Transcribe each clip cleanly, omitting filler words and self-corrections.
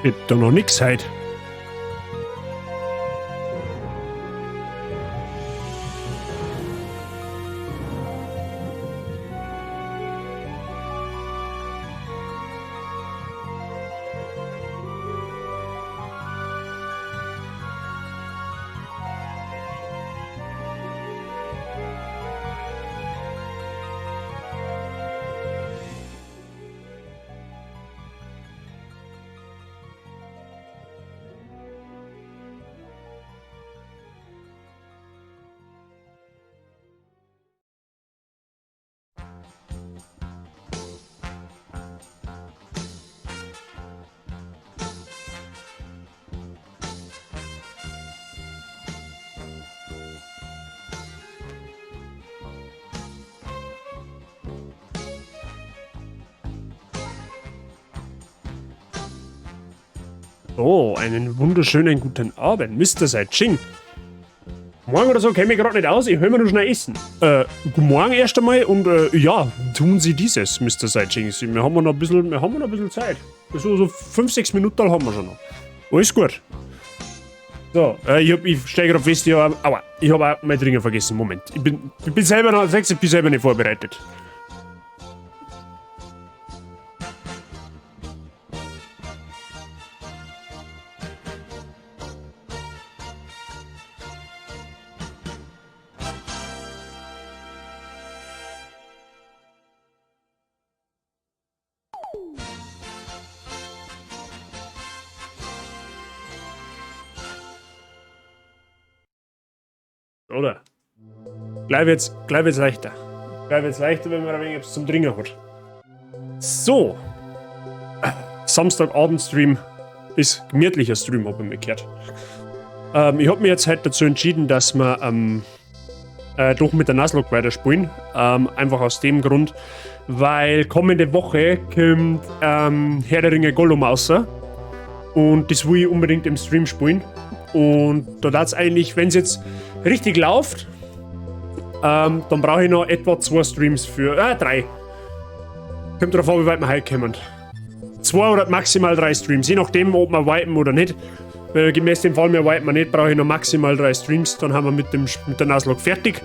Hätte da noch nix heute. Oh, einen wunderschönen guten Abend, Mr. Saiching. Morgen oder so käme ich gerade nicht aus, ich höre mir nur schnell essen. Guten Morgen erst einmal und ja, tun Sie dieses, Mr. Saiching. Wir haben noch ein bisschen Zeit. So 5-6 Minuten haben wir schon noch. Alles gut. So, ich steige gerade fest, ich habe auch mein Trinken vergessen. Moment. Ich bin selber nicht vorbereitet. Oder? Gleich wird's leichter. Gleich wird's leichter, wenn man ein wenig etwas zum Trinken hat. So. Samstagabend-Stream ist gemütlicher Stream, habe ich mir gehört. Ich habe mich jetzt halt dazu entschieden, dass wir doch mit der Nuzlocke weiterspielen. Einfach aus dem Grund, weil kommende Woche kommt Herr der Ringe Gollum raus. Und das will ich unbedingt im Stream spielen. Und da darf es eigentlich, wenn es jetzt richtig läuft, dann brauche ich noch etwa 2 Streams für. 3. Kommt darauf an, wie weit wir heute kommen. 2 oder maximal 3 Streams. Je nachdem, ob wir wipen oder nicht. Gemäß dem Fall, wir wipen nicht, brauche ich noch maximal 3 Streams. Dann haben wir mit der Nuzlocke fertig.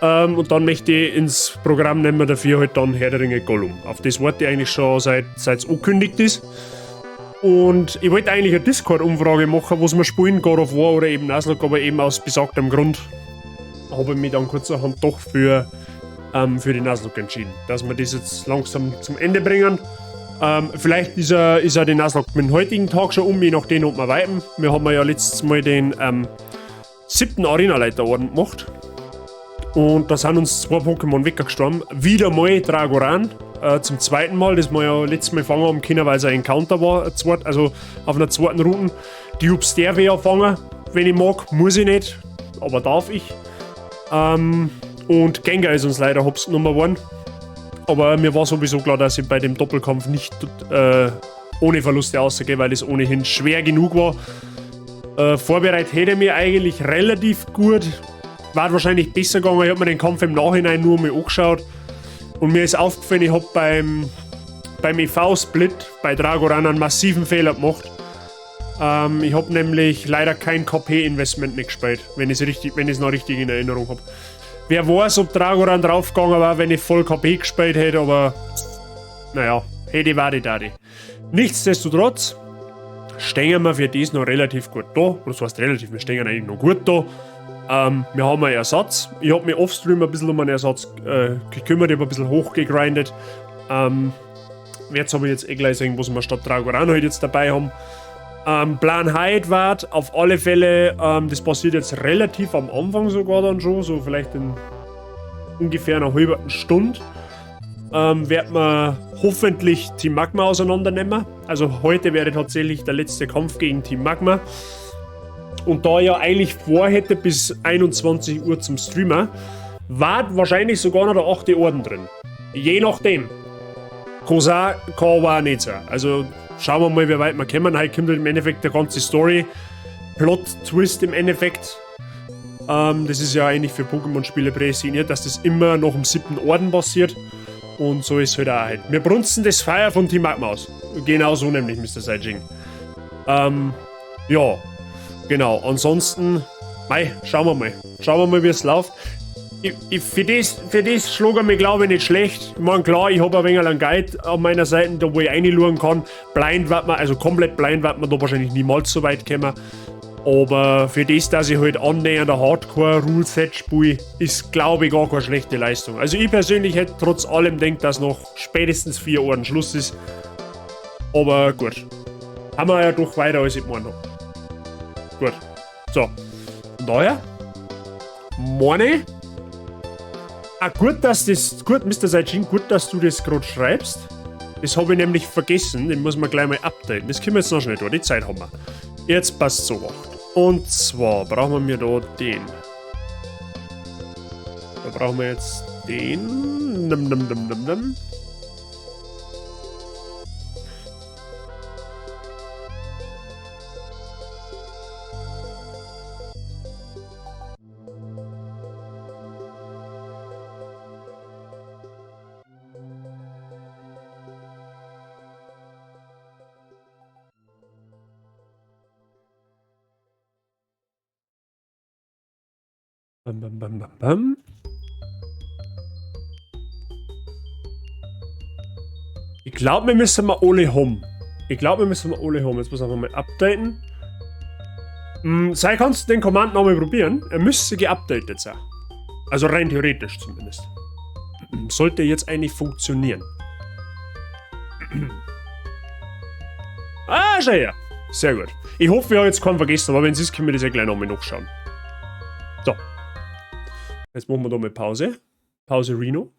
Und dann möchte ich ins Programm nehmen dafür halt dann Herr der Ringe Gollum. Auf das warte ich eigentlich schon seit es angekündigt ist. Und ich wollte eigentlich eine Discord-Umfrage machen, was wir spielen, God of War oder eben Nuzlocke, aber eben aus besagtem Grund habe ich mich dann kurzerhand doch für die Nuzlocke entschieden. Dass wir das jetzt langsam zum Ende bringen. Vielleicht ist ja die Nuzlocke mit dem heutigen Tag schon je nachdem, ob wir wipen. Wir haben ja letztes Mal den 7. Arena-Leiterorden gemacht. Und da sind uns 2 Pokémon weggestorben. Wieder mal Dragoran. Zum zweiten Mal, das wir ja letztes Mal fangen haben können, weil es ein Encounter war, also auf einer zweiten Route. Die Ups darf ich ja fangen, wenn ich mag, muss ich nicht, aber darf ich. Und Gengar ist uns leider Hops Nummer 1. Aber mir war sowieso klar, dass ich bei dem Doppelkampf nicht ohne Verluste rausgehe, weil es ohnehin schwer genug war. Vorbereitet hätte ich mich eigentlich relativ gut. War wahrscheinlich besser gegangen, ich habe mir den Kampf im Nachhinein nur mal angeschaut. Und mir ist aufgefallen, ich habe beim EV-Split bei Dragoran einen massiven Fehler gemacht. Ich habe nämlich leider kein KP-Investment nicht gespielt, wenn ich es noch richtig in Erinnerung habe. Wer weiß, ob Dragoran draufgegangen war, wenn ich voll KP gespielt hätte, aber naja, hätte wadi dadi. Nichtsdestotrotz stehen wir für das noch relativ gut da. Oder das heißt relativ, wir stehen eigentlich noch gut da. Wir haben einen Ersatz. Ich habe mich offstream ein bisschen um einen Ersatz gekümmert, ich habe ein bisschen hochgegrindet. Jetzt habe ich jetzt gleich sagen, was wir statt Dragoran halt jetzt dabei haben. Plan heute war auf alle Fälle, das passiert jetzt relativ am Anfang sogar dann schon, so vielleicht in ungefähr einer halben Stunde. Werden wir hoffentlich Team Magma auseinandernehmen. Also heute wäre tatsächlich der letzte Kampf gegen Team Magma. Und da ich ja eigentlich vorhätte bis 21 Uhr zum Streamer, war wahrscheinlich sogar noch der 8. Orden drin. Je nachdem. Kann sein, kann aber auch nicht sein. Also schauen wir mal, wie weit wir kommen. Heute kommt im Endeffekt der ganze Story. Plot-Twist im Endeffekt. Das ist ja eigentlich für Pokémon-Spiele prädestiniert, dass das immer nach dem 7. Orden passiert. Und so ist es halt auch heute. Wir brunzen das Feuer von Team Magma aus. Genau so nämlich, Mr. Saiching. Ja, genau. Ansonsten, schauen wir mal. Schauen wir mal, wie es läuft. Für das schlug er mir, glaube ich, nicht schlecht. Ich meine, klar, ich habe ein wenig einen Guide an meiner Seite, da wo ich reinschauen kann. Blind wird man, also komplett blind wird man da wahrscheinlich niemals so weit kommen. Aber für das, dass ich halt annähernd ein Hardcore-Rule-Set spiele, ist, glaube ich, gar keine schlechte Leistung. Also ich persönlich hätte trotz allem gedacht, dass noch spätestens 4 Uhr Schluss ist. Aber gut. Haben wir ja doch weiter, als ich gemeint habe. Gut. So. Von daher. Morne. Gut, Mr. Saijin, gut, dass du das gerade schreibst. Das habe ich nämlich vergessen. Den muss man gleich mal updaten. Das können wir jetzt noch schnell tun. Die Zeit haben wir. Jetzt passt so. Und zwar brauchen wir da den. Da brauchen wir jetzt den. Ich glaube, wir müssen mal alle haben. Jetzt muss ich mal updaten. Sei kannst du den Command nochmal probieren. Er müsste geupdatet sein. Also rein theoretisch zumindest. Sollte jetzt eigentlich funktionieren. Schau her. Sehr gut. Ich hoffe, wir haben jetzt keinen vergessen, aber wenn es ist, können wir das ja gleich nochmal nachschauen. So. Jetzt machen wir da mal Pause. Pause Reno.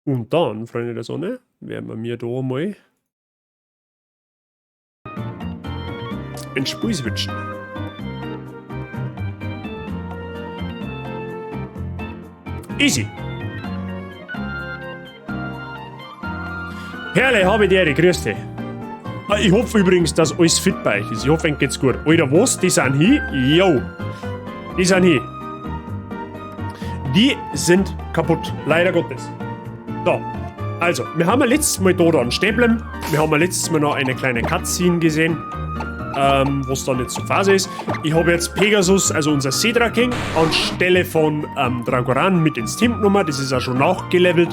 Und dann, Freunde der Sonne, werden wir mir da mal ein Spiel switchen. Easy. Perle, habe die Ehre, grüß dich. Ich hoffe übrigens, dass alles fit bei euch ist. Ich hoffe, euch geht's gut. Alter, was? Die sind hier? Jo. Die sind hier. Die sind kaputt. Leider Gottes. So. Also, wir haben letztes Mal da einen Stäblen. Wir haben letztes Mal noch eine kleine Cutscene gesehen. Was dann jetzt zur Phase ist. Ich habe jetzt Pegasus, also unser Cedra King, anstelle von Dragoran mit ins Team genommen. Das ist auch schon nachgelevelt.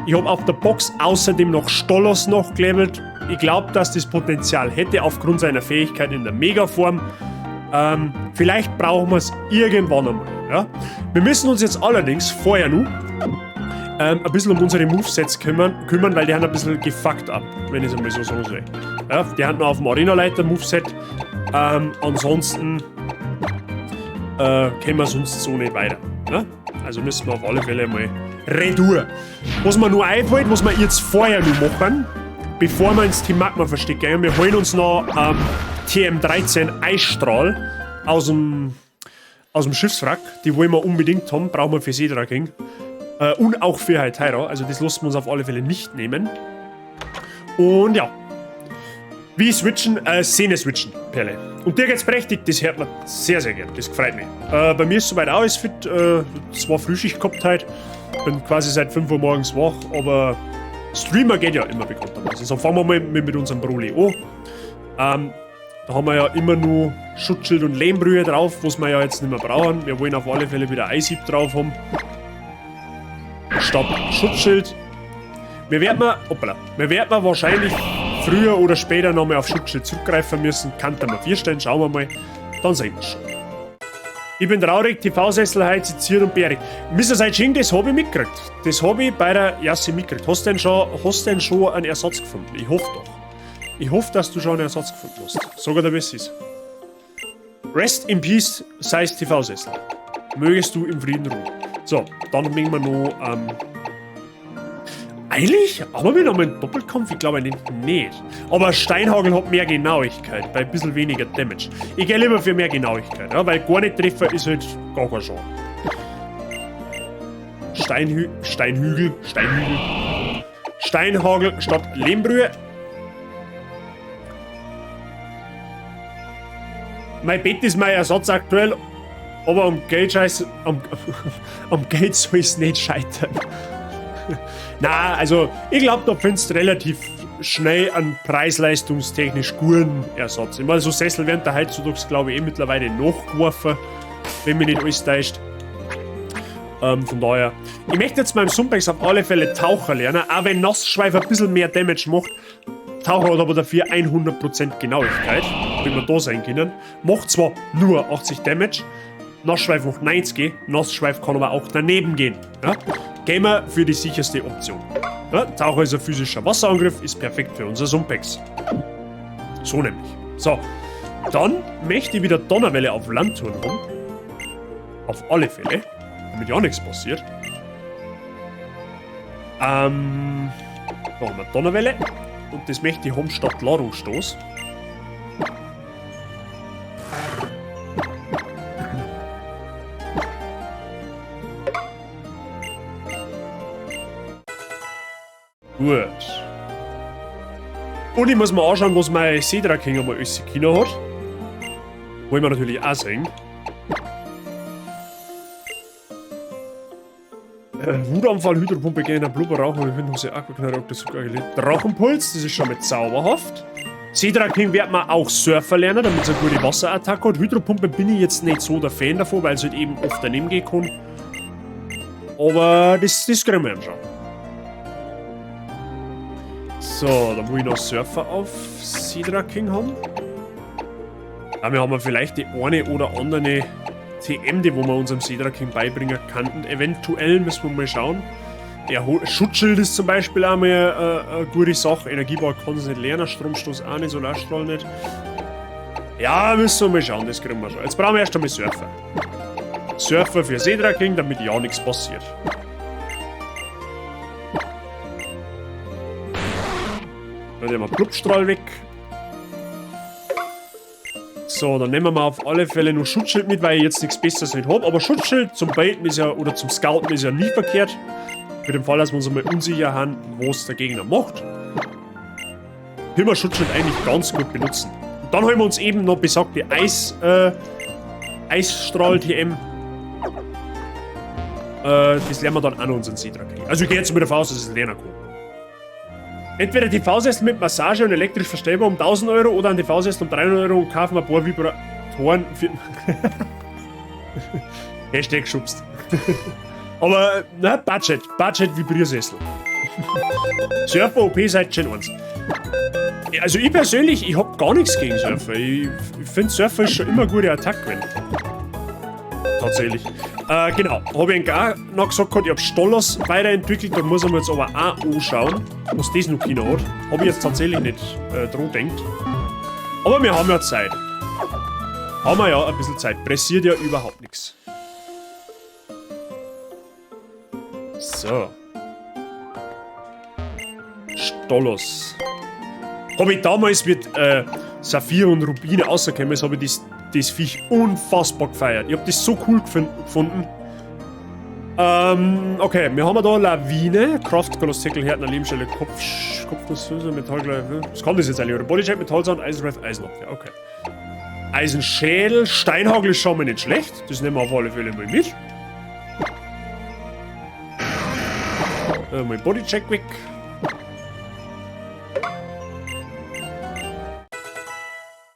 Ich habe auf der Box außerdem noch Stolos nachgelevelt. Ich glaube, dass das Potenzial hätte aufgrund seiner Fähigkeit in der Megaform. Vielleicht brauchen wir es irgendwann einmal. Ja? Wir müssen uns jetzt allerdings vorher noch ein bisschen um unsere Movesets kümmern, weil die haben ein bisschen gefuckt ab, wenn ich es einmal so sagen soll. Ja, die haben noch auf dem Arena-Leiter-Moveset. Ansonsten können wir sonst so nicht weiter. Ja? Also müssen wir auf alle Fälle mal retour. Was mir nur einfällt, was wir jetzt vorher noch machen, bevor wir ins Team Magma Versteck gehen, wir holen uns noch TM13 Eisstrahl aus dem Schiffswrack. Die wollen wir unbedingt haben, brauchen wir für Cedra King. Und auch für Hytira, also das lassen wir uns auf alle Fälle nicht nehmen. Und ja. Wie switchen? Szene switchen, Perle. Und dir geht's prächtig, das hört man sehr, sehr gern. Das gefreut mich. Bei mir ist soweit auch alles fit. Zwar Frühschicht gehabt heute. Bin quasi seit 5 Uhr morgens wach, aber Streamer geht ja immer bekanntermaßen. Also fangen wir mal mit unserem Broly an. Da haben wir ja immer nur Schutzschild und Lehmbrühe drauf, was wir ja jetzt nicht mehr brauchen. Wir wollen auf alle Fälle wieder Eishieb drauf haben. Statt Schutzschild. Wir werden wahrscheinlich früher oder später nochmal auf Schutzschild zurückgreifen müssen. Kann da mal 4 stellen, schauen wir mal. Dann sehen wir schon. Ich bin traurig, TV-Sessel heute seziert und bärig. Mr. Saijin, das habe ich mitgekriegt. Das habe ich bei der Yassi mitgekriegt. Hast du denn schon einen Ersatz gefunden? Ich hoffe doch. Ich hoffe, dass du schon einen Ersatz gefunden hast. Sag dir, wie es ist. Rest in Peace, Seis TV-Sessel. Mögest du im Frieden ruhen. So, dann nehmen wir noch, eigentlich, aber wir noch einen Doppelkampf? Ich glaube nicht. Aber Steinhagel hat mehr Genauigkeit, bei ein bisschen weniger Damage. Ich gehe lieber für mehr Genauigkeit, ja, weil gar nicht Treffer ist halt gar kein Schaden. Steinhügel. Steinhagel statt Lehmbrühe. Mein Bett ist mein Ersatz aktuell, aber am Geld soll es nicht scheitern. Na, also ich glaube, da findest du relativ schnell einen preis-leistungstechnisch guten Ersatz. Ich meine, so Sessel werden da heutzutage, glaube ich, mittlerweile nachgeworfen, wenn mich nicht alles täuscht. Von daher. Ich möchte jetzt beim Sumpex auf alle Fälle Taucher lernen, auch wenn Nassschweif ein bisschen mehr Damage macht. Taucher hat aber dafür 100% Genauigkeit, wenn wir da sein können. Macht zwar nur 80 Damage, Nassschweif macht 90, Nassschweif kann aber auch daneben gehen. Ja? Gehen wir für die sicherste Option. Ja? Taucher ist ein physischer Wasserangriff, ist perfekt für unser Sumpex. So nämlich. So, dann möchte ich wieder Donnerwelle auf Landtouren haben. Auf alle Fälle, damit ja nichts passiert. Da haben wir Donnerwelle. Und das möchte ich haben statt Ladungsstoß. Gut. Und ich muss mal anschauen, was mein Seedraking einmal alles Kino hat. Wollen wir natürlich auch sehen. Wutanfall, Hydropumpe, Gegner, Blubberrauch und Windhose, Aquaknarok, das sogar gelegt. Drachenpuls, das ist schon mal zauberhaft. Seedraking wird man auch Surfer lernen, damit es eine gute Wasserattacke hat. Hydropumpe bin ich jetzt nicht so der Fan davon, weil es halt eben oft daneben gehen kann. Aber das kriegen wir anschauen. So, dann muss ich noch Surfer auf Seedraking haben. Ja, wir haben vielleicht die eine oder andere TM, die wo wir unserem Seedraking beibringen könnten. Eventuell müssen wir mal schauen. Der Schutzschild ist zum Beispiel auch mal eine gute Sache. Energieball kann es nicht lernen, Stromstoß auch nicht, Solarstrahl nicht. Ja, müssen wir mal schauen, das kriegen wir schon. Jetzt brauchen wir erst einmal Surfer. Surfer für Seedraking, damit ja nichts passiert. Dann nehmen wir Blubstrahl weg. So, dann nehmen wir auf alle Fälle nur Schutzschild mit, weil ich jetzt nichts Besseres nicht habe. Aber Schutzschild zum Baiten ist ja, oder zum Scouten ist ja nie verkehrt. Für den Fall, dass wir uns einmal unsicher haben, was der Gegner macht. Können wir Schutzschild eigentlich ganz gut benutzen. Und dann haben wir uns eben noch besagte Eisstrahl-TM. Das lernen wir dann auch noch unseren Seedraking. Also ich gehe jetzt mal davon aus, dass es lernen kann. Entweder TV-Sessel mit Massage und elektrisch verstellbar um 1000 Euro oder ein TV-Sessel um 300 Euro und kaufen ein paar Vibratoren für... Hashtag geschubst. Aber, na, Budget Vibriersessel. Surfer OP seit Gen 1. Also ich persönlich, ich hab gar nichts gegen Surfer. Ich finde Surfer ist schon immer eine gute Attacke. Tatsächlich. Genau, habe ich gar noch gesagt, ich habe Stollers weiterentwickelt, da muss man jetzt aber auch anschauen, was das noch Kino hat. Habe ich jetzt tatsächlich nicht dran gedacht. Aber wir haben ja Zeit. Haben wir ja ein bisschen Zeit. Pressiert ja überhaupt nichts. So. Stollers. Habe ich damals mit Saphir und Rubine rausgekommen, habe ich das Viech unfassbar gefeiert. Ich habe das so cool gefunden. Okay, wir haben da Lawine, Kraft, Kolosseckel, Härtner, Lebensstelle, Kopfnussfüße, Metallgleich. Was kann das jetzt eigentlich? Oder Bodycheck, Metallsand, Eisenreif, Eisenabwehr. Okay. Eisenschädel, Steinhagel ist schon mal nicht schlecht. Das nehmen wir auf alle Fälle mal mit. Mal Bodycheck weg.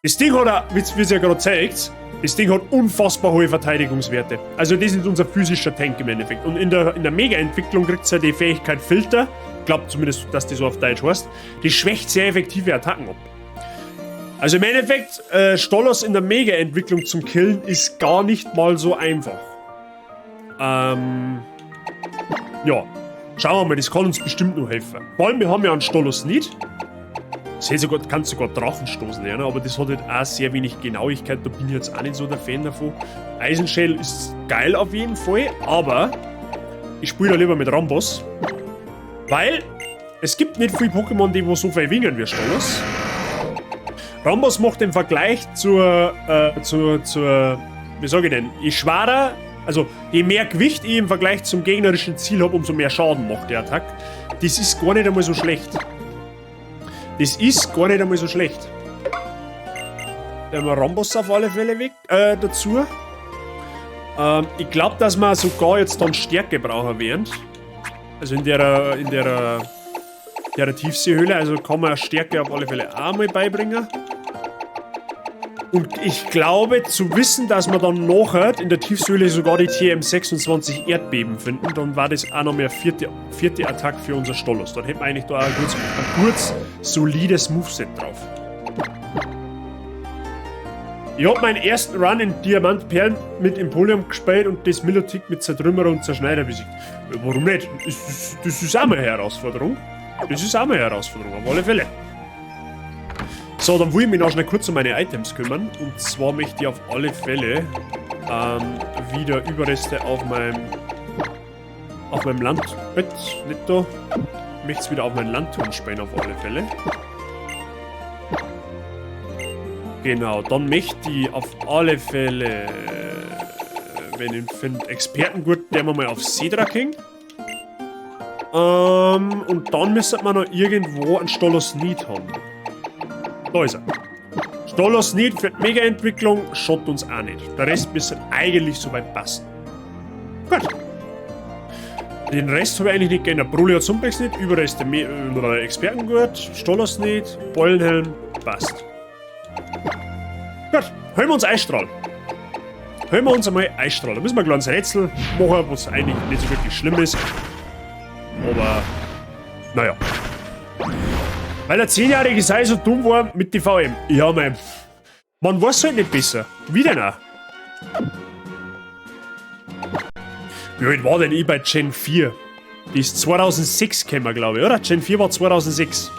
Das Ding hat, wie es ja gerade zeigt, das Ding hat unfassbar hohe Verteidigungswerte. Also das ist unser physischer Tank im Endeffekt. Und in der Mega-Entwicklung kriegt es ja die Fähigkeit Filter. Ich glaube zumindest, dass die so auf Deutsch heißt. Die schwächt sehr effektive Attacken ab. Also im Endeffekt, Stollers in der Mega-Entwicklung zum Killen ist gar nicht mal so einfach. Ja. Schauen wir mal, das kann uns bestimmt noch helfen. Vor allem, wir haben ja einen Stollers nicht. Kannst sogar Drachenstoß lernen, aber das hat halt auch sehr wenig Genauigkeit, da bin ich jetzt auch nicht so der Fan davon. Eisenschädel ist geil auf jeden Fall, aber ich spiele da lieber mit Rambos, weil es gibt nicht viele Pokémon, die so viel wingen wie Stollers. Rambos macht im Vergleich wie sage ich denn, je schwerer, also je mehr Gewicht ich im Vergleich zum gegnerischen Ziel habe, umso mehr Schaden macht der Attack. Das ist gar nicht einmal so schlecht. Das ist gar nicht einmal so schlecht. Da haben wir Rambos auf alle Fälle weg, dazu. Ich glaube, dass wir sogar jetzt dann Stärke brauchen werden. Also in der der Tiefseehöhle. Also kann man Stärke auf alle Fälle auch mal beibringen. Und ich glaube, zu wissen, dass wir dann nachher in der Tiefseehöhle sogar die TM26 Erdbeben finden, dann war das auch noch mehr vierte Attacke für unser Stolos. Dann hätten wir eigentlich da auch ein kurz solides Moveset drauf. Ich hab meinen ersten Run in Diamantperlen mit Empoleon gespielt und das Milotic mit Zertrümmerer und Zerschneider besiegt. Warum nicht? Das ist auch mal eine Herausforderung. Das ist auch mal eine Herausforderung, auf alle Fälle. So, dann will ich mich noch schnell kurz um meine Items kümmern. Und zwar möchte ich auf alle Fälle wieder Überreste auf meinem Landbett, nicht da. Ich möchte es wieder auf mein Landturm spielen, auf alle Fälle. Genau, dann möchte ich auf alle Fälle, wenn ich finde, Expertengurt, der wir mal auf Cedra kriegen. Und dann müsste man noch irgendwo einen Stolos Need haben. Da ist er. Stolos Need für die Mega-Entwicklung schaut uns auch nicht. Der Rest müsste eigentlich soweit passen. Gut. Den Rest habe ich eigentlich nicht geändert. Broly Sumplex nicht, Überreste Expertengurt, Stolos nicht, Beulenhelm, passt. Gut, holen wir uns Eisstrahl. Holen wir uns einmal Eisstrahl. Da müssen wir ein kleines Rätsel machen, was eigentlich nicht so wirklich schlimm ist. Aber, naja. Weil der 10-jährige Sei so dumm war mit die VM. Ja, man weiß halt nicht besser. Wie denn auch? Wie alt war denn ich bei Gen 4? Die ist 2006 gekommen, glaube ich, oder? Gen 4 war 2006.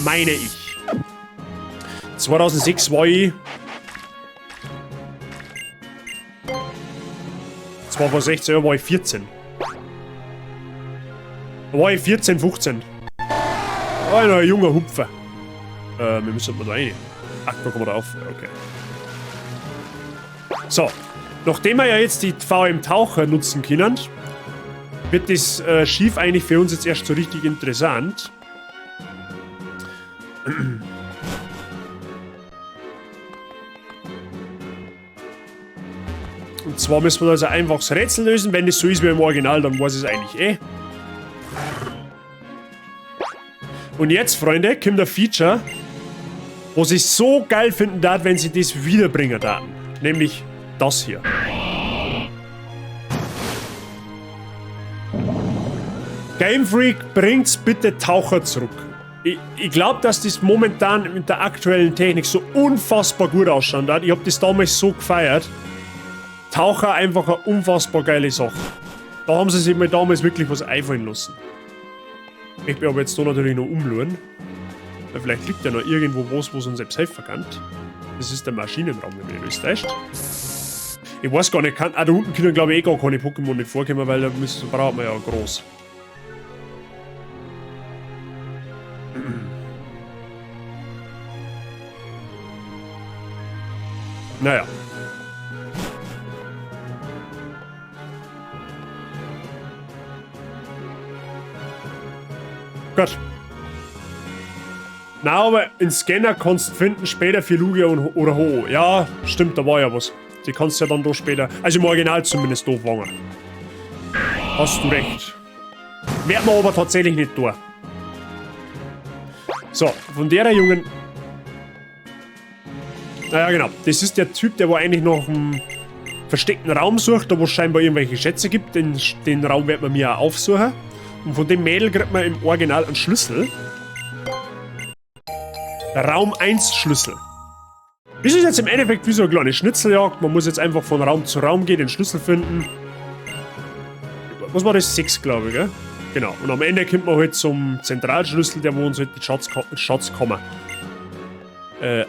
Meine ich. 2006 war ich... Zwar vor 16 Jahren war ich 14. Da war ich 14, 15. Oh, ein junger Hupfer. Wir müssen mal da rein. Ach, da kommen wir drauf. Okay. So. Nachdem wir ja jetzt die VM-Taucher nutzen können, wird das Schiff eigentlich für uns jetzt erst so richtig interessant. Und zwar müssen wir also einfach das Rätsel lösen. Wenn das so ist wie im Original, dann weiß es eigentlich eh. Und jetzt, Freunde, kommt ein Feature, was ich so geil finden darf, wenn sie das wiederbringen darf. Nämlich das hier. Game Freak, bringt's bitte Taucher zurück. Ich glaube, dass das momentan mit der aktuellen Technik so unfassbar gut ausschaut hat. Ich habe das damals so gefeiert. Taucher einfach eine unfassbar geile Sache. Da haben sie sich mal damals wirklich was einfallen lassen. Ich bin aber jetzt da natürlich noch umschauen. Weil vielleicht liegt ja noch irgendwo was uns selbst helfen kann. Das ist der Maschinenraum, wenn mich nicht täuscht. Ich weiß gar nicht, da unten können glaube ich eh gar keine Pokémon nicht vorkommen, weil da braucht man ja groß. Naja. Gut. Na, aber in Scanner kannst du finden, später für Lugia oder Ho. Ja, stimmt, da war ja was. Die kannst du ja dann doch später, also im Original zumindest, da fangen. Hast du recht. Wird man aber tatsächlich nicht da. So, von der Jungen. Naja, genau. Das ist der Typ, der eigentlich noch einen versteckten Raum sucht, da wo es scheinbar irgendwelche Schätze gibt. Den Raum wird man mir auch aufsuchen. Und von dem Mädel kriegt man im Original einen Schlüssel. Raum 1 Schlüssel. Das ist jetzt im Endeffekt wie so eine kleine Schnitzeljagd. Man muss jetzt einfach von Raum zu Raum gehen, den Schlüssel finden. Was war das? 6, glaube ich, gell? Genau. Und am Ende kommt man halt zum Zentralschlüssel, der wo uns halt die Schatzkammer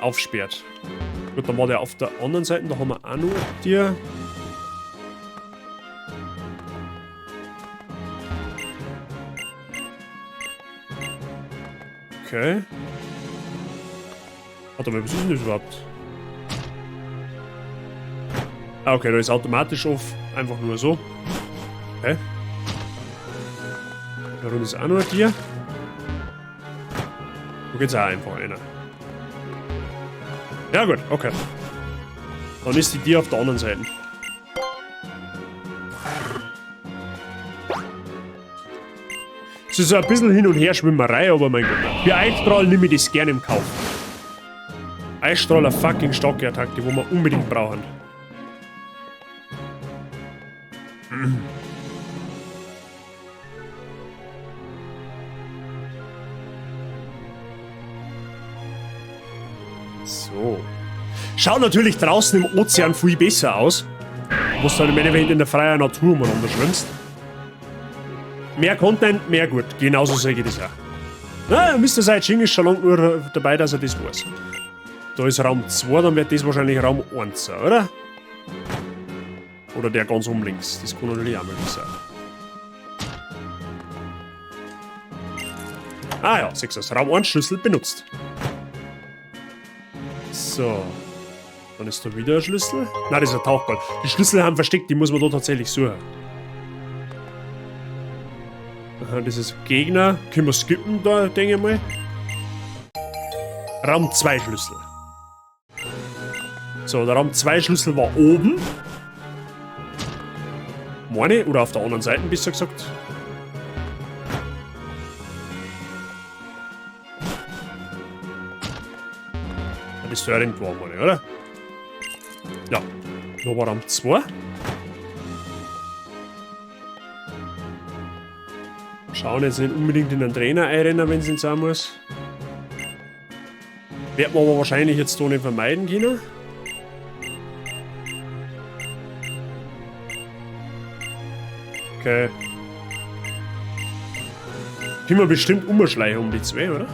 aufsperrt. Gut, dann war der auf der anderen Seite. Da haben wir auch noch die. Okay. Warte mal, was ist denn das überhaupt? Ah, okay, da ist automatisch auf. Einfach nur so. Okay. Da runter ist auch noch ein Tier. Da geht's auch einfach einer. Ja gut, okay. Dann ist die Tier auf der anderen Seite. Es ist ein bisschen Hin- und Her-Schwimmerei, aber mein Gott. Für Eisstrahl nehme ich das gerne im Kauf. Eisstrahl, eine fucking starke Attacke, die wir unbedingt brauchen. So. Schaut natürlich draußen im Ozean viel besser aus. Wo du dann im Endeffekt in der freien Natur umeinander schwimmst. Mehr Content, mehr gut. Genauso sage ich das auch. Na, Mr. Saiyajin ist schon lange nur dabei, dass er das weiß. Da ist Raum 2, dann wird das wahrscheinlich Raum 1 sein, oder? Oder der ganz oben links. Das kann natürlich auch möglich sein. Ah ja, 6. Raum 1 Schlüssel benutzt. So. Dann ist da wieder ein Schlüssel. Nein, das ist ein Tauchball. Die Schlüssel haben versteckt, die muss man da tatsächlich suchen. Aha, das ist Gegner. Können wir skippen da, denke ich mal. Raum 2 Schlüssel. So, der Raum 2 Schlüssel war oben. Meine, oder auf der anderen Seite, besser gesagt. Das ist ja irgendwo, meine, oder? Ja, da war Raum 2. Schauen jetzt nicht unbedingt in den Trainer einrennen, wenn es nicht sein muss. Wird man aber wahrscheinlich jetzt da nicht vermeiden können. Okay. Können wir bestimmt umschleichen um die 2, oder?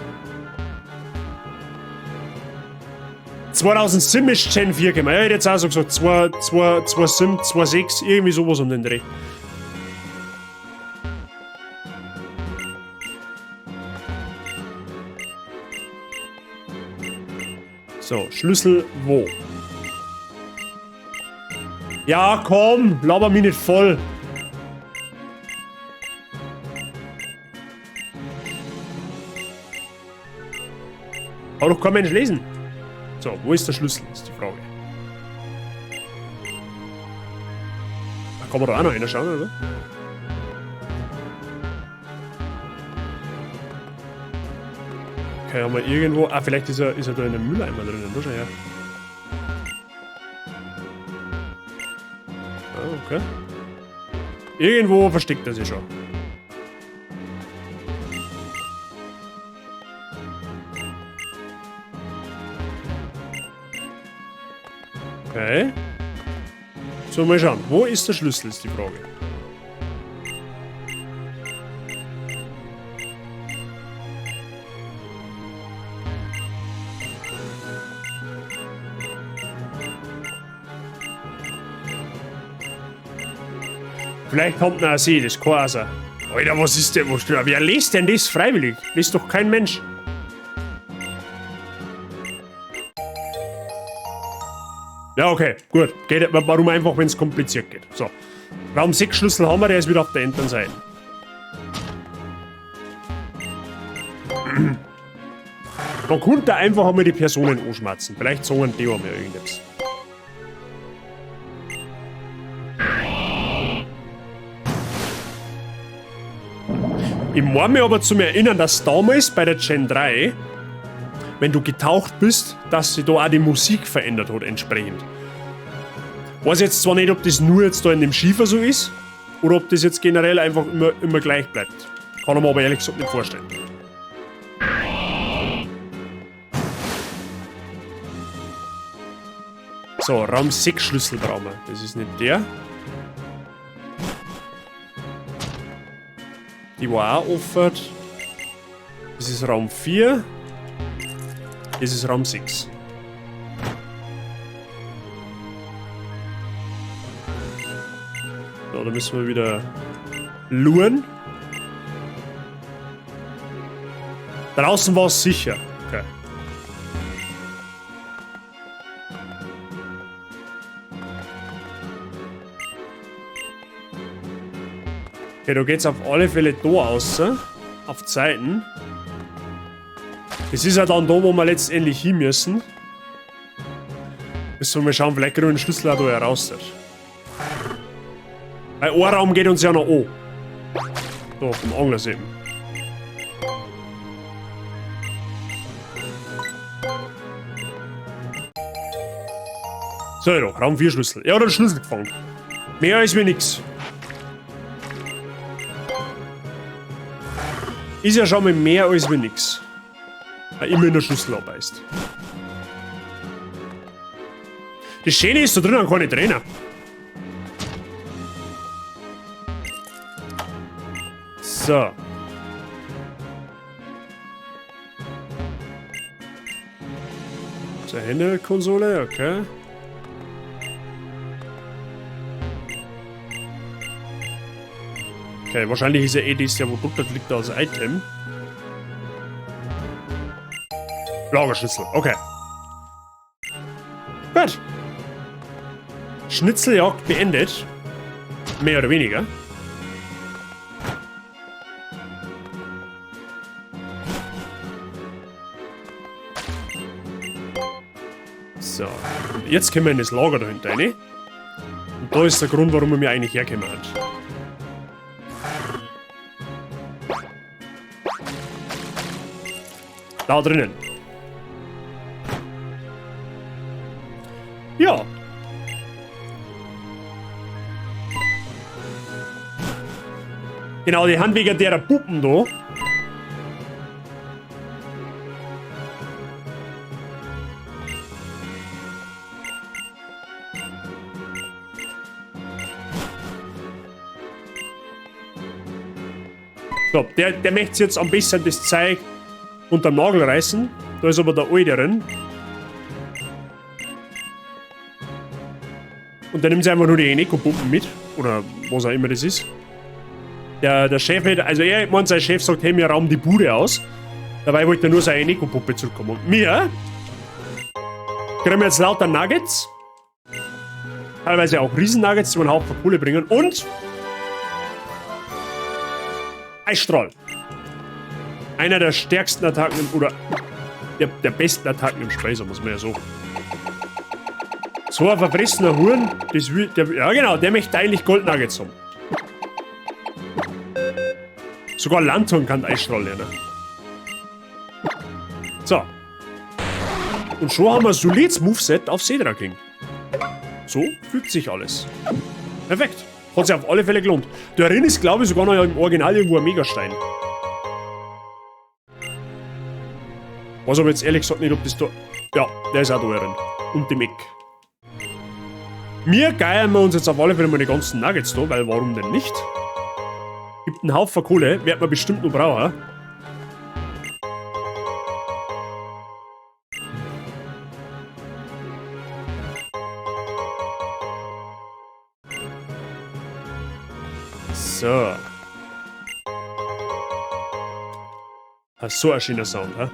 2007 ist Gen 4 gekommen. Ich hätte jetzt auch so gesagt 2007, 2006, irgendwie sowas um den Dreh. So, Schlüssel wo? Ja, komm, laber mich nicht voll. Kann doch kein Mensch lesen. So, wo ist der Schlüssel, ist die Frage. Da kann man da auch noch reinschauen, oder? Okay, haben wir irgendwo... Ah, vielleicht ist er da in einem Mülleimer drinnen. Da schau her. Ah, okay. Irgendwo versteckt er sich schon. Okay. So, mal schauen. Wo ist der Schlüssel, ist die Frage. Vielleicht kommt noch ein See, das kann auch sein. Alter, was ist denn? Wer liest denn das freiwillig? Liest doch kein Mensch. Ja, okay, gut. Geht, warum einfach, wenn es kompliziert geht. So. Raum 6 Schlüssel haben wir, der ist wieder auf der anderen Seite. Man könnte einfach einmal die Personen anschmatzen. Vielleicht sagen die auch mal irgendetwas. Ich muss mich aber zu mir erinnern, dass damals bei der Gen 3, wenn du getaucht bist, dass sich da auch die Musik verändert hat entsprechend. Weiß jetzt zwar nicht, ob das nur jetzt da in dem Schiefer so ist, oder ob das jetzt generell einfach immer gleich bleibt. Kann ich mir aber ehrlich gesagt nicht vorstellen. So, Raum 6 Schlüssel brauchen wir. Das ist nicht der. Die war auch offen. Das ist Raum 4. Das ist Raum 6. So, da müssen wir wieder luren. Draußen war es sicher. Okay. Okay, da geht's auf alle Fälle da raus. Auf die Seiten. Das ist ja dann da, wo wir letztendlich hin müssen. Müssen wir mal schauen, vielleicht kriegen wir den Schlüssel auch da heraus. Ein Raum geht uns ja noch an. Da, vom Angler eben. So, doch, Raum 4 Schlüssel. Er hat einen Schlüssel gefangen. Mehr als wir nix. Ist ja schon mal mehr als wir nix. Immer in der Schlüssel abbeißt. Das Schöne ist, da drinnen keine Trainer. So. So, Hände-Konsole, okay. Okay, wahrscheinlich ist ja eh das, der wo drunter liegt, als Item. Lagerschlüssel, okay. Gut. Schnitzeljagd beendet. Mehr oder weniger. So. Jetzt kommen wir in das Lager da hinten rein. Und da ist der Grund, warum er mir eigentlich hergekommen hat. Da drinnen. Ja. Genau, die Handweger derer Puppen da. So, der möchte jetzt am besten das Zeug unterm Nagel reißen. Da ist aber der Älteren. Und dann nimmt sie einfach nur die Eneko-Puppen mit. Oder was auch immer das ist. Der Chef hat, also er meint, sein Chef sagt, hey, wir rauben die Bude aus. Dabei wollte er nur seine Eneko-Puppe zurückkommen. Und wir kriegen jetzt lauter Nuggets. Teilweise auch Riesen-Nuggets, die einen Haufen Kohle bringen. Und Eisstrahl. Einer der stärksten Attacken, oder der besten Attacken im Spiel, sagen wir es mal so. So ein verfressener Huren, das will, ja genau, der möchte eigentlich Goldnuggets haben. Sogar Lanton kann Eisstrahl lernen. So. Und schon haben wir ein solides Moveset auf Cedra King. So fügt sich alles. Perfekt. Hat sich auf alle Fälle gelohnt. Darin ist, glaube ich, sogar noch im Original irgendwo ein Megastein. Weiß aber jetzt ehrlich gesagt nicht, ob das da... Ja, der ist auch da drin. Und dem Eck. Wir geiern wir uns jetzt auf alle Fälle mal die ganzen Nuggets da, weil warum denn nicht? Gibt einen Haufen Kohle, wird man bestimmt noch brauchen. So. So ein schöner Sound, hä?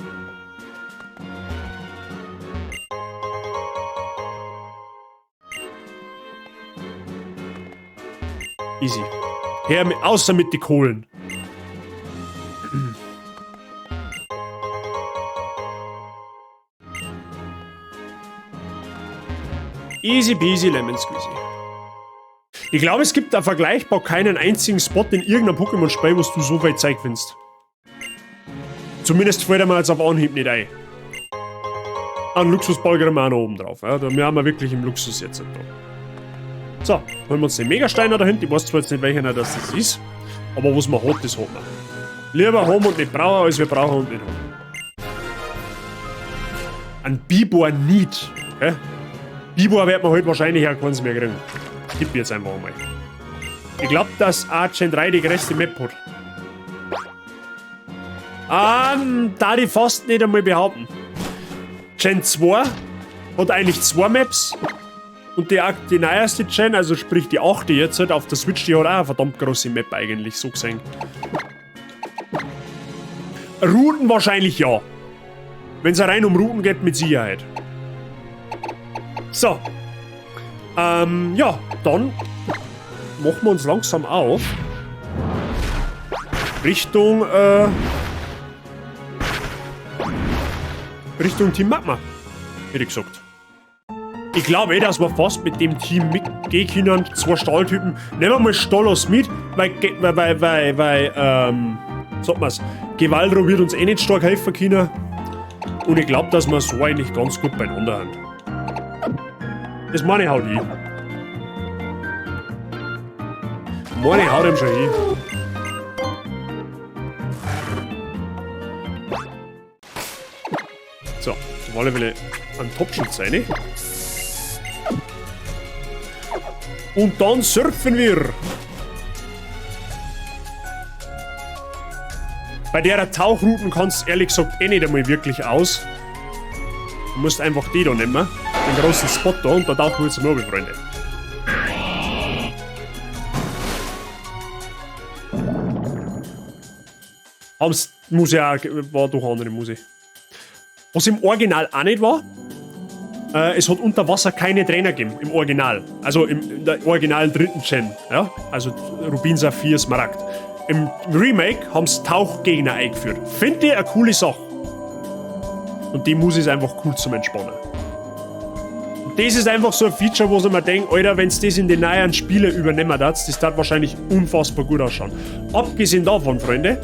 Easy. Her mit, außer mit die Kohlen. Easy peasy lemon squeezy. Ich glaube, es gibt da vergleichbar keinen einzigen Spot in irgendeinem Pokémon-Spiel, wo du so viel Zeug findest. Zumindest fällt er mir jetzt auf Anhieb nicht ein. Einen Luxusball kriegen wir auch noch oben drauf. Ja? Da haben wir wirklich im Luxus jetzt da. So, holen wir uns den Megasteiner da hinten. Ich weiß zwar jetzt nicht, welcher das ist. Aber was man hat, das hat man. Lieber haben und nicht brauchen, als wir brauchen und nicht haben. Ein Bibor nicht. Okay? Bibor wird man heute wahrscheinlich auch keins mehr kriegen. Tipp jetzt einfach mal. Ich glaube, dass Gen 3 die größte Map hat. Da die fast nicht einmal behaupten. Gen 2 hat eigentlich 2 Maps. Und die neueste Gen, also sprich die 8. jetzt halt auf der Switch, die hat auch eine verdammt große Map eigentlich, so gesehen. Routen wahrscheinlich ja. Wenn es rein um Routen geht, mit Sicherheit. So. Ja, dann machen wir uns langsam auf. Richtung Team Magma, hätte ich gesagt. Ich glaube dass wir fast mit dem Team mitgehen können. 2 Stahltypen. Nehmen wir mal Stolos mit, weil sagt man's, Gewaldro wird uns eh nicht stark helfen können. Und ich glaube, dass wir so eigentlich ganz gut beieinander haben. Das meine haut hin. Meine haut ihm schon hin. So, zum alle Fälle einen Topschutz rein. Und dann surfen wir. Bei der Tauchrouten kannst du ehrlich gesagt eh nicht einmal wirklich aus. Du musst einfach die da nehmen. Den großen Spot da und da tauchen wir jetzt mal runter, Freunde. Hab's, muss ja auch, war doch andere Musik. Was im Original auch nicht war, es hat unter Wasser keine Trainer gegeben, im Original. Also in der originalen 3. Gen, ja? Also Rubin, Saphir, Smaragd. Im Remake haben sie Tauchgegner eingeführt. Finde ich eine coole Sache. Und die Musik ist einfach cool zum Entspannen. Und das ist einfach so ein Feature, wo ich mir denke, Alter, wenn es das in den neuen Spielen übernehmen das wird wahrscheinlich unfassbar gut ausschauen. Abgesehen davon, Freunde,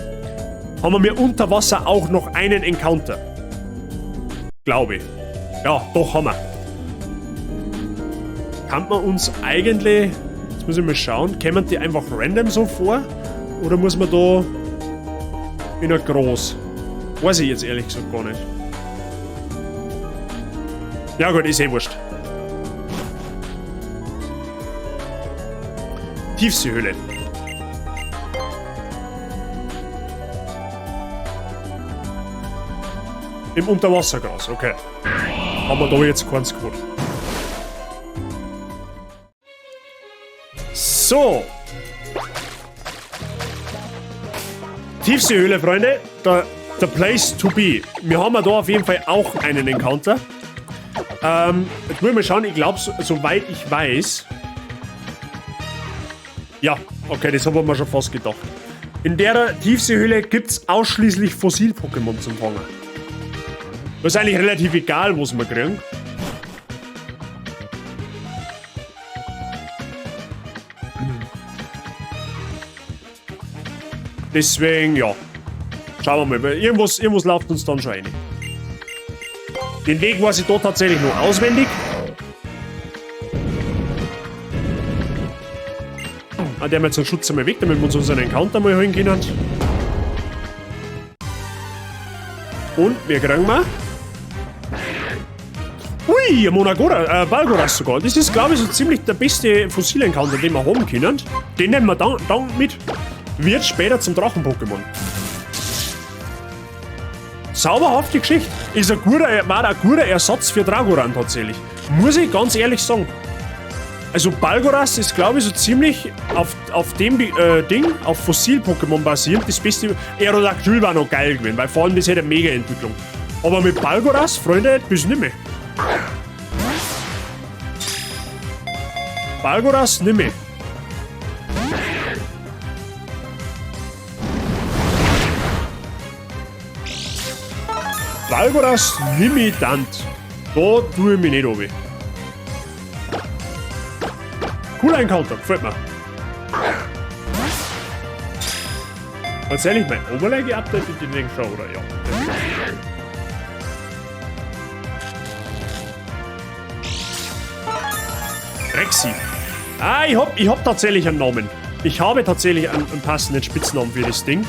haben wir unter Wasser auch noch einen Encounter. Glaube ich. Ja, doch haben wir. Kann man uns eigentlich, jetzt muss ich mal schauen, kämen die einfach random so vor? Oder muss man da in einer groß? Weiß ich jetzt ehrlich gesagt gar nicht. Ja gut, ist eh wurscht. Tiefseehöhle. Im Unterwassergras, okay. Haben wir da jetzt keins geholt. So. Tiefseehöhle, Freunde. The place to be. Wir haben da auf jeden Fall auch einen Encounter. Jetzt wollen wir schauen, ich glaube, soweit ich weiß. Ja, okay, das haben wir schon fast gedacht. In der Tiefseehöhle gibt es ausschließlich Fossil-Pokémon zum Fangen. Das ist eigentlich relativ egal, was wir kriegen. Deswegen, ja. Schauen wir mal. Irgendwas läuft uns dann schon rein. Den Weg weiß ich da tatsächlich nur auswendig. Ah, der haben jetzt einen Schutz einmal weg, damit wir uns unseren Encounter mal holen können. Und wir kriegen mal. Ui, Balgoras sogar. Das ist, glaube ich, so ziemlich der beste Fossil-Encounter, den wir haben können. Den nehmen wir dann mit. Wird später zum Drachen-Pokémon. Sauberhafte Geschichte. War ein guter Ersatz für Dragoran tatsächlich. Muss ich ganz ehrlich sagen. Also Balgoras ist, glaube ich, so ziemlich auf dem Ding, auf Fossil-Pokémon basierend. Das beste Aerodactyl war noch geil gewesen, weil vor allem das hätte eine Mega-Entwicklung. Aber mit Balgoras, Freunde, bis nicht mehr. Balgoras nicht mehr. Balgoras limitant. Da tue ich mich nicht runter. Cooler Encounter, gefällt mir. Tatsächlich mein Oberlege-Update in den Ding schon, oder? Ja. Rexy. Ah, ich hab tatsächlich einen Namen. Ich habe tatsächlich einen passenden Spitznamen für das Ding.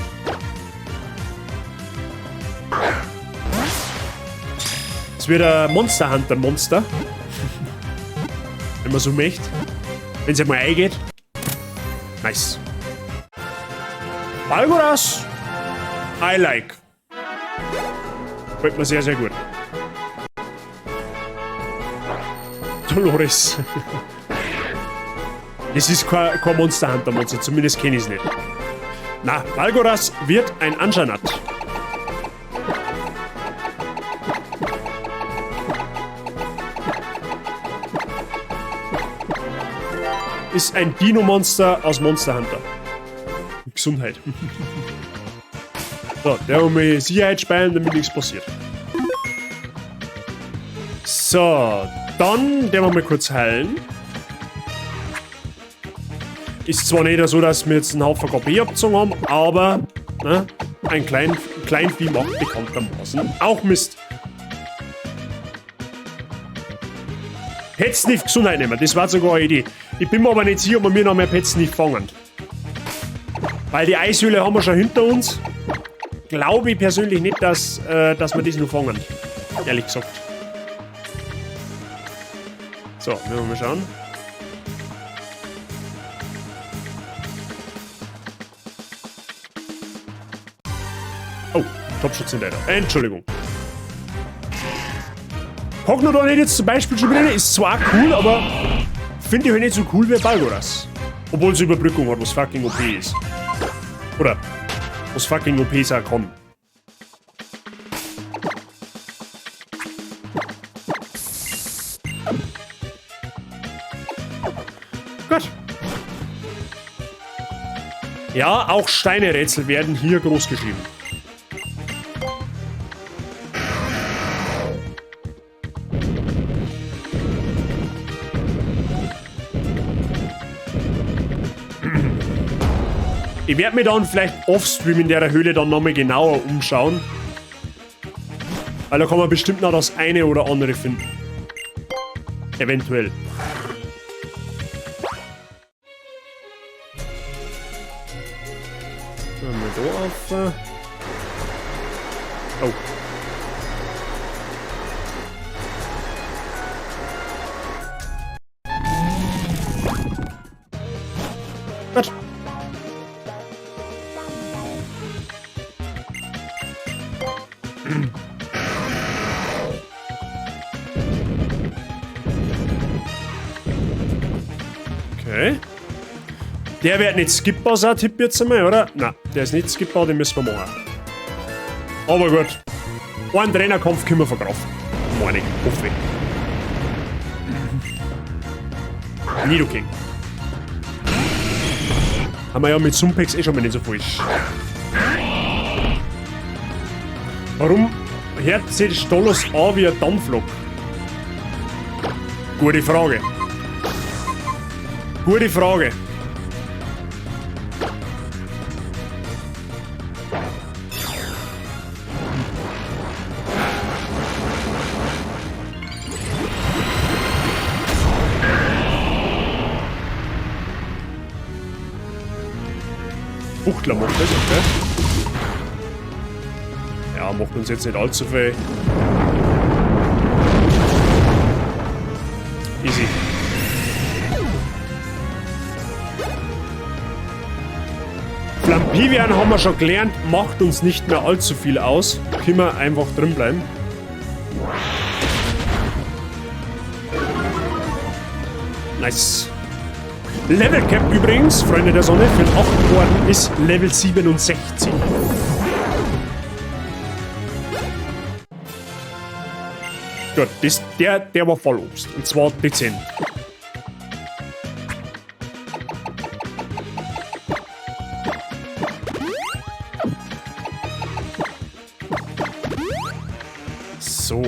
Es wird ein Monster Hunter Monster. Wenn man so möchte. Wenn es einmal eingeht. Nice. Balgoras. I like. Gefällt mir sehr, sehr gut. Dolores. Das ist kein Monster Hunter Monster, zumindest kenne ich es nicht. Na, Balgoras wird ein Anjanat. Ist ein Dino-Monster aus Monster Hunter. Gesundheit. So, der will mir Sicherheit speichern, damit nichts passiert. So, dann werden wir mal kurz heilen. Ist zwar nicht so, dass wir jetzt einen Haufen KP abgezogen haben, aber ne, ein Kleinvieh macht bekanntermaßen auch Mist. Petsniff Gesundheit nehmen, das war sogar eine Idee. Ich bin mir aber nicht sicher, ob wir noch mehr Petsniff fangen. Weil die Eishöhle haben wir schon hinter uns. Glaube ich persönlich nicht, dass wir das nur fangen. Ehrlich gesagt. So, müssen wir mal schauen. Oh, Topschutz in der. Entschuldigung. Hognodon hätte jetzt zum Beispiel schon wieder, ist zwar cool, aber finde ich halt nicht so cool wie Balgoras. Obwohl es Überbrückung hat, was fucking OP ist. Oder was fucking OP sein kann. Gut. Ja, auch Steinerätsel werden hier groß geschrieben. Ich werde mir dann vielleicht offstream in der Höhle dann nochmal genauer umschauen. Weil da kann man bestimmt noch das eine oder andere finden. Eventuell. Dann haben wir da auf. Oh. Gut. Okay. Der wird nicht skippbar sein, tipp jetzt einmal, oder? Nein, der ist nicht skippbar, den müssen wir machen. Aber gut. Einen Trainerkampf können wir verkraften. Meine ich, hoffe ich. Nidoking. Haben wir ja mit Sumpex eh schon mal nicht so falsch. Warum hört sich Stolos an wie ein Dampflok? Gute Frage. Gute Frage. Buchtler macht das, okay? Ja, macht uns jetzt nicht allzu viel. Easy. Flampivian haben wir schon gelernt, macht uns nicht mehr allzu viel aus. Können wir einfach drin bleiben. Nice. Level Cap übrigens, Freunde der Sonne, für den 8. Orden ist Level 67. Gut, der war Vollobst. Und zwar dezent. So.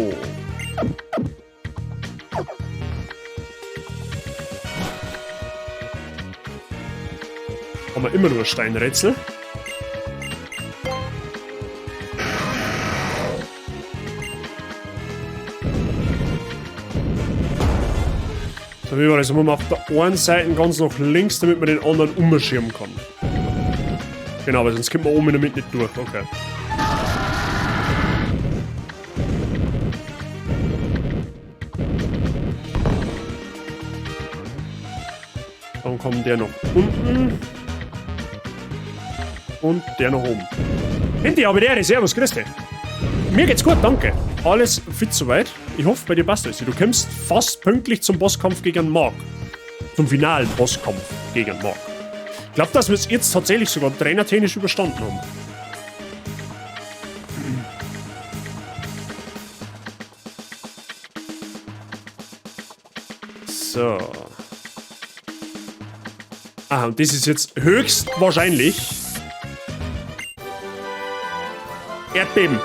Haben wir immer nur Steinrätsel. So, wie war das? Machen wir auf der einen Seite ganz nach links, damit man den anderen umschirmen kann. Genau, weil sonst kommt man oben in der Mitte nicht durch. Okay. Dann kommt der nach unten. Und der nach oben. Hinti, aber der, servus, grüß dich. Mir geht's gut, danke. Alles fit soweit. Ich hoffe, bei dir passt alles. Du kommst fast pünktlich zum Bosskampf gegen Mark. Zum finalen Bosskampf gegen Mark. Ich glaube, dass wir es jetzt tatsächlich sogar trainertechnisch überstanden haben. So. Ah, und das ist jetzt höchstwahrscheinlich Erdbeben.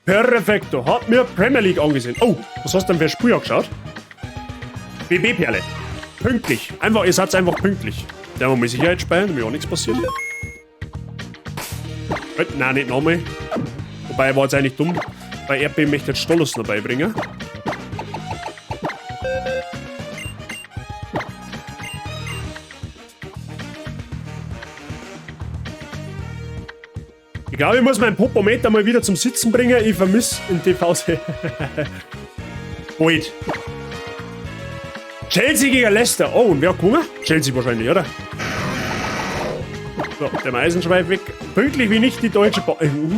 Perfekto. Hat mir Premier League angesehen. Oh, was hast du denn für ein Spiel angeschaut? BB-Perle. Pünktlich. Einfach, ihr seid einfach pünktlich. Der haben wir Sicherheit speichern, damit auch nichts passiert. Nein, nicht nochmal. Wobei, war jetzt eigentlich dumm. Bei Erdbeben möchte ich jetzt Stolos noch beibringen. Ich glaube, ich muss meinen Popometer mal wieder zum Sitzen bringen. Ich vermisse in TV-Serie. Wait. Chelsea gegen Leicester. Oh, und wer hat gewonnen? Chelsea wahrscheinlich, oder? So, der Eisenschweif weg. Pünktlich wie nicht die deutsche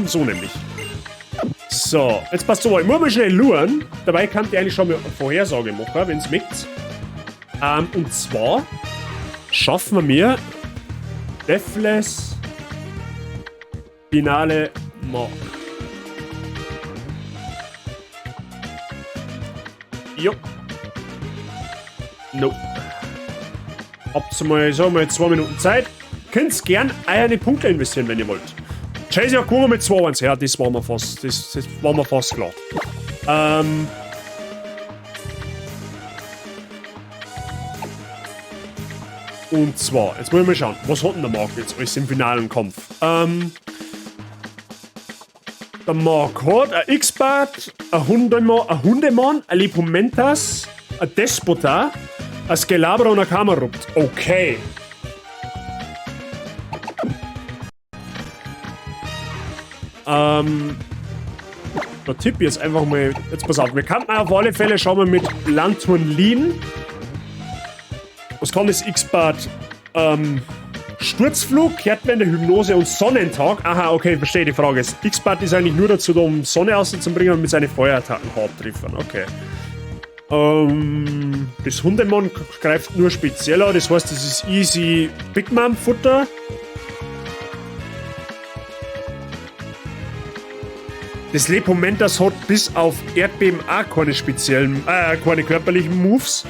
so nämlich. So, jetzt passt so. Ich muss mal schnell luren. Dabei kann ich eigentlich schon mal eine Vorhersage machen, wenn es mitgt. Und zwar schaffen wir Deathless Finale Mark. Jo. No. Habt mal, sagen wir, 2 Minuten Zeit. Könnt gern eine Punkte investieren, wenn ihr wollt. Chelsea hat gewonnen mit 2-1. Ja, das war mir fast. Das war mir fast klar. Und zwar, jetzt wollen wir mal schauen, was hat denn der Marc jetzt alles im finalen Kampf? Der Marc hat ein X-Bart, ein Hundemann, ein Lipomentas, ein Despota, ein Skelabra und ein Kamerupt. Okay. Der Tipp jetzt einfach mal, jetzt pass auf, wir kannten auf alle Fälle, schauen wir mit Lanturnlin. Was kann das X-Bad? Sturzflug, Kehrtwende, Hypnose und Sonnentag. Aha, okay, verstehe die Frage. Das X-Bad ist eigentlich nur dazu da, um Sonne auszubringen und mit seinen Feuerattacken hart treffen. Okay. Das Hundemann greift nur spezieller, das heißt, das ist easy Big Mom Futter. Das Lepomentas hat bis auf Erdbeben auch keine speziellen, keine körperlichen Moves.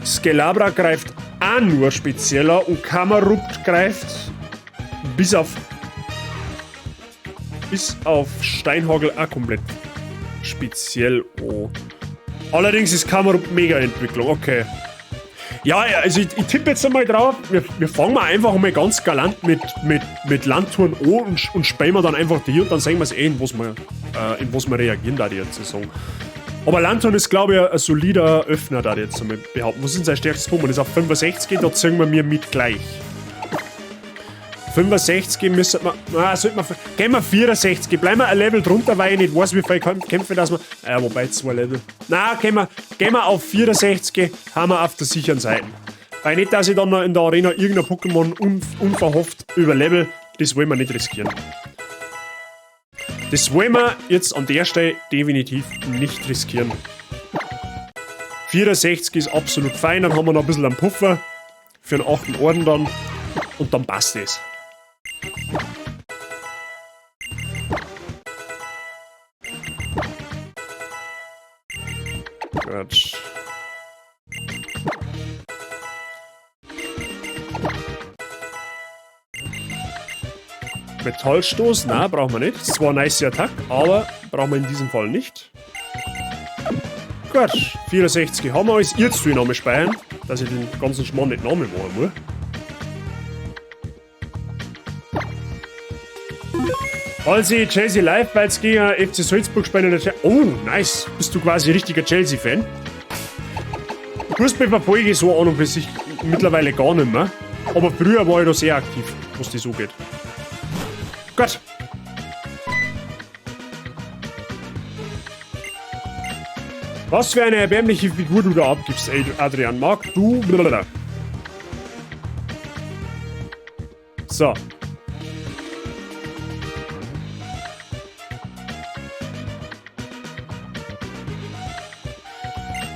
Skelabra greift auch nur spezieller und Kamerupt greift bis auf Steinhagel auch komplett speziell an. Allerdings ist Kamerupt Mega-Entwicklung, okay. Ja, also ich tippe jetzt einmal drauf, wir fangen mal einfach einmal ganz galant mit Landtouren an und spielen wir dann einfach die und dann sehen wir es in was wir reagieren da die Saison. Aber Landtouren ist, glaube ich, ein solider Öffner, da jetzt einmal behaupten. Was ist sein stärkstes Punkt? Das ist auf 65, da ziehen wir mir mit gleich. 65 müssen wir, gehen wir 64, bleiben wir ein Level drunter, weil ich nicht weiß, wie viele Kämpfe das wir, wobei 2 Level. Gehen wir auf 64, haben wir auf der sicheren Seite. Weil nicht, dass ich dann noch in der Arena irgendein Pokémon unverhofft überlevel, das wollen wir nicht riskieren. Das wollen wir jetzt an der Stelle definitiv nicht riskieren. 64 ist absolut fein, dann haben wir noch ein bisschen einen Puffer für den 8. Orden dann und dann passt es. Gut. Metallstoß, nein, brauchen wir nicht. Das ist zwar eine nice Attack, aber brauchen wir in diesem Fall nicht. Gut, 64 haben wir. Jetzt irrst du den Namen speichern, dass ich den ganzen Schmarrn nicht Namen machen muss. Also Chelsea live, weil es gegen FC Salzburg spielen. Oh, nice. Bist du quasi richtiger Chelsea-Fan? Fußball verfolge ich so an und für sich mittlerweile gar nicht mehr. Aber früher war ich da sehr aktiv, was das so geht. Gut. Was für eine erbärmliche Figur du da abgibst, Adrian. Marc, du... Blablabla. So.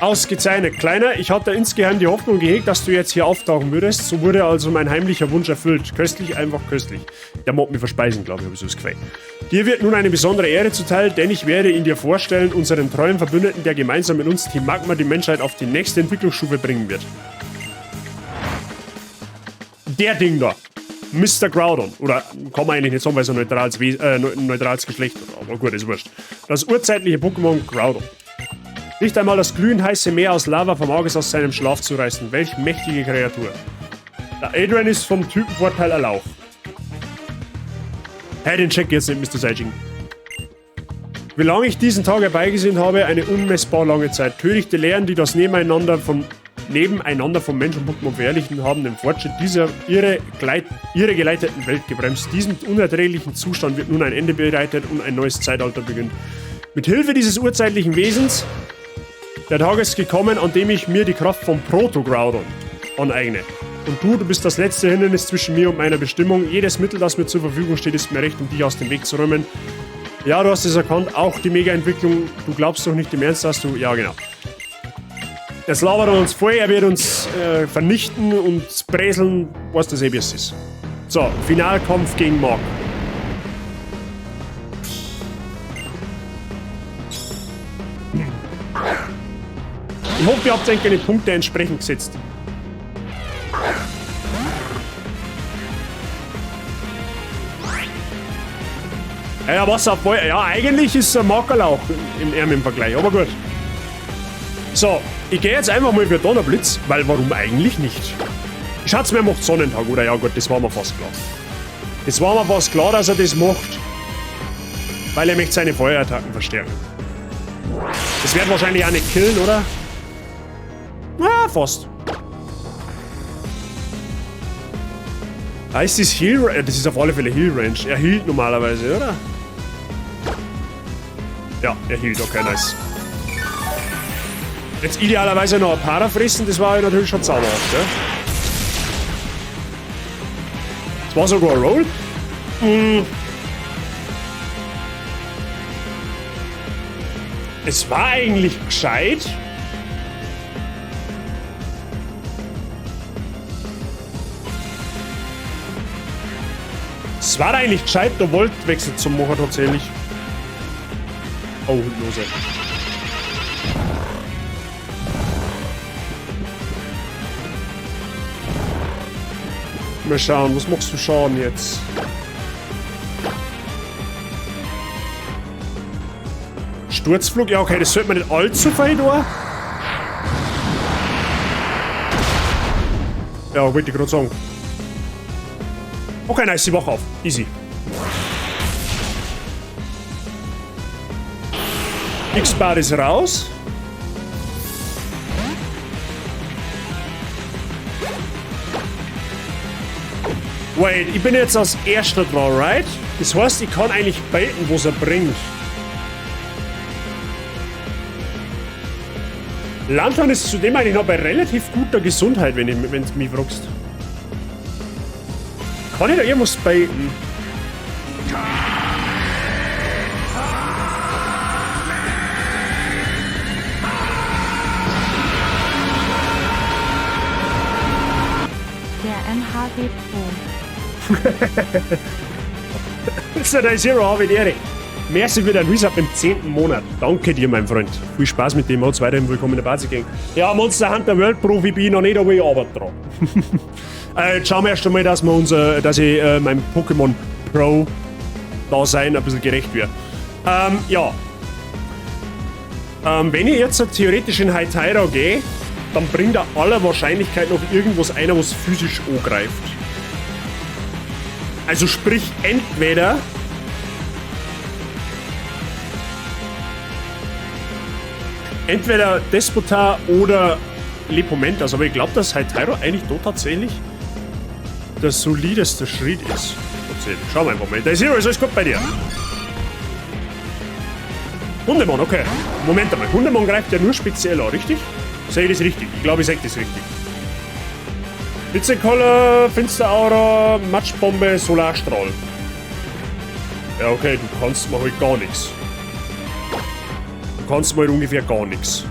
Ausgezeichnet. Kleiner, ich hatte insgeheim die Hoffnung gehegt, dass du jetzt hier auftauchen würdest. So wurde also mein heimlicher Wunsch erfüllt. Köstlich, einfach köstlich. Der mag mich verspeisen, glaube ich, habe ich so das Gefühl. Dir wird nun eine besondere Ehre zuteil, denn ich werde ihn dir vorstellen, unseren treuen Verbündeten, der gemeinsam mit uns Team Magma die Menschheit auf die nächste Entwicklungsstufe bringen wird. Der Ding da. Mr. Groudon. Oder kann man eigentlich nicht sagen, weil so ein neutrales Geschlecht hat. Aber gut, ist wurscht. Das urzeitliche Pokémon Groudon. Nicht einmal das glühend heiße Meer aus Lava vom Auge aus seinem Schlaf zu reißen. Welch mächtige Kreatur. Der Adrian ist vom Typenvorteil ein Lauch. Hey, den check jetzt nicht, Mr. Seijing. Wie lange ich diesen Tag herbeigesehen habe, eine unmessbar lange Zeit. Törichte Lehren, die das Nebeneinander von nebeneinander vom Mensch und Pokémon verherrlichen, haben den Fortschritt dieser ihre geleiteten Welt gebremst. Diesem unerträglichen Zustand wird nun ein Ende bereitet und ein neues Zeitalter beginnt. Mit Hilfe dieses urzeitlichen Wesens, der Tag ist gekommen, an dem ich mir die Kraft von Proto-Groudon aneigne. Und du bist das letzte Hindernis zwischen mir und meiner Bestimmung. Jedes Mittel, das mir zur Verfügung steht, ist mir recht, um dich aus dem Weg zu räumen. Ja, du hast es erkannt, auch die Mega-Entwicklung. Du glaubst doch nicht im Ernst, dass du... Ja, genau. Jetzt labert er uns vor, er wird uns vernichten und bräseln, was das eben ist. So, Finalkampf gegen Mark. Ich hoffe, ihr habt keine Punkte entsprechend gesetzt. Ja, Wasser, ja, eigentlich ist ein Makerlauch im Vergleich, aber gut. So, ich gehe jetzt einfach mal für Donnerblitz, weil warum eigentlich nicht? Schaut's mir, macht Sonnentag, oder? Ja gut, das war mir fast klar. Das war mir fast klar, dass er das macht, weil er möchte seine Feuerattacken verstärken. Das wird wahrscheinlich auch nicht killen, oder? Ja, fast. Heißt das Heal Range? Das ist auf alle Fälle Heal Range. Er hielt normalerweise, oder? Ja, er hielt, okay, nice. Jetzt idealerweise noch ein Para fressen, das war ja natürlich schon zauberhaft, ja? Das war sogar ein Roll. Es war eigentlich gescheit. Es war eigentlich gescheit, der Voltwechsel zu machen tatsächlich. Oh, Hypnose. Mal schauen, was machst du Schaden jetzt? Sturzflug? Ja, okay, das sollte man nicht allzu fein tun. Ja, wollte ich gerade sagen. Okay, nice, sie wach auf. Easy. X-Bar ist raus. Wait, ich bin jetzt als erster dran, right? Das heißt, ich kann eigentlich baiten, was er bringt. Lantan ist zudem eigentlich noch bei relativ guter Gesundheit, wenn du mich fragst. Kann ich da irgendwas baiten? Der MHD Pro. Das ist ja der Zero Harvey Ehre. Merci für dein Resub im 10. Monat. Danke dir, mein Freund. Viel Spaß mit dem Mods. Weiterhin willkommen in der Basis gehen. Ja, Monster Hunter World Profi bin ich noch nicht, aber ich arbeite dran. Jetzt schauen wir erst einmal, dass ich meinem Pokémon Pro Dasein ein bisschen gerecht werde. Ja. Wenn ich jetzt theoretisch in Hytira gehe, dann bringt er aller Wahrscheinlichkeit noch irgendwas einer, was physisch angreift. Also sprich, entweder Despotar oder Lepomentas, aber ich glaube, dass Hytira eigentlich da tatsächlich der solideste Schritt ist. Schauen wir einfach mal. Der Zero, ist alles gut bei dir? Hundemann, okay. Moment einmal. Hundemann greift ja nur speziell an, richtig? Sehe ich das richtig? Ich glaube, ich sehe das richtig. Blitzekoller, Finsteraura, Matschbombe, Solarstrahl. Ja, okay, du kannst mal halt gar nichts. Du kannst mal ungefähr gar nichts.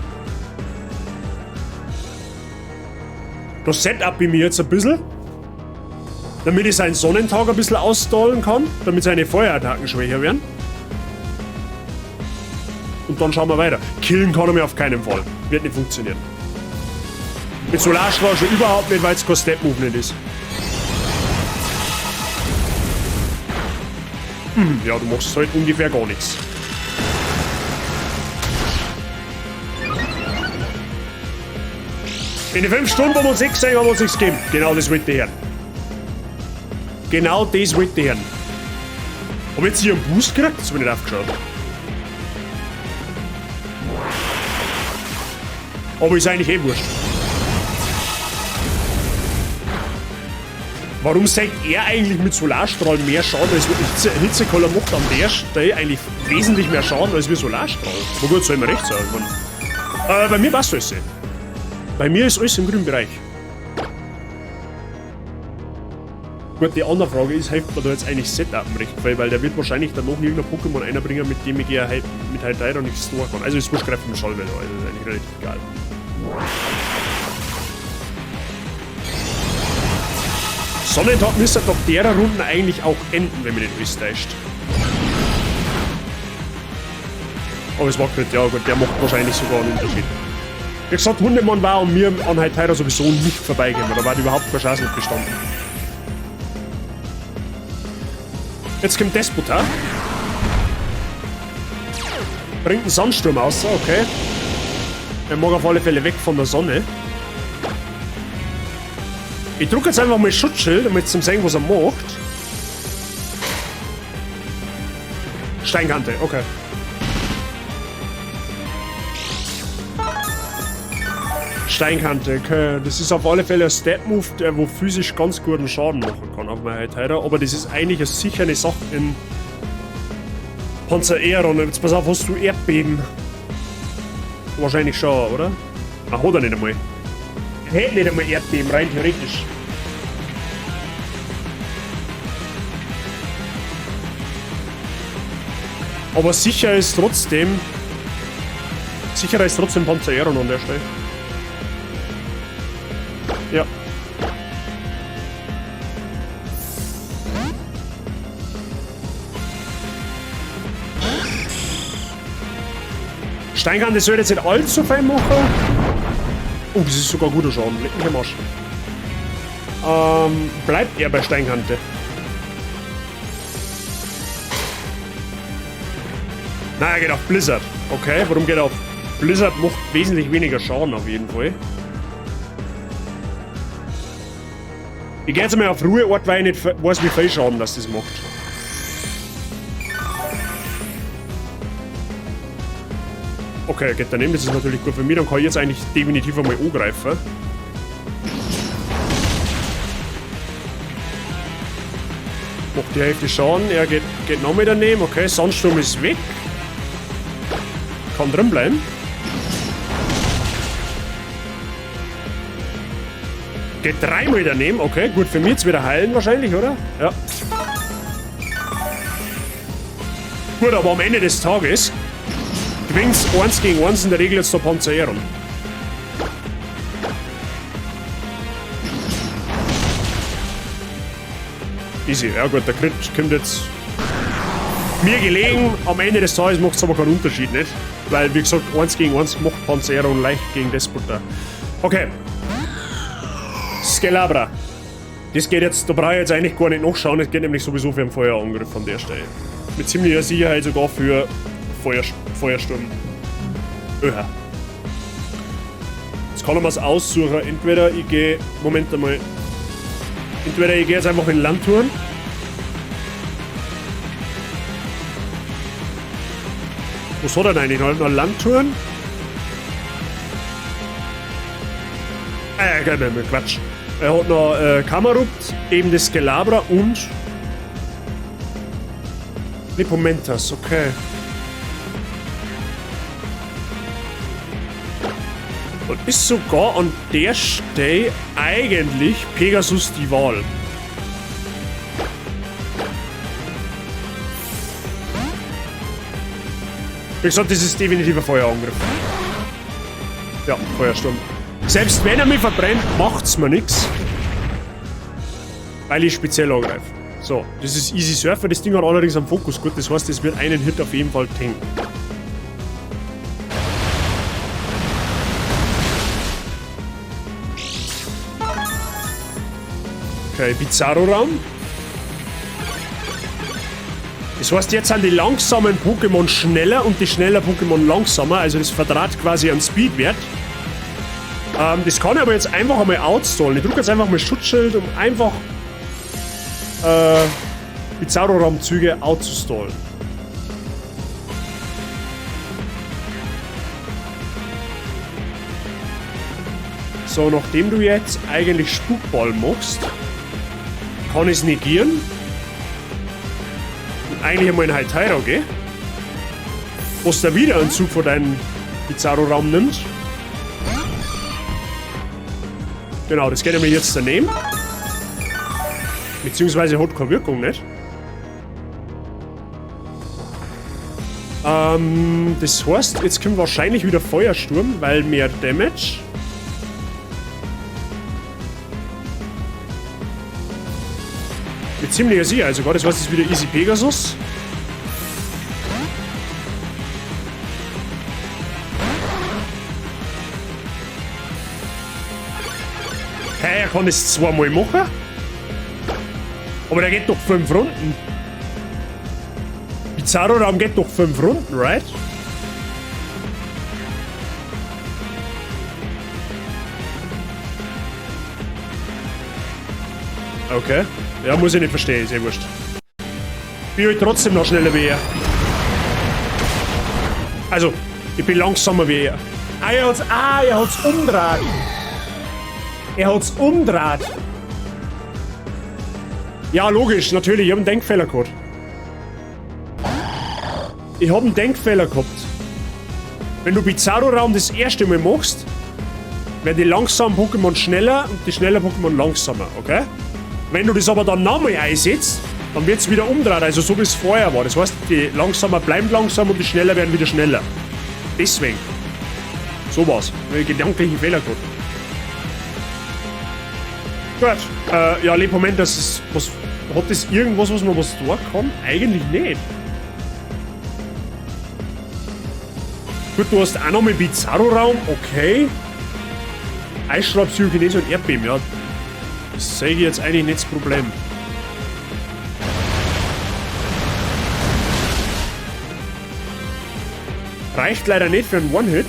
Das Setup bei mir jetzt ein bisschen, damit ich seinen Sonnentag ein bisschen ausstallen kann, damit seine Feuerattacken schwächer werden. Und dann schauen wir weiter. Killen kann er mir auf keinen Fall. Wird nicht funktionieren. Mit Solarstrahl schon überhaupt nicht, weil es kein Step-Movement ist. Ja, du machst halt ungefähr gar nichts. In den 5 Stunden, wo wir uns 6 sagen, haben wir uns nichts gegeben. Genau das wollte ich hören. Genau das wollte ich hören. Hab ich jetzt hier einen Boost gekriegt? Das hab ich nicht aufgeschaut. Aber ist eigentlich eh wurscht. Warum sagt er eigentlich mit Solarstrahl mehr Schaden als wir? Hitzekoller macht an der Stelle eigentlich wesentlich mehr Schaden als wir Solarstrahl. Na gut, soll mir recht sein. Bei mir passt alles. Bei mir ist alles im grünen Bereich. Gut, die andere Frage ist, hilft mir da jetzt eigentlich Setupen recht, weil der wird wahrscheinlich dann noch irgendein Pokémon einbringen, mit dem ich ja mit Halteira nichts tun kann. Also ist wurscht, greift mit dem Schallwelle, also ist eigentlich relativ egal. Sonnentag müsste doch derer Runden eigentlich auch enden, wenn mich nicht alles täuscht. Aber es war gut, ja gut, der macht wahrscheinlich sogar einen Unterschied. Wie gesagt, Hundemann war und mir an Halteira sowieso nicht vorbeigehen, da war überhaupt keine Chance nicht bestanden. Jetzt kommt Despota. Bringt einen Sandsturm aus, okay. Er mag auf alle Fälle weg von der Sonne. Ich drücke jetzt einfach mal Schutzschild, damit zu sehen, was er macht. Steinkante, okay. Steinkante, okay. Das ist auf alle Fälle ein Stat-Move, der wo physisch ganz guten Schaden machen kann auf meine Halteira. Aber das ist eigentlich eine sichere Sache in Panzer Aeron. Jetzt pass auf, hast du Erdbeben? Wahrscheinlich schon, oder? Ach, hat er nicht einmal. Er hätte nicht einmal Erdbeben, rein theoretisch. Aber sicher ist trotzdem. Sicherer ist trotzdem Panzer Aeron an der Stelle. Ja. Steinkante sollte jetzt nicht allzu fein machen. Oh, das ist sogar guter Schaden. Leck mich am Arsch. Bleibt er bei Steinkante? Na, er geht auf Blizzard. Okay, warum geht er auf Blizzard? Macht wesentlich weniger Schaden auf jeden Fall. Ich gehe jetzt mal auf Ruheort, weil ich nicht weiß, wie viel Schaden das macht. Okay, geht daneben, das ist natürlich gut für mich. Dann kann ich jetzt eigentlich definitiv einmal angreifen. Macht die Hälfte Schaden, er geht nochmal daneben. Okay, Sandsturm ist weg. Kann drin bleiben. Geht dreimal daneben, okay, gut, für mich jetzt wieder heilen wahrscheinlich, oder? Ja. Gut, aber am Ende des Tages gewinnt 1 gegen 1 in der Regel jetzt der Panzer Aeron. Easy, ja gut, der Crit kommt jetzt mir gelegen. Am Ende des Tages macht es aber keinen Unterschied, nicht? Weil, wie gesagt, 1 gegen 1 macht Panzer Aeron leicht gegen Despota. Okay. Skelabra. Das geht jetzt, da brauche ich jetzt eigentlich gar nicht nachschauen, das geht nämlich sowieso für einen Feuerangriff an der Stelle. Mit ziemlicher Sicherheit sogar für Feuersturm. Öha. Jetzt kann man es aussuchen. Entweder ich gehe. Moment einmal. Entweder ich gehe jetzt einfach in Landtouren. Was hat er denn eigentlich noch? Noch Landtouren? Quatsch. Er hat noch Kamarupt, eben das Skelabra und Lipomentas, okay. Und ist sogar an der Stelle eigentlich Pegasus die Wahl. Wie gesagt, das ist definitiv ein Feuerangriff. Ja, Feuersturm. Selbst wenn er mich verbrennt, macht's mir nichts. Weil ich speziell angreife. So, das ist Easy Surfer. Das Ding hat allerdings einen Fokus. Gut, das heißt, es wird einen Hit auf jeden Fall tanken. Okay, Bizarro-Raum. Das heißt, jetzt sind die langsamen Pokémon schneller und die schneller Pokémon langsamer. Also das verdraht quasi einen Speedwert. Das kann ich aber jetzt einfach einmal outstallen. Ich drücke jetzt einfach mal Schutzschild, um einfach Bizarro-Raumzüge outzustallen. So, nachdem du jetzt eigentlich Spukball machst, kann ich es negieren. Und eigentlich einmal einen Halteiro, gell? Was da wieder einen Zug von deinem Bizarro-Raum nimmt. Genau, das geht mir jetzt daneben. Beziehungsweise hat keine Wirkung, nicht? Das heißt, jetzt kommt wahrscheinlich wieder Feuersturm, weil mehr Damage. Mit ziemlicher Sicherheit sogar, das heißt, es ist wieder Easy Pegasus. Hey, er kann das zweimal machen. Aber der geht doch 5 Runden. Bizarro-Raum geht doch 5 Runden, right? Okay. Ja, muss ich nicht verstehen, ist eh wurscht. Bin halt trotzdem noch schneller wie er. Also, ich bin langsamer wie er. Er hat's umdraht. Er hat's umdraht. Ja, logisch, natürlich, ich hab einen Denkfehler gehabt. Ich hab einen Denkfehler gehabt. Wenn du Bizarro-Raum das erste Mal machst, werden die langsamen Pokémon schneller und die schnellen Pokémon langsamer, okay? Wenn du das aber dann nochmal einsetzt, dann wird es wieder umdrehen, also so wie es vorher war. Das heißt, die langsamer bleiben langsam und die schneller werden wieder schneller. Deswegen. So war's. Gedanklichen Fehler gehabt. Gut. Ja, Moment, das ist. Was, hat das irgendwas, was man was tun kann? Eigentlich nicht. Gut, du hast auch nochmal Bizarro-Raum, okay. Eisstrahl, Psychokinese und Erdbeben, ja. Das sehe ich jetzt eigentlich nicht das Problem. Reicht leider nicht für einen One-Hit.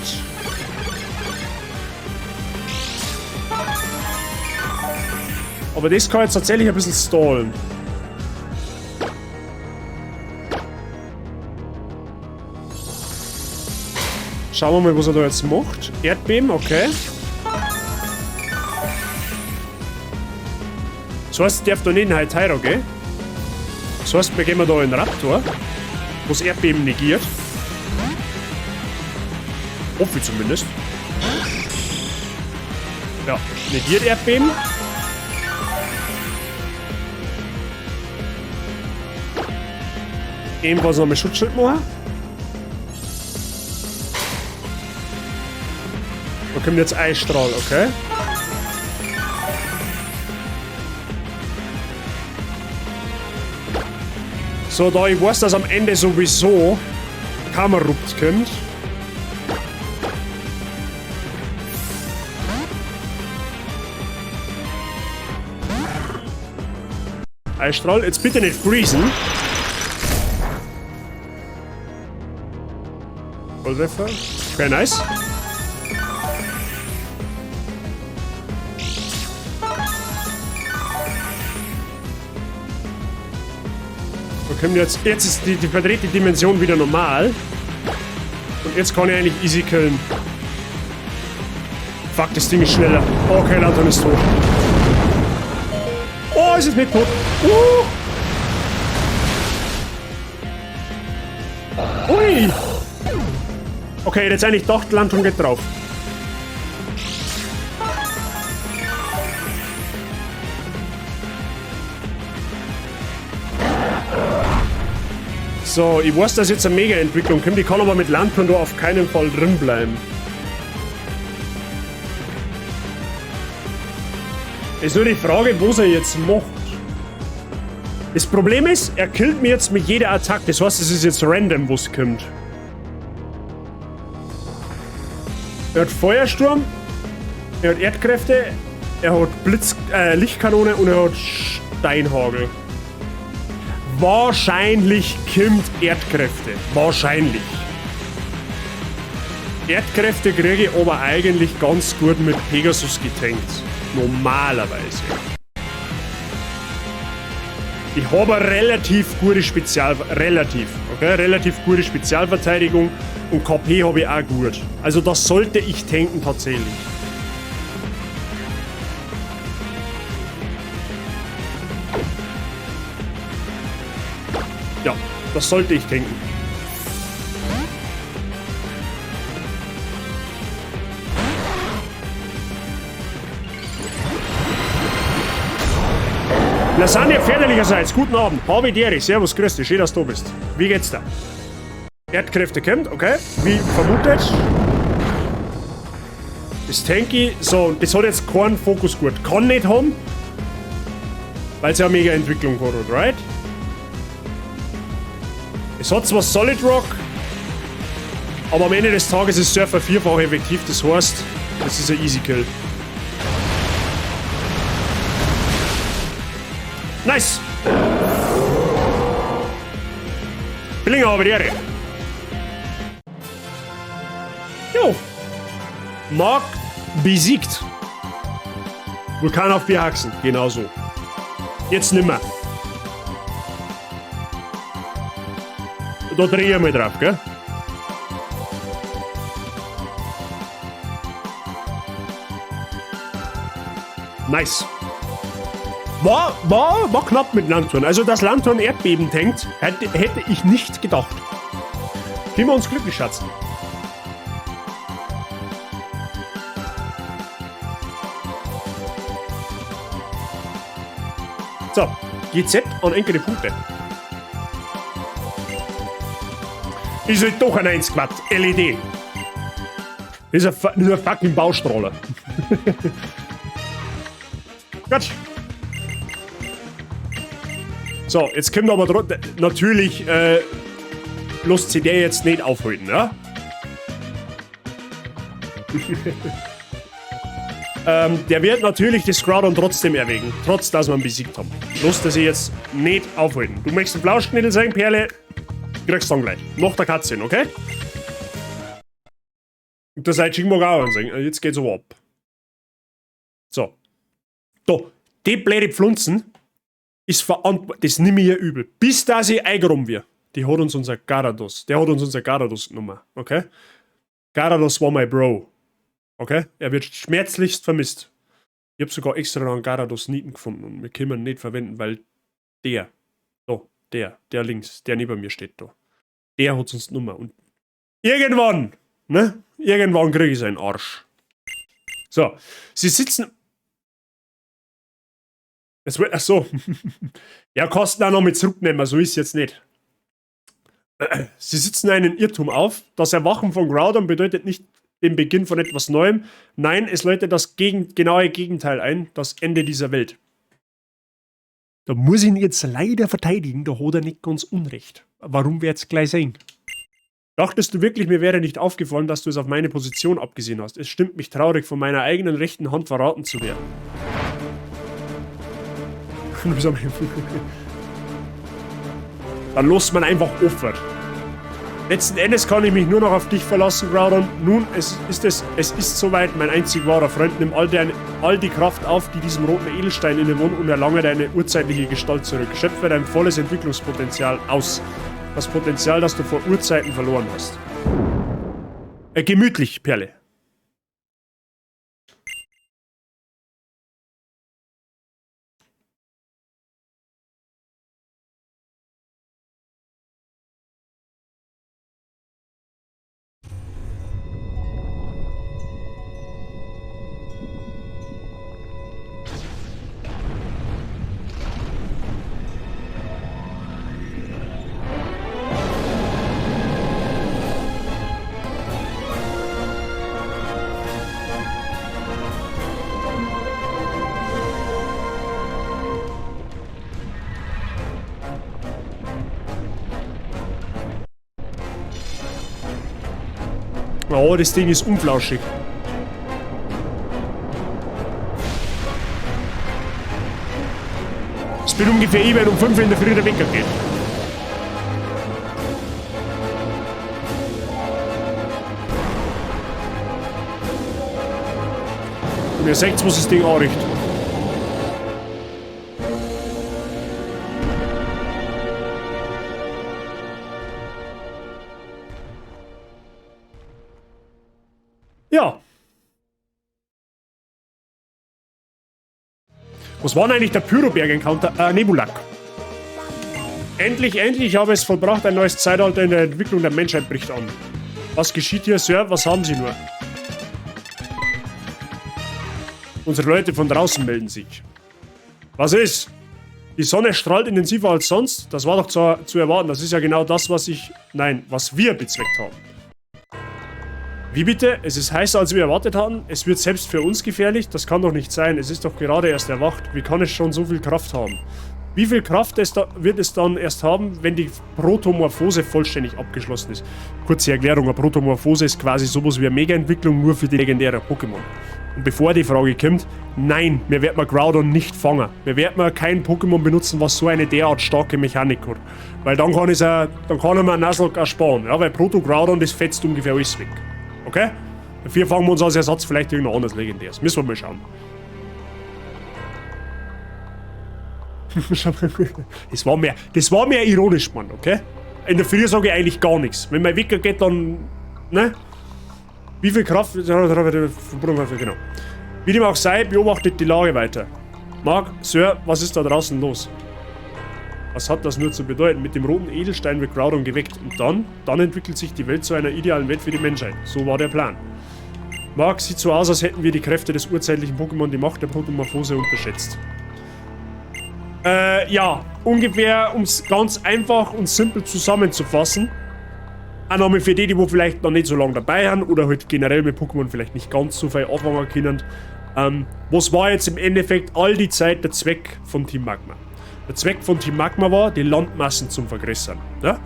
Aber das kann jetzt tatsächlich ein bisschen stallen. Schauen wir mal, was er da jetzt macht. Erdbeben, okay. So heißt, es darf da nicht ein Halteiro gehen. So heißt, wir gehen da in Raptor, wo das Erdbeben negiert. Hoffe ich zumindest. Ja, negiert Erdbeben. Ebenfalls noch mit Schutzschild machen. Da kommt jetzt Eisstrahl, okay. So, da ich weiß, dass am Ende sowieso Kammerrupt kommt. Eisstrahl, jetzt bitte nicht freezen. Volltreffer. Okay, nice. Jetzt ist die verdrehte Dimension wieder normal. Und jetzt kann ich eigentlich easy killen. Fuck, das Ding ist schneller. Okay, Lanton ist tot. Oh, es ist nicht tot. Ui. Okay, jetzt eigentlich doch, Lanton geht drauf. So, ich weiß, dass jetzt eine Mega-Entwicklung kommt. Ich kann aber mit Lanton da auf keinen Fall drin bleiben. Ist nur die Frage, was er jetzt macht. Das Problem ist, er killt mir jetzt mit jeder Attacke. Das heißt, es ist jetzt random, wo es kommt. Er hat Feuersturm, er hat Erdkräfte, er hat Lichtkanone und er hat Steinhagel. Wahrscheinlich kommt Erdkräfte. Wahrscheinlich. Erdkräfte kriege ich aber eigentlich ganz gut mit Pegasus getankt. Normalerweise. Ich habe relativ gute relativ gute Spezialverteidigung und KP habe ich auch gut. Also das sollte ich tanken tatsächlich. Ja, das sollte ich denken. Lasagne väterlicherseits, guten Abend. Harvey Derry, servus, grüß dich, schön, dass du bist. Wie geht's da? Erdkräfte kämpft, okay. Wie vermutet. Ist tanky. So, das hat jetzt keinen Fokusgurt. Kann nicht haben. Weil es ja eine mega Entwicklung hat, right? Es hat zwar Solid Rock, aber am Ende des Tages ist Surfer vierfach effektiv. Das heißt, das ist ein Easy Kill. Nice! Billinger aber die Ehre. Jo. Mark besiegt. Vulkan auf vier Achsen. Genau so. Jetzt nimmer. Da drehe ich mal drauf, gell? Nice. War knapp mit Lanthorn. Also, dass Lanthorn Erdbeben tankt, hätte ich nicht gedacht. Gehen wir uns glücklich schätzen. So, GZ an enkele Punkte. Ist halt doch ein 1 Watt LED. Ist ein fucking Baustrahler. Gut. So, jetzt kommt aber natürlich, lässt sich der jetzt nicht aufhalten, ja? Der wird natürlich das Groudon trotzdem erwägen, trotz dass wir ihn besiegt haben. Lässt er sich jetzt nicht aufhalten. Du möchtest ein Blauschknittel sein, Perle, kriegst du dann gleich. Nach der Cutscene, okay? Und der Seitsching mag auch sagen, jetzt geht's aber ab. So. Da, die blöde Pflanzen ist verantwortlich, das nehme ich ihr übel. Bis da sie eingeräumt wird. Die hat uns unser Gyarados. Der hat uns unser Gyarados genommen. Okay? Gyarados war mein Bro. Okay? Er wird schmerzlichst vermisst. Ich habe sogar extra noch einen Gyarados Nieten gefunden und wir können ihn nicht verwenden, weil der links, der neben mir steht da. Der hat uns genommen. Und irgendwann, ne? Irgendwann kriege ich seinen Arsch. So. Sie sitzen. Es wird, ach so. Ja, kosten auch noch mit zurücknehmen, so ist es jetzt nicht. Sie sitzen einen Irrtum auf. Das Erwachen von Groudon bedeutet nicht den Beginn von etwas Neuem. Nein, es läutet das genaue Gegenteil ein, das Ende dieser Welt. Da muss ich ihn jetzt leider verteidigen, da hat er nicht ganz unrecht. Warum wird's gleich sein? Dachtest du wirklich, mir wäre nicht aufgefallen, dass du es auf meine Position abgesehen hast? Es stimmt mich traurig, von meiner eigenen rechten Hand verraten zu werden. Dann lässt man einfach Opfer. Letzten Endes kann ich mich nur noch auf dich verlassen, Groudon. Nun, es ist soweit, mein einzig wahrer Freund. Nimm all die Kraft auf, die diesem roten Edelstein innewohnt und erlange deine urzeitliche Gestalt zurück. Schöpfe dein volles Entwicklungspotenzial aus. Das Potenzial, das du vor Urzeiten verloren hast. Gemütlich, Perle. Oh, das Ding ist unflauschig. Ich bin ungefähr eben um 5 in der Früh der Wecker geht. Und ihr seht, was das Ding anrichtet. Ja. Was war denn eigentlich der Pyroberg-Encounter? Nebulak. Endlich, endlich habe es vollbracht, ein neues Zeitalter in der Entwicklung der Menschheit bricht an. Was geschieht hier, Sir? Was haben Sie nur? Unsere Leute von draußen melden sich. Was ist? Die Sonne strahlt intensiver als sonst? Das war doch zu erwarten. Das ist ja genau das, was wir bezweckt haben. Wie bitte? Es ist heißer, als wir erwartet hatten? Es wird selbst für uns gefährlich? Das kann doch nicht sein. Es ist doch gerade erst erwacht. Wie kann es schon so viel Kraft haben? Wie viel Kraft wird es dann erst haben, wenn die Protomorphose vollständig abgeschlossen ist? Kurze Erklärung, eine Protomorphose ist quasi sowas wie eine Mega-Entwicklung, nur für die legendären Pokémon. Und bevor die Frage kommt, nein, wir werden mal Groudon nicht fangen. Wir werden mal kein Pokémon benutzen, was so eine derart starke Mechanik hat. Weil dann kann er mir einen Nuzlocke ersparen. Ja, weil Proto-Groudon, das fetzt ungefähr alles weg. Okay? Dafür fangen wir uns als Ersatz vielleicht irgendein anderes Legendäres. Müssen wir mal schauen. Das war mehr ironisch, Mann, okay? In der Früh sage ich eigentlich gar nichts. Wenn mein Wecker geht, dann. Ne? Wie viel Kraft. Genau. Wie dem auch sei, beobachtet die Lage weiter. Mark, Sir, was ist da draußen los? Was hat das nur zu bedeuten? Mit dem roten Edelstein wird Groudon geweckt. Und dann entwickelt sich die Welt zu einer idealen Welt für die Menschheit. So war der Plan. Mark, sieht so aus, als hätten wir die Kräfte des urzeitlichen Pokémon, die Macht der Protomorphose unterschätzt. Ja, ungefähr, um es ganz einfach und simpel zusammenzufassen. Annahme für die vielleicht noch nicht so lange dabei haben oder halt generell mit Pokémon vielleicht nicht ganz so viel anfangen können. Was war jetzt im Endeffekt all die Zeit der Zweck von Team Magma? Der Zweck von Team Magma war, die Landmassen zu vergrößern. Ja?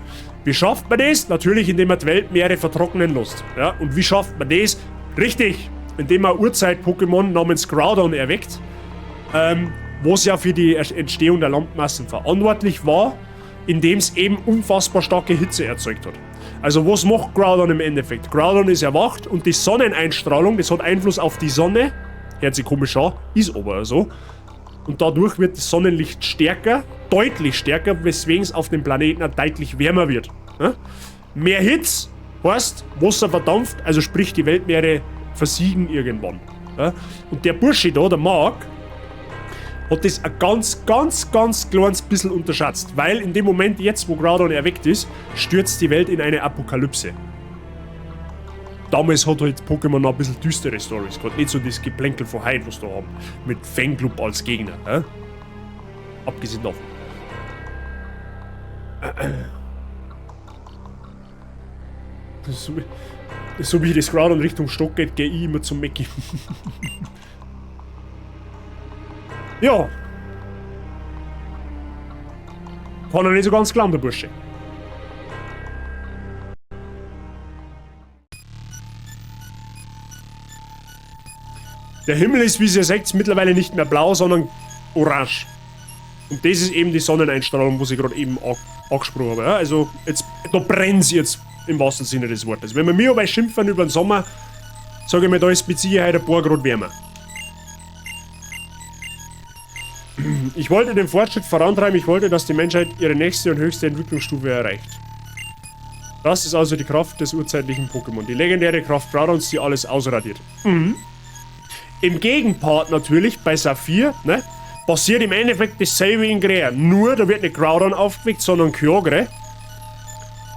Wie schafft man das? Natürlich, indem man die Weltmeere vertrocknen lässt. Ja? Und wie schafft man das? Richtig, indem man Urzeit-Pokémon namens Groudon erweckt. Was ja für die Entstehung der Landmassen verantwortlich war, indem es eben unfassbar starke Hitze erzeugt hat. Also was macht Groudon im Endeffekt? Groudon ist erwacht und die Sonneneinstrahlung, das hat Einfluss auf die Sonne, hört sich komisch an, ist aber so. Und dadurch wird das Sonnenlicht stärker, deutlich stärker, weswegen es auf dem Planeten deutlich wärmer wird. Ja? Mehr Hitze heißt, Wasser verdampft, also sprich die Weltmeere versiegen irgendwann. Ja? Und der Bursche da, der Mark, hat das ein ganz kleines bisschen unterschätzt, weil in dem Moment jetzt, wo Groudon erweckt ist, stürzt die Welt in eine Apokalypse. Damals hat halt Pokémon noch ein bisschen düstere Storys, gerade nicht so das Geplänkel von heute, was da haben, mit Fangclub als Gegner. Abgesehen davon. So wie das Groudon Richtung Stock geht, gehe ich immer zum Mackie. Ja. Kann er nicht so ganz klar, der Bursche. Der Himmel ist, wie ihr seht, mittlerweile nicht mehr blau, sondern orange. Und das ist eben die Sonneneinstrahlung, was ich gerade eben angesprochen habe. Ja? Also, da brennt es jetzt im wahrsten Sinne des Wortes. Wenn wir mir aber schimpfen über den Sommer, sage ich mir, da ist mit Sicherheit ein paar Grad wärmer. Ich wollte den Fortschritt vorantreiben, ich wollte, dass die Menschheit ihre nächste und höchste Entwicklungsstufe erreicht. Das ist also die Kraft des urzeitlichen Pokémon. Die legendäre Kraft Groudons, die alles ausradiert. Im Gegenpart natürlich, bei Saphir, ne, passiert im Endeffekt dasselbe in Grea. Nur, da wird nicht Groudon aufgeweckt, sondern Kyogre,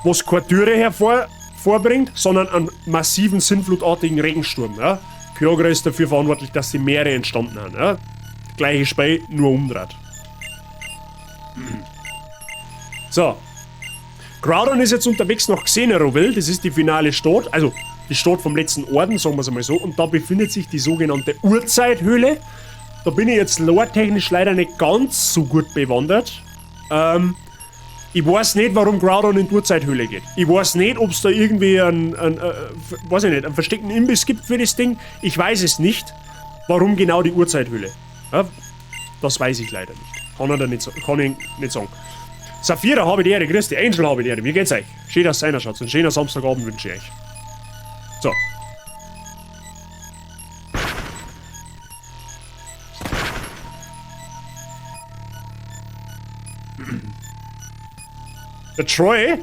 was keine Türe hervorbringt, sondern einen massiven, sinnflutartigen Regensturm. Ja. Kyogre ist dafür verantwortlich, dass die Meere entstanden haben. Ja. Gleiche Spiel, nur umdreht. So. Groudon ist jetzt unterwegs nach Xeneroville, das ist die finale Stadt, also die Stadt vom letzten Orden, sagen wir es einmal so, und da befindet sich die sogenannte Urzeithöhle. Da bin ich jetzt lore-technisch leider nicht ganz so gut bewandert. Ich weiß nicht, warum Groudon in die Urzeithöhle geht. Ich weiß nicht, ob es da irgendwie einen versteckten Imbiss gibt für das Ding. Ich weiß es nicht. Warum genau die Urzeithöhle? Ja, das weiß ich leider nicht. Kann ich nicht sagen. Saphira habe die Ehre, grüß die Angel habe die Ehre. Wie geht's euch? Schön, dass ihr Schatz. Einen schönen Samstagabend wünsche ich euch. So. Der Troy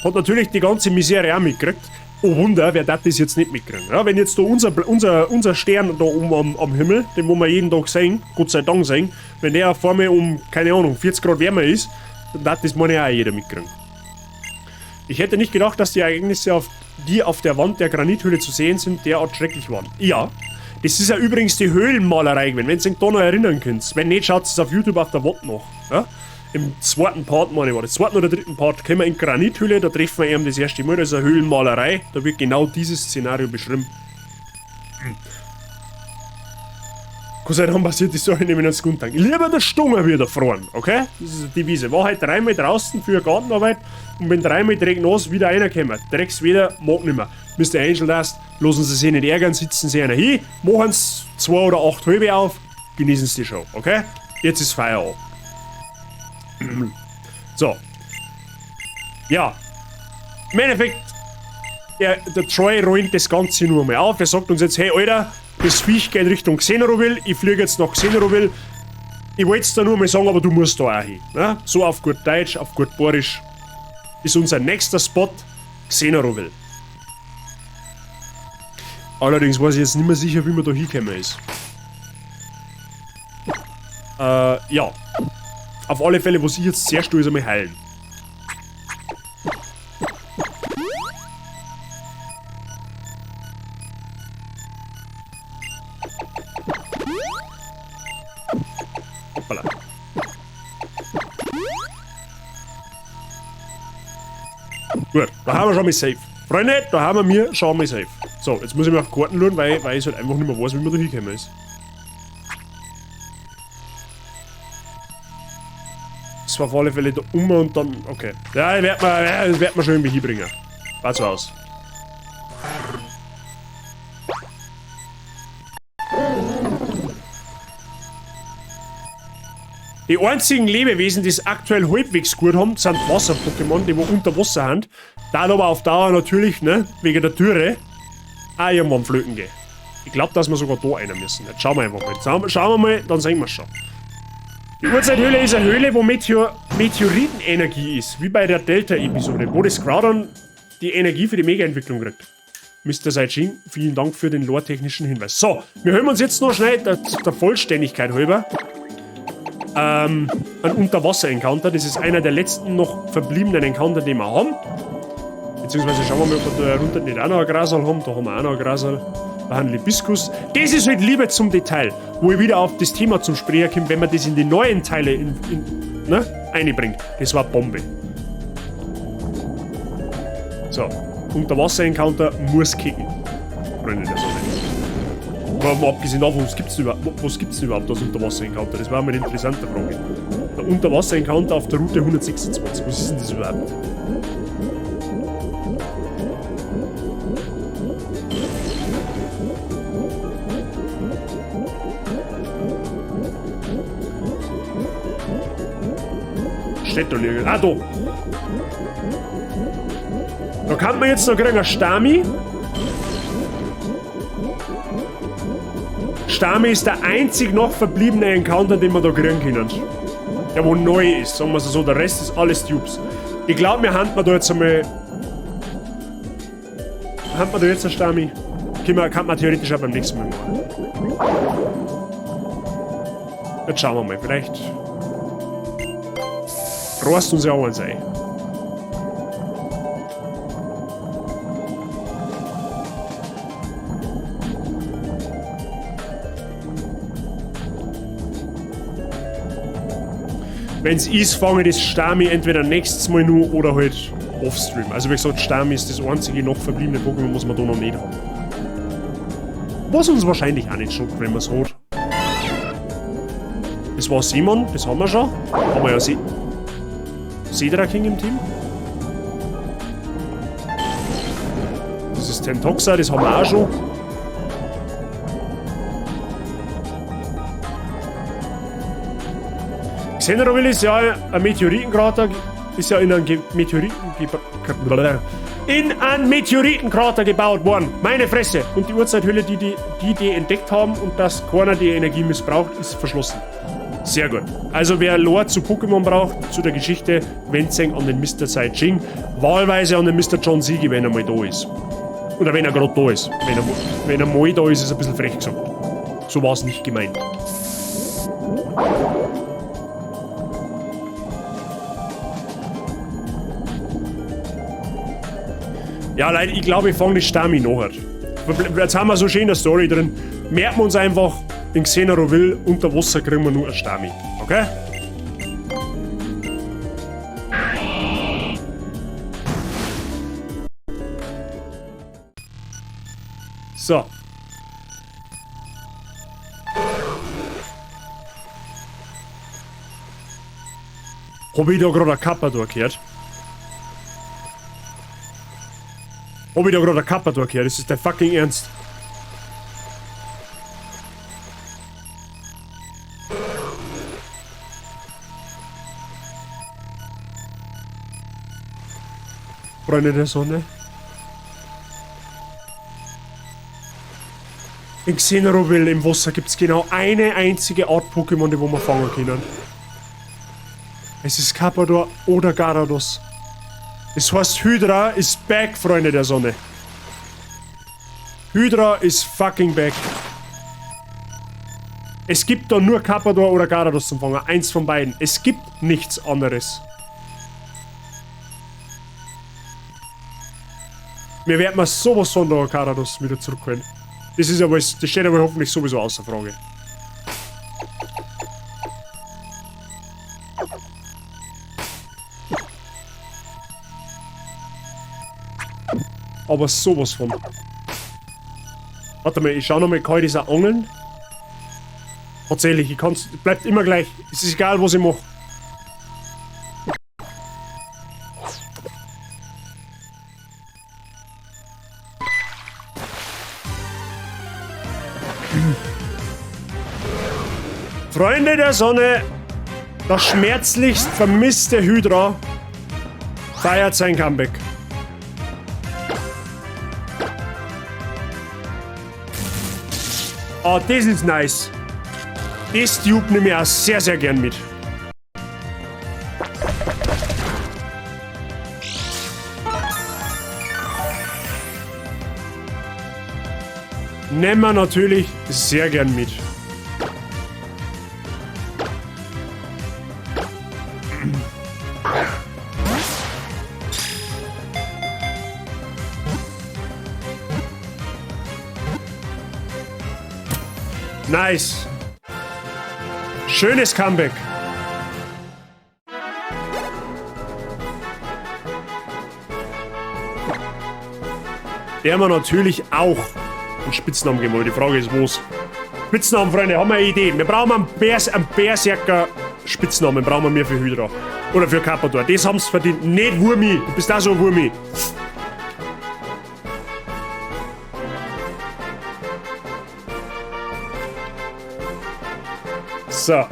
hat natürlich die ganze Misere auch mitgekriegt. Oh Wunder, wer das jetzt nicht mitkriegen. Ja, wenn jetzt da unser Stern da oben am Himmel, den wo wir jeden Tag sehen, Gott sei Dank sehen, wenn der vor mir um, keine Ahnung, 40 Grad wärmer ist, dann darf das meine ich auch jeder mitkriegen. Ich hätte nicht gedacht, dass die Ereignisse, die auf der Wand der Granithöhle zu sehen sind, derart schrecklich waren. Ja, das ist ja übrigens die Höhlenmalerei gewesen, wenn ihr euch da noch erinnern könnt. Wenn nicht, schaut es auf YouTube auf der Wand noch. Ja? Im zweiten Part, meine ich, war das zweiten oder dritten Part, kommen wir in die Granithöhle, da treffen wir eben das erste Mal, das ist eine Höhlenmalerei, da wird genau dieses Szenario beschrieben. Kann sein, dann passiert die Sache nämlich nicht gut. Lieber der Stunger wieder freuen, okay? Das ist die Devise. War halt dreimal draußen für Gartenarbeit und wenn dreimal direkt nass wieder reinkommen. Drecks wieder, mag nicht mehr. Mr. Angel Dust, lassen Sie sich nicht ärgern, sitzen Sie einer hin, machen Sie 2 oder 8 halbe auf, genießen Sie die Show, okay? Jetzt ist Feierabend. So. Ja. Im Endeffekt, der Troy räumt das Ganze nur mal auf. Er sagt uns jetzt, hey Alter, das Viech geht Richtung Xeneroville, ich fliege jetzt nach Xeneroville. Ich wollte es da nur mal sagen, aber du musst da auch hin. Ne? So auf gut Deutsch, auf gut Borisch ist unser nächster Spot Xeneroville. Allerdings weiß ich jetzt nicht mehr sicher, wie man da hingekommen ist. Ja. Auf alle Fälle, was ich jetzt zuerst tue, ist einmal heilen. Hoppala. Gut, da haben wir schon mal safe. Freunde, da haben wir schon mal safe. So, jetzt muss ich mir auf Karten schauen, weil ich halt einfach nicht mehr weiß, wie man da hingekommen ist. Das war auf alle Fälle da und dann. Okay. Ja, das wird man schon irgendwie hinbringen. War so aus. Die einzigen Lebewesen, die es aktuell halbwegs gut haben, sind Wasser-Pokémon, die wo unter Wasser sind. Da aber auf Dauer natürlich, ne, wegen der Türe, auch irgendwann flöten gehen. Ich glaube, dass wir sogar da rein müssen. Jetzt schauen wir einfach mal. Schauen wir mal, dann sehen wir es schon. Die Urzeithöhle ist eine Höhle, wo Meteoritenenergie ist, wie bei der Delta-Episode, wo das Groudon die Energie für die Mega-Entwicklung kriegt. Mr. Saijin, vielen Dank für den lore-technischen Hinweis. So, wir hören uns jetzt noch schnell der Vollständigkeit halber ein Unterwasser-Encounter. Das ist einer der letzten noch verbliebenen Encounter, die wir haben. Beziehungsweise schauen wir mal, ob wir da runter nicht auch noch ein Grasal haben. Da haben wir auch noch ein Grasal. Da haben Libiskus. Das ist halt Liebe zum Detail, wo ich wieder auf das Thema zum Sprechen komme, wenn man das in die neuen Teile einbringt. Das war Bombe. So, Unterwasser-Encounter muss kicken. Freunde der Sonne. Aber mal abgesehen davon, was gibt's denn überhaupt als Unterwasser-Encounter? Das war mal eine interessante Frage. Der Unterwasser-Encounter auf der Route 126. Was ist denn das überhaupt? Steht da nirgends. Ah, da! Da kann man jetzt noch kriegen ein Stami. Stami ist der einzig noch verbliebene Encounter, den wir da kriegen können. Der wo neu ist, sagen wir es so. Der Rest ist alles Tubes. Ich glaube, wir handeln da jetzt einmal. Handeln wir da jetzt ein Stami? Kann man theoretisch auch beim nächsten Mal machen. Jetzt schauen wir mal, vielleicht. Rost uns ja auch eins ein. Wenn es ist, fange ich das Stami entweder nächstes Mal nur oder halt offstream. Also wie gesagt, Stami ist das einzige noch verbliebene Pokémon, was wir da noch nicht haben. Was uns wahrscheinlich auch nicht schockt, wenn man es hat. Das war Simon, das haben wir schon. Haben wir ja Cedra King im Team. Das ist Tentoxa, das haben wir auch schon. Xeneroville ist ja ein Meteoritenkrater, ist ja in einen Meteoritenkrater gebaut worden. Meine Fresse! Und die Urzeithöhle, die entdeckt haben und dass keiner die Energie missbraucht, ist verschlossen. Sehr gut. Also wer Lore zu Pokémon braucht, zu der Geschichte, wendet sich an den Mr. Saijin, wahlweise an den Mr. John Siegi, wenn er mal da ist. Oder wenn er gerade da ist. Wenn er mal da ist, ist es ein bisschen frech gesagt. So war es nicht gemeint. Ja, Leute, ich glaube, ich fange die Stami nachher. Jetzt haben wir so schön eine Story drin. Merken wir uns einfach, in Xenaroville unter Wasser kriegen wir nur eine Stami. Okay? So. Hab ich da gerade eine Kappa durchgehört? Hab ich da gerade eine Kappa durchgehört? Das ist der fucking Ernst. Freunde der Sonne. In Xenaroville im Wasser gibt es genau eine einzige Art Pokémon, die wo wir fangen können. Es ist Carpador oder Gyarados. Das heißt, Hydra ist back, Freunde der Sonne. Hydra ist fucking back. Es gibt da nur Carpador oder Gyarados zum Fangen. Eins von beiden. Es gibt nichts anderes. Wir werden mal sowas von der Gyarados wieder zurückholen. Das ist aber, das steht aber hoffentlich sowieso außer Frage. Aber sowas von. Warte mal, ich schau nochmal, kann ich das auch angeln? Tatsächlich, ich kann's, bleibt immer gleich. Es ist egal, was ich mache. Freunde der Sonne, das schmerzlichst vermisste Hydra feiert sein Comeback. Oh, das ist nice. Das Tube nehme ich auch sehr, sehr gern mit. Nehmen wir natürlich sehr gern mit. Nice. Schönes Comeback. Der haben wir natürlich auch einen Spitznamen gegeben. Die Frage ist, was? Spitznamen, Freunde, haben wir eine Idee. Wir brauchen einen Berserker-Spitznamen, brauchen wir für Hydra. Oder für Carpador. Das haben sie verdient. Nicht Wurmi. Du bist auch so ein Wurmi. So.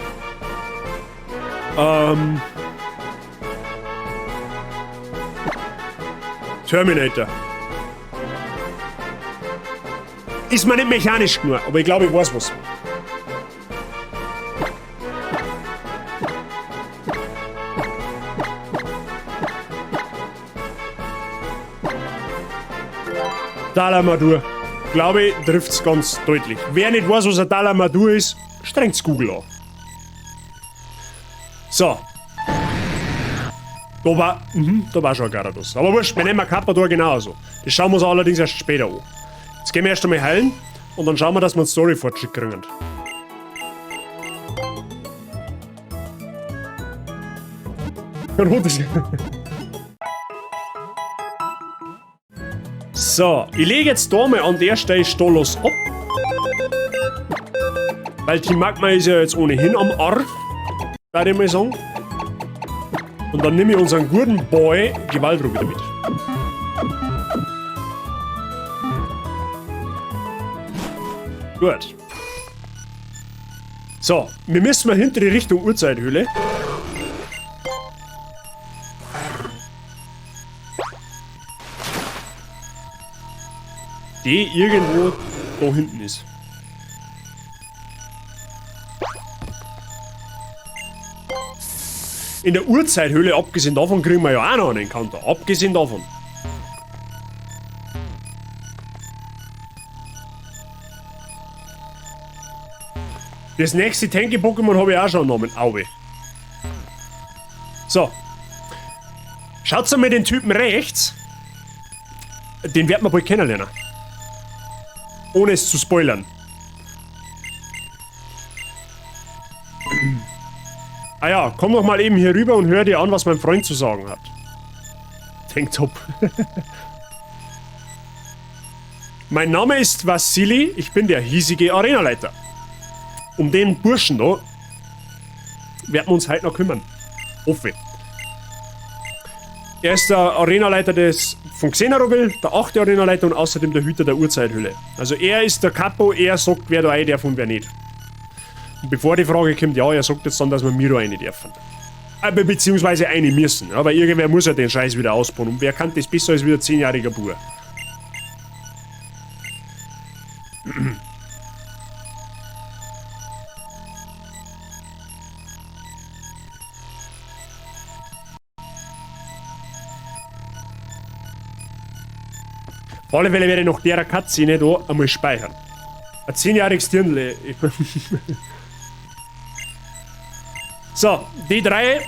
Terminator. Ist mir nicht mechanisch genug, aber ich glaube, ich weiß was. Dalamadur. Glaube ich, trifft's ganz deutlich. Wer nicht weiß, was ein Dalamadur ist, strengt's Google an. So. Da war schon ein Gyarados. Aber wurscht, wir nehmen Carpador genauso. Das schauen wir uns allerdings erst später an. Jetzt gehen wir erst einmal heilen und dann schauen wir, dass wir einen Story-Fortschritt kriegen. So, ich lege jetzt da mal an der Stelle Stolos ab. Weil Team Magma ist ja jetzt ohnehin am Arsch, würde ich mal sagen. Und dann nehme ich unseren guten Boy Gewaltru wieder mit. Gut. So, wir müssen mal hinter die Richtung Urzeithöhle. Die irgendwo da hinten ist. In der Urzeithöhle, abgesehen davon, kriegen wir ja auch noch einen Encounter. Abgesehen davon. Das nächste Tanky-Pokémon habe ich auch schon genommen. Aue. So. Schaut mal den Typen rechts. Den werden wir bald kennenlernen. Ohne es zu spoilern. Ah ja, komm doch mal eben hier rüber und hör dir an, was mein Freund zu sagen hat. Tanktop. Mein Name ist Vassili, ich bin der hiesige Arenaleiter. Um den Burschen da werden wir uns heute noch kümmern. Hoffe. Er ist der Arenaleiter von Xenaroville, der 8. Arenaleiter und außerdem der Hüter der Urzeithülle. Also er ist der Capo, er sagt, wer da rein darf und wer nicht. Und bevor die Frage kommt, ja, er sagt jetzt dann, dass wir mir da rein dürfen. Aber beziehungsweise eine müssen, ja, weil irgendwer muss ja den Scheiß wieder ausbauen. Und wer kann das besser als wieder 10-jähriger Bub? Auf alle Fälle werde ich nach der Cutscene da einmal speichern. Ein 10-jähriges Dirndl. So, die drei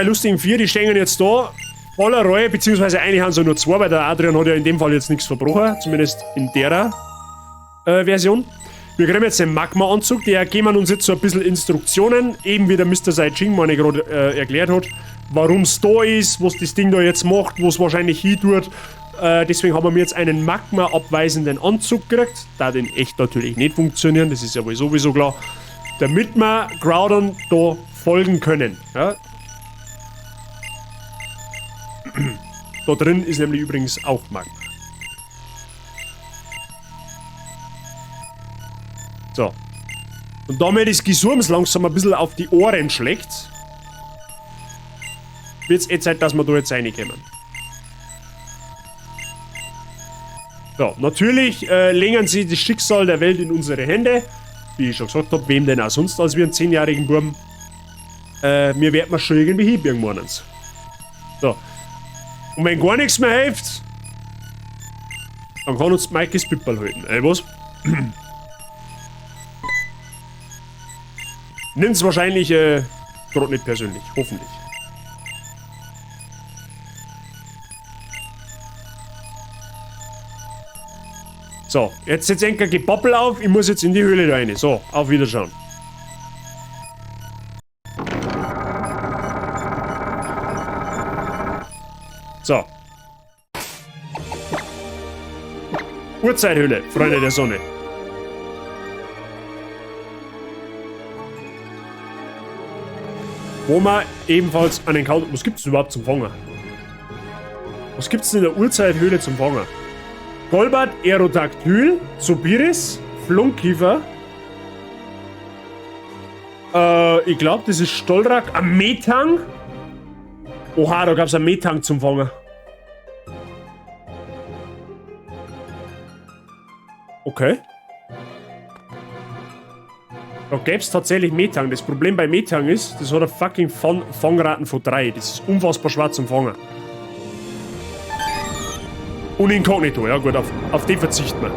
lustigen vier, die stehen jetzt da. Voller Reue, beziehungsweise eigentlich haben sie nur zwei, weil der Adrian hat ja in dem Fall jetzt nichts verbrochen. Zumindest in der Version. Wir kriegen jetzt den Magma-Anzug, der geben uns jetzt so ein bisschen Instruktionen, eben wie der Mr. Saijing meine gerade erklärt hat, warum es da ist, was das Ding da jetzt macht, wo es wahrscheinlich hin tut. Deswegen haben wir jetzt einen Magma-abweisenden Anzug gekriegt, da den echt natürlich nicht funktionieren, das ist ja wohl sowieso klar, damit wir Groudon da folgen können. Ja? Da drin ist nämlich übrigens auch Magma. So. Und damit das Gesurms langsam ein bisschen auf die Ohren schlägt, wird es Zeit, dass wir da jetzt reinkommen. So, natürlich legen sie das Schicksal der Welt in unsere Hände. Wie ich schon gesagt habe, wem denn auch sonst als wir einen 10-jährigen Buben. Wir werden wir schon irgendwie hinbiegen morgens. So. Und wenn gar nichts mehr hilft, dann kann uns Mike das Pippel halten. Was? Nimmt's wahrscheinlich gerade nicht persönlich, hoffentlich. So, jetzt ein Gebabbel auf, ich muss jetzt in die Höhle rein. So, auf Wiederschauen. So. Urzeithöhle, Freunde der Sonne. Wo man ebenfalls an den Counter... Was gibt's denn überhaupt zum Fangen? Was gibt's denn in der Urzeithöhle zum Fangen? Golbat, Aerodactyl, Zobiris, Flunkiefer. Ich glaube, das ist Stolrak. Ein Metang. Oha, da gab's einen Metang zum Fangen. Okay. Da gäb's tatsächlich Metang. Das Problem bei Metang ist, das hat eine fucking Fangraten von 3. Das ist unfassbar schwer zum Fangen. Und Inkognito, ja gut, auf den verzichten wir.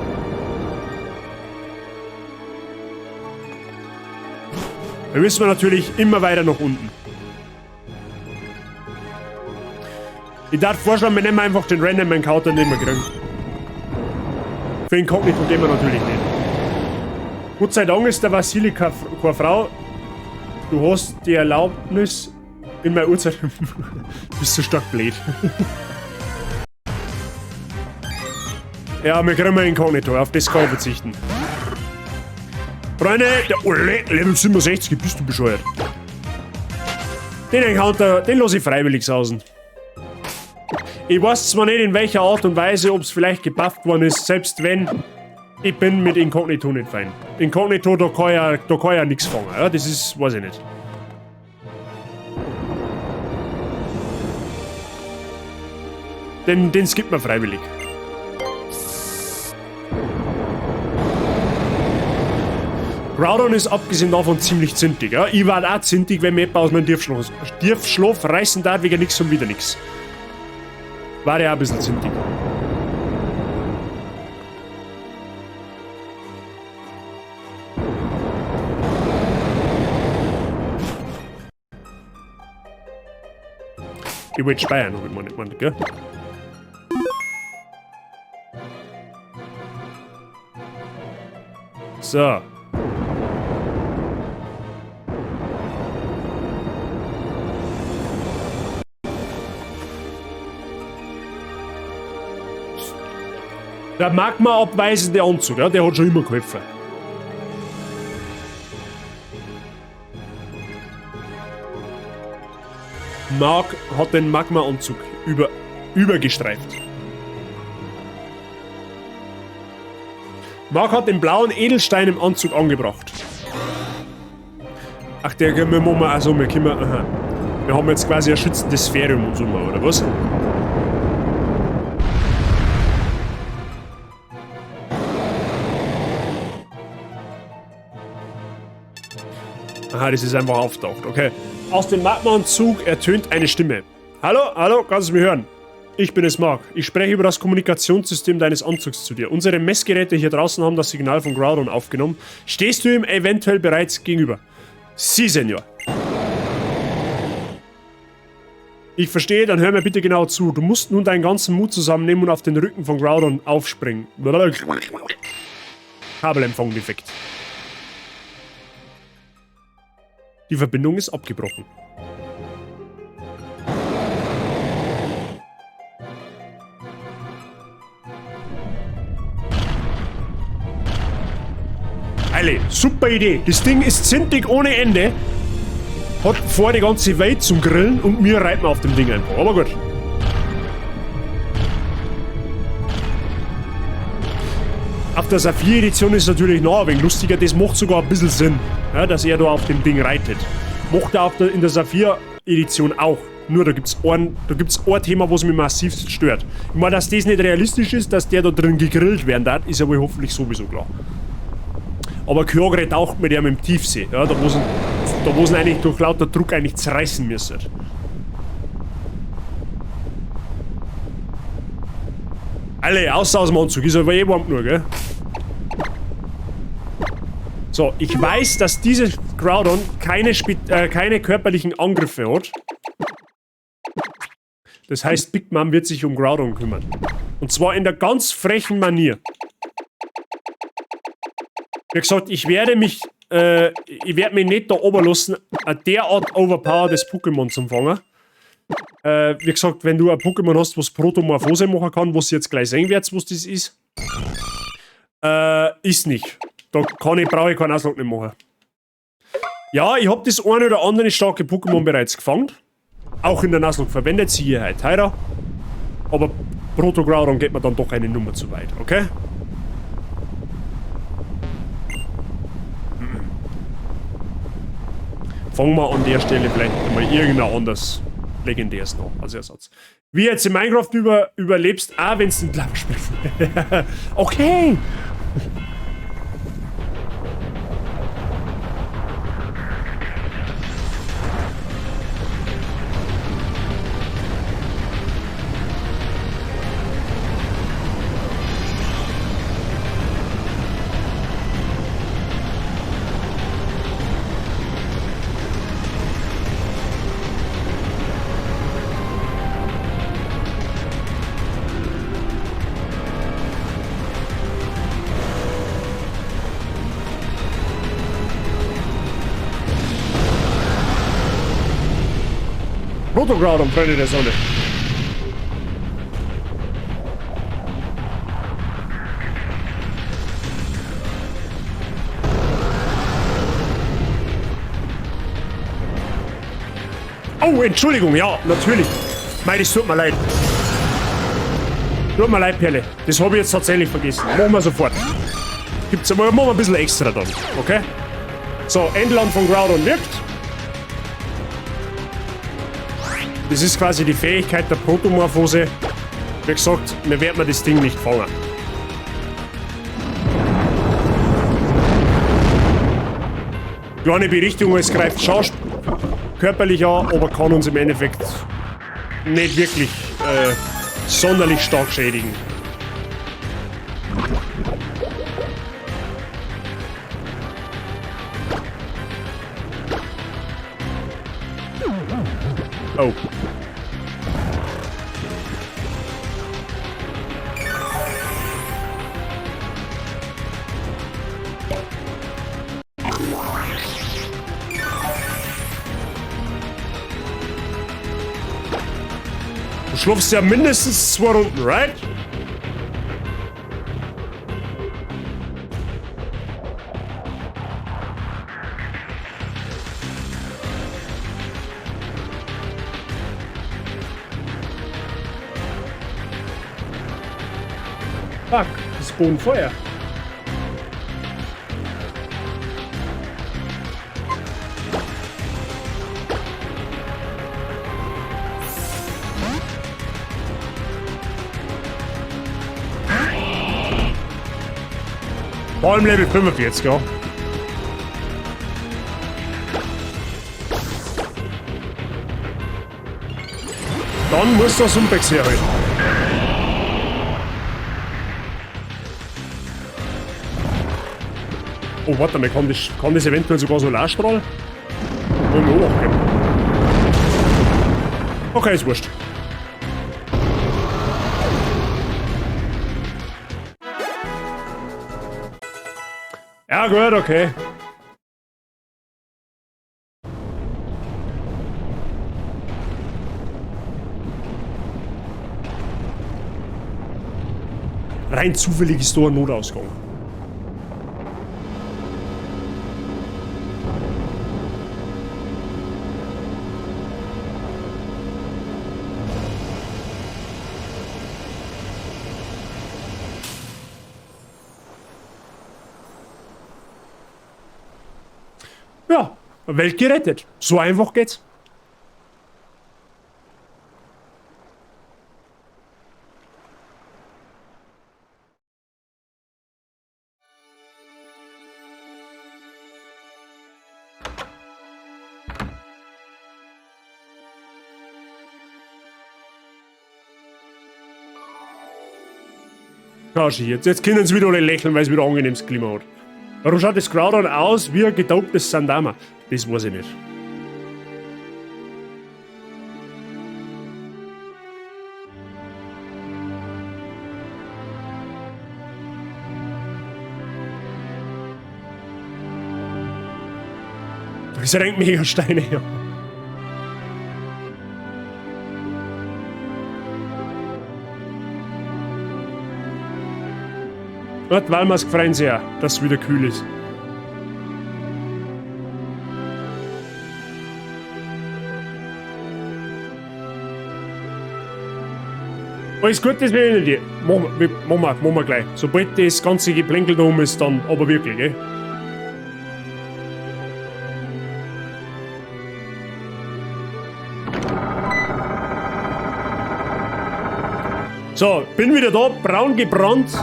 Da müssen wir natürlich immer weiter nach unten. Ich darf vorschlagen, wir nehmen einfach den Random Encounter, den wir kriegen. Für Inkognito gehen wir natürlich nicht. Gott sei Dank ist der Vassili keine Frau. Du hast die Erlaubnis in meiner Uhrzeit. Du bist so stark blöd. Ja, wir kriegen mal Inkognito, auf das kann ich verzichten. Freunde, der Ole, Level 67, bist du bescheuert. Den Encounter, den lasse ich freiwillig sausen. Ich weiß zwar nicht in welcher Art und Weise, ob es vielleicht gebufft worden ist, selbst wenn, ich bin mit Inkognito nicht fein. Inkognito, da kann ja nichts fangen, ja, das ist, weiß ich nicht. Den skippt man freiwillig. Groudon ist abgesehen davon ziemlich zintig, ja. Ich war auch zintig, wenn mir jemand aus meinem Tiefschlaf reißen darf, wegen nix und wieder nix. War ja auch ein bisschen zintig. Ich wollte speichern, hab ich mal nicht gemeint, gell? So. Der Magma-abweisende Anzug, ja, der hat schon immer geholfen. Mark hat den Magma-Anzug übergestreift. Mark hat den blauen Edelstein im Anzug angebracht. Ach, der können wir mal, also wir können, aha. Wir haben jetzt quasi ein schützendes Sphäre um uns herum, oder was? Aha, das ist einfach auftaucht, okay. Aus dem Magma-Anzug ertönt eine Stimme. Hallo, hallo, kannst du mich hören? Ich bin es, Mark. Ich spreche über das Kommunikationssystem deines Anzugs zu dir. Unsere Messgeräte hier draußen haben das Signal von Groudon aufgenommen. Stehst du ihm eventuell bereits gegenüber? Sie, Senior. Ich verstehe, dann hör mir bitte genau zu. Du musst nun deinen ganzen Mut zusammennehmen und auf den Rücken von Groudon aufspringen. Kabelempfang-Defekt. Die Verbindung ist abgebrochen. Alle, super Idee. Das Ding ist zintig ohne Ende. Hat vor, die ganze Welt zum Grillen und wir reiten auf dem Ding einfach. Aber gut. Auf der Saphir-Edition ist natürlich noch ein wenig lustiger. Das macht sogar ein bisschen Sinn, ja, dass er da auf dem Ding reitet. Macht er in der Saphir-Edition auch. Nur da gibt's ein Thema, was mich massiv stört. Ich meine, dass das nicht realistisch ist, dass der da drin gegrillt werden darf, ist ja wohl hoffentlich sowieso klar. Aber Kyogre taucht mit ihm im Tiefsee, ja, da wo sie eigentlich durch lauter Druck eigentlich zerreißen müssen. Alle, außer aus dem Anzug, ist aber eh warm genug, gell? So, ich weiß, dass dieses Groudon keine körperlichen Angriffe hat. Das heißt, Big Mom wird sich um Groudon kümmern. Und zwar in der ganz frechen Manier. Wie gesagt, ich werde mich nicht da oben lassen, ein derart overpowertes Pokémon zu fangen. Wie gesagt, wenn du ein Pokémon hast, was Protomorphose machen kann, was ihr jetzt gleich sehen werdet, was das ist, ist nicht. Da brauche ich keinen Auslog nicht machen. Ja, ich habe das eine oder andere starke Pokémon bereits gefangen. Auch in der Nuzlocke verwendet, siehe halt Tyra. Aber Proto-Groudon geht mir dann doch eine Nummer zu weit, okay? Fangen wir an der Stelle vielleicht mal irgendein anderes legendäres noch als Ersatz. Wie jetzt in Minecraft überlebst, wenn es ein Klappspiel ist. Okay! Proto-Groudon, Freunde der Sonne. Oh, Entschuldigung, ja, natürlich. Mei, das tut mir leid. Tut mir leid, Perle. Das habe ich jetzt tatsächlich vergessen. Machen wir sofort. Gibt's aber, machen wir ein bisschen extra dann, okay? So, Endland von Groudon wirkt. Das ist quasi die Fähigkeit der Protomorphose. Wie gesagt, wir werden das Ding nicht fangen. Kleine Berichtigung, es greift schon körperlich an, aber kann uns im Endeffekt nicht wirklich sonderlich stark schädigen. Oh. Du schlufst ja mindestens 2 Runden, right? Fuck, das Bodenfeuer. Vor allem Level 45, ja. Dann muss der Sumpex herhalten. Oh, warte mal, kann das eventuell sogar Solarstrahl? Okay, ist wurscht. Ja, gut, okay. Rein zufällig ist da ein Notausgang. Ja, Welt gerettet. So einfach geht's. Ja, jetzt können sie wieder alle lächeln, weil es wieder angenehmes Klima hat. Warum schaut das Crowdrun aus wie ein getaubtes Sandama? Das weiß ich nicht. Das renkt mega Steine her. Dort Walmers freuen sich auch, dass es wieder kühl ist. Alles gut, das will ich nicht. Machen wir gleich. Sobald das ganze Geplänkel da um ist, dann aber wirklich, gell? So, bin wieder da, braun gebrannt.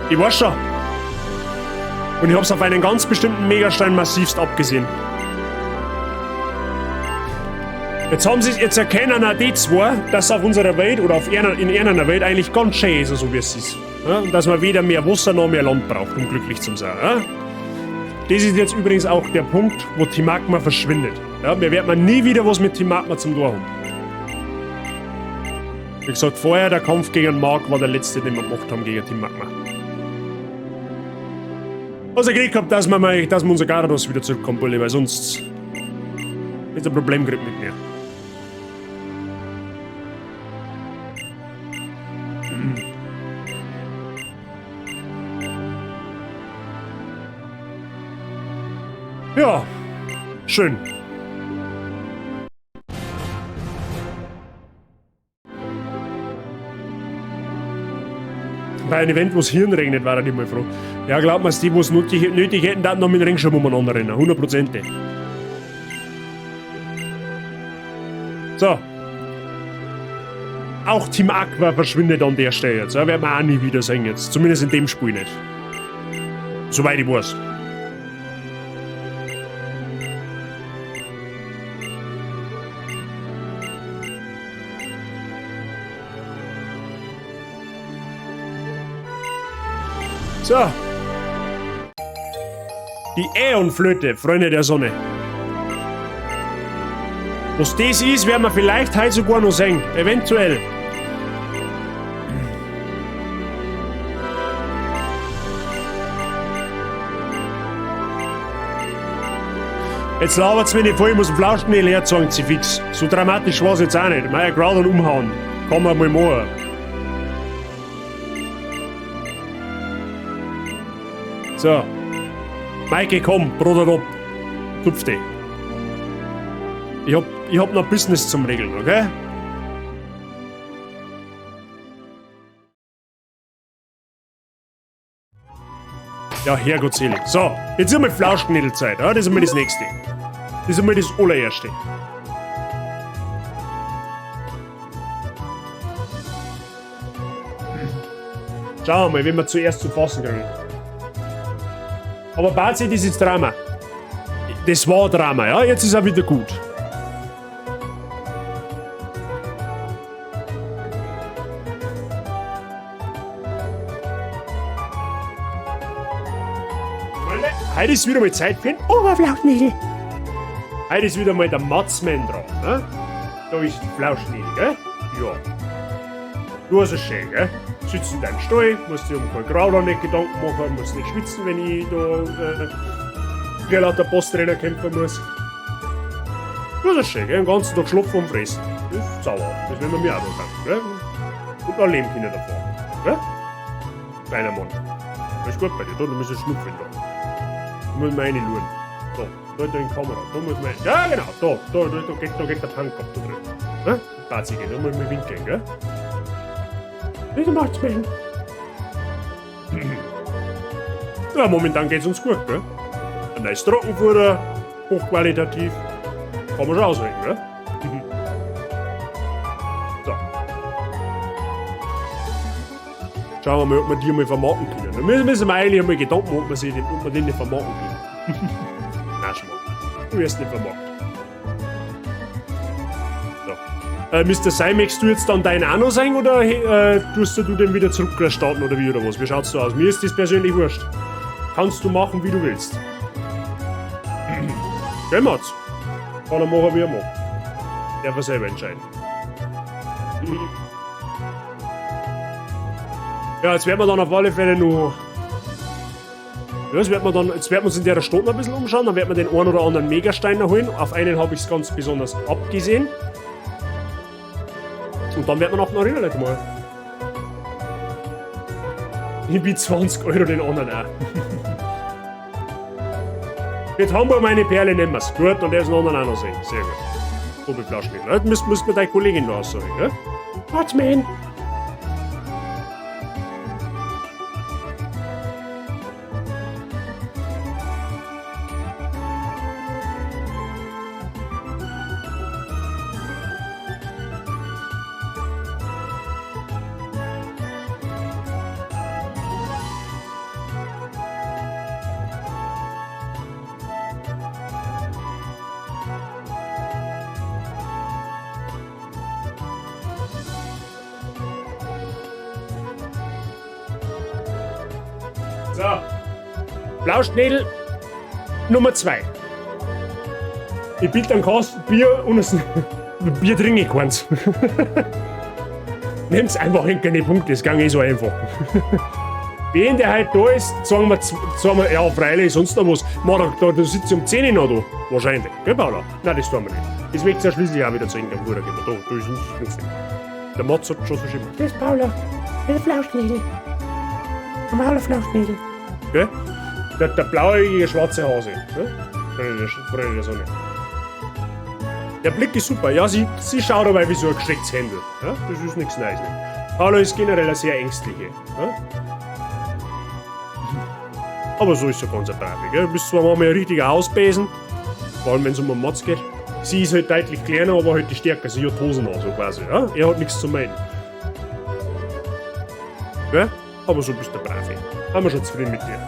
Ich weiß schon. Und ich hab's auf einen ganz bestimmten Megastein massivst abgesehen. Jetzt erkennen auch die zwei, dass auf unserer Welt oder in einer Welt eigentlich ganz schön ist, so wie es ist. Ja? Und dass man weder mehr Wasser noch mehr Land braucht, um glücklich zu sein. Ja? Das ist jetzt übrigens auch der Punkt, wo Timagma verschwindet. Ja? Wir werden nie wieder was mit Timagma zum Tor haben. Wie gesagt, vorher der Kampf gegen Mark war der letzte, den wir gemacht haben gegen Timagma. Also ich gehabt, dass wir unser Garados wieder zurückkommen, weil sonst ist ein Problem mit mir. Ja, schön. Bei einem Event, wo es Hirn regnet, war er nicht mal froh. Ja, glaubt man, die, die es nötig hätten, dann noch mit dem Regenschirm umeinander rennen. 100%. So. Auch Team Aqua verschwindet an der Stelle jetzt. Ja, werden wir auch nie wieder sehen jetzt. Zumindest in dem Spiel nicht. Soweit ich weiß. So. Die Äonflöte, Freunde der Sonne. Was das ist, werden wir vielleicht heute sogar noch sehen. Eventuell. Jetzt labert's mir nicht voll, ich muss den Flauschnägel herzogen, sie fix. So dramatisch war's jetzt auch nicht. Meier Crowd und umhauen. Kann man mal machen. So. Maike, komm, Bruder ab. Tupf dich. Ich hab noch Business zum Regeln, okay? Ja, Herrgottselig. So, jetzt ist einmal Flauschknädelzeit, ja? Das ist einmal das Nächste. Das ist einmal das Allererste. Schauen wir mal, wenn wir zuerst zu fassen kriegen. Aber Bazi, das ist Drama. Das war Drama, ja? Jetzt ist er wieder gut. Heute ist wieder mal Zeit für den Oberflauschnägel. Heute ist wieder mal der Matzmann dran. Ne? Da ist die Flauschnägel, gell? Ja. Du hast es schön, gell? Sitzt in deinem Stall, musst dir um kein Grauler nicht Gedanken machen, musst nicht schwitzen, wenn ich da gleich lauter Posttrainer kämpfen muss. Du hast es schön, gell? Den ganzen Tag schlafen und fressen. Das ist sauer. Das werden wir mir auch noch haben, gell? Und noch leben können davon. Gell? Kleiner Mann. Das ist gut bei dir, da musst du schnupfen da. Da muss man reinschauen. Da in die Kamera. Da muss man. Ja, genau. Da geht der Tank ab da drüben. Ne? Da muss man winkeln, gell? Bitte macht's mir hin. Ja, momentan geht's uns gut, gell? Ein neues Trockenfutter, hochqualitativ. Kann man schon ausrechnen, gell? So. Schauen wir mal, ob wir die mal vermarkten können. Da müssen wir eigentlich einmal Gedanken machen, ob wir den nicht vermarkten können. Nein, Schmarrn. Du wirst nicht vermarktet. So. Mr. Cymex, du jetzt dann dein auch noch sein oder tust du den wieder zurückstarten oder wie oder was? Wie schaut's da aus? Mir ist das persönlich wurscht. Kannst du machen, wie du willst. Gell, Mats? Kann er machen, wie er mag. Darf er selber entscheiden. Ja, jetzt werden wir dann auf alle Fälle noch. Ja, jetzt werden wir uns in der Stadt noch ein bisschen umschauen. Dann werden wir den einen oder anderen Megastein holen. Auf einen habe ich es ganz besonders abgesehen. Und dann werden wir nach den Arena nicht mal. Ich biete 20 Euro den anderen auch. Mit Hamburg meine Perle nehmen wir es. Gut, und der ist den anderen auch noch sehen. Sehr gut. Doppelflaschenmittel. Jetzt müsst wir deine Kollegin noch aussagen, gell? What's man? So. Blauschnädel Nummer 2. Ich bitte einen Kasten Bier und ein Bier trinke ich keins. Nehmt's einfach in keine Punkte, das ging eh so einfach. Wen der heute da ist, sagen wir ja, freilich, sonst noch was. Du sitzt um 10 Uhr noch da. Wahrscheinlich. Gell, Paula? Nein, das tun wir nicht. Das weckt ja schließlich auch wieder zu Ende am Bruder. Da ist nichts. Der Mats hat schon verschrieben. Das ist Paula. Der Flauschnägel. Normaler Flauschnägel. Gell? Der blauäugige schwarze Hase. Freunde der Sonne. Der Blick ist super. Ja, sie schaut aber wie so ein gestrecktes Händel. Ja? Das ist nichts Neues. Paula ist generell eine sehr ängstliche. Ja? Aber so ist sie ganz eine Brave. Du bist zwar manchmal ein richtiger Ausbesen, vor allem wenn es um einen Mats geht. Sie ist halt deutlich kleiner, aber halt die stärker. Sie hat Hosen an, so quasi. Ja? Er hat nichts zu meinen. Gell? Aber so bist du Brave. Haben wir schon zufrieden mit dir.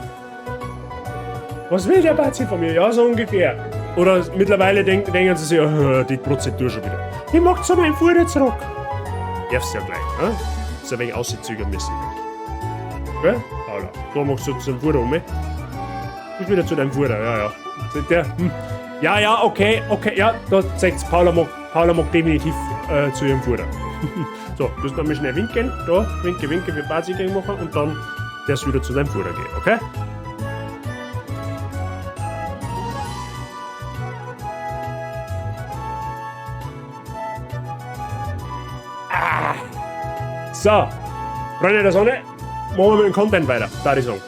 Was will der Bazi von mir? Ja, so ungefähr. Oder mittlerweile denken sie sich, oh, die Prozedur schon wieder. Ich mag zu meinem Futter zurück. Darfst ja gleich, ne? Ist ein wenig auszügermäßig. Gell? Paula, da machst du zu deinem Futter um. Geh wieder zu deinem Futter, ja. Ja, okay, ja, da zeigt's, Paula mag definitiv zu ihrem Futter. So, du musst noch mal schnell winken. Da, winke für Bazi machen und dann darfst du wieder zu deinem Futter gehen, okay? So, Freunde der Sonne, machen wir mit dem Content weiter, da ich sagen.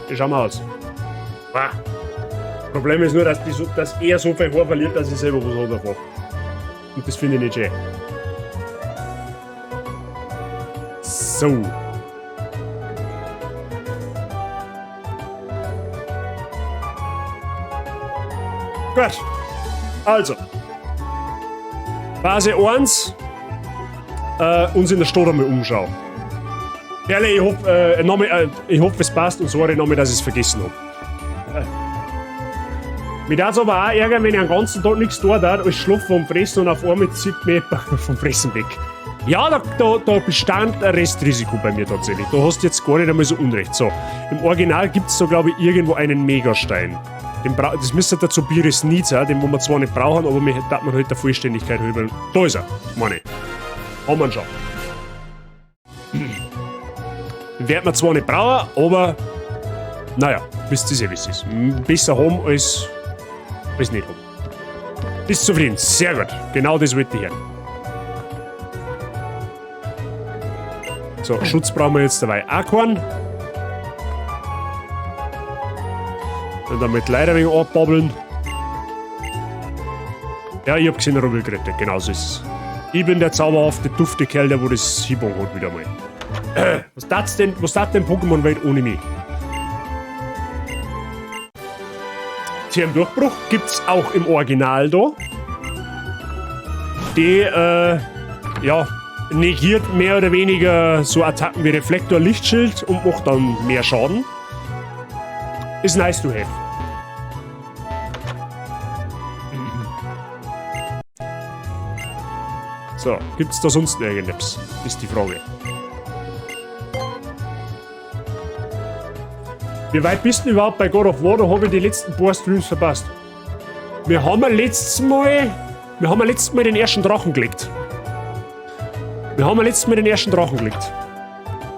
Wie schauen wir aus? Ah. Problem ist nur, dass er so viel Haar verliert, dass ich selber was habe davon. Und das finde ich nicht schön. So. Gut. Also. Phase 1. Uns in der Stadt einmal umschauen. Ehrlich, ich hoffe, es passt und sorry nochmal, dass ich es vergessen habe. Mich darf es aber auch ärgern, wenn ich den ganzen Tag nichts tue, als Schlaf vom Fressen und auf einmal zieht mich vom Fressen weg. Ja, da bestand ein Restrisiko bei mir tatsächlich. Du hast jetzt gar nicht einmal so Unrecht. So, im Original gibt es so, glaube ich, irgendwo einen Megastein. Das müsste der Zobiris Need sein, den wir zwar nicht brauchen, aber wir hätten halt der Vollständigkeit halber. Da ist er, meine ich. Haben wir ihn schon. Werden wir zwar nicht brauchen, aber naja, wisst ihr, wie es ist. Besser haben als nicht haben. Bist zufrieden? Sehr gut. Genau das wollte ich hören. So, Schutz brauchen wir jetzt dabei auch keinen. Und damit leider ein wenig abbabbeln. Ja, ich hab gesehen, Rubbel gerettet. Genau so ist es. Ich bin der zauberhafte, dufte Kerl, der wo das Hiebung hat wieder mal. Was tat denn Pokémon-Welt ohne mich? Hier im Durchbruch gibt's auch im Original da. Die, ja, negiert mehr oder weniger so Attacken wie Reflektor, Lichtschild und macht dann mehr Schaden. Ist nice to have. So, gibt's da sonst irgendetwas? Ist die Frage. Wie weit bist du überhaupt bei God of War? Da habe ich die letzten paar Streams verpasst. Wir haben letztes Mal den ersten Drachen gelegt.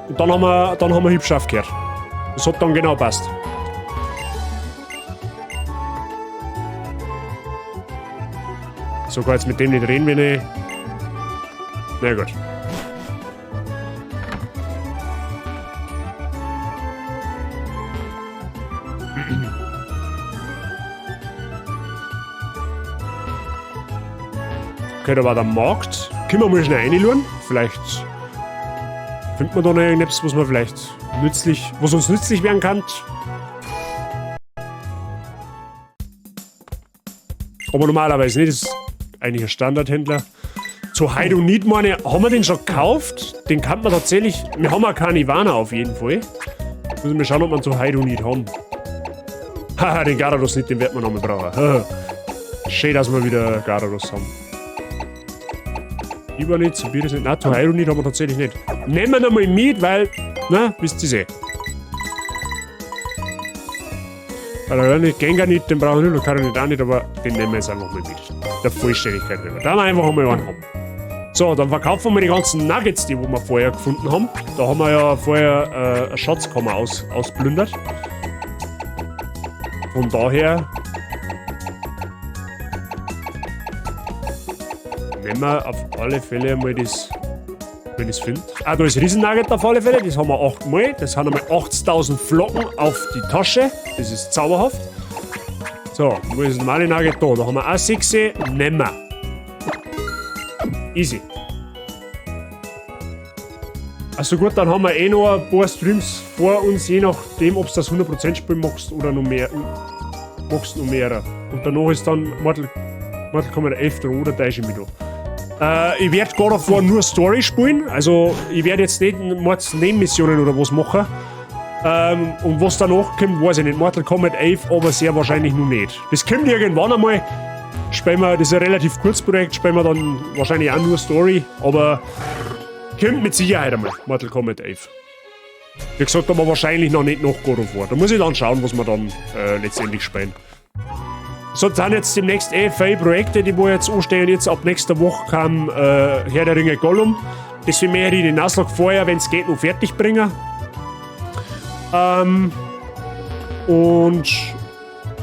Und dann haben wir hübsch aufgehört. Das hat dann genau passt. Sogar jetzt mit dem nicht reden, wenn ich... Na gut. Okay, da war der Markt. Können wir mal schnell reinschauen? Vielleicht findet man da noch irgendetwas, was man vielleicht was uns nützlich werden kann. Aber normalerweise nicht, das ist eigentlich ein Standardhändler. So Hide und Need, meine, haben wir den schon gekauft? Den kann man tatsächlich. Wir haben auch keinen Ivana auf jeden Fall. Müssen wir schauen, ob wir so Hide und Need haben. Haha, den Gyarados nicht, den werden wir nochmal brauchen. Schön, dass wir wieder Gyarados haben. Lieber nicht, Zobiris nicht. Nein, Hide und Need haben wir tatsächlich nicht. Nehmen wir nochmal mit, weil, na, wisst ihr eh. Also nicht Gengar nicht, den brauchen wir nicht, kann ich nicht auch nicht, aber den nehmen wir jetzt einfach mal mit. Der Vollständigkeit wieder. Da haben wir einfach einmal einen haben. So, dann verkaufen wir die ganzen Nuggets, die wir vorher gefunden haben. Da haben wir ja vorher eine Schatzkammer ausplündert. Von daher nehmen wir auf alle Fälle mal das, wenn ich es finde. Ah, da ist Riesennugget auf alle Fälle, das haben wir 8 Mal. Das sind einmal 80.000 Flocken auf die Tasche. Das ist zauberhaft. So, wo ist das normale Nugget da? Da haben wir auch 6, nehmen wir. Easy. Also gut, dann haben wir eh noch ein paar Streams vor uns, je nachdem, ob du das 100% spielen magst oder noch mehr. Magst noch mehr. Und danach ist dann Mortal Kombat 11 oder täusche ich mich da. Ich werde God of War nur Story spielen, also ich werde jetzt nicht Nebenmissionen oder was machen. Und was danach kommt, weiß ich nicht. Mortal Kombat 11, aber sehr wahrscheinlich noch nicht. Das kommt irgendwann einmal. Das ist ein relativ kurzes Projekt, spielen wir dann wahrscheinlich auch nur Story, aber kommt mit Sicherheit einmal, Mortal Kombat 11. Wie gesagt, aber wahrscheinlich noch nicht nach God of War. Da muss ich dann schauen, was wir dann letztendlich spielen. So, dann jetzt demnächst viele Projekte, die wo jetzt anstehen. Jetzt ab nächster Woche kam Herr der Ringe Gollum. Deswegen möchte ich den Nuzlocke vorher, wenn es geht, noch fertig bringen. Und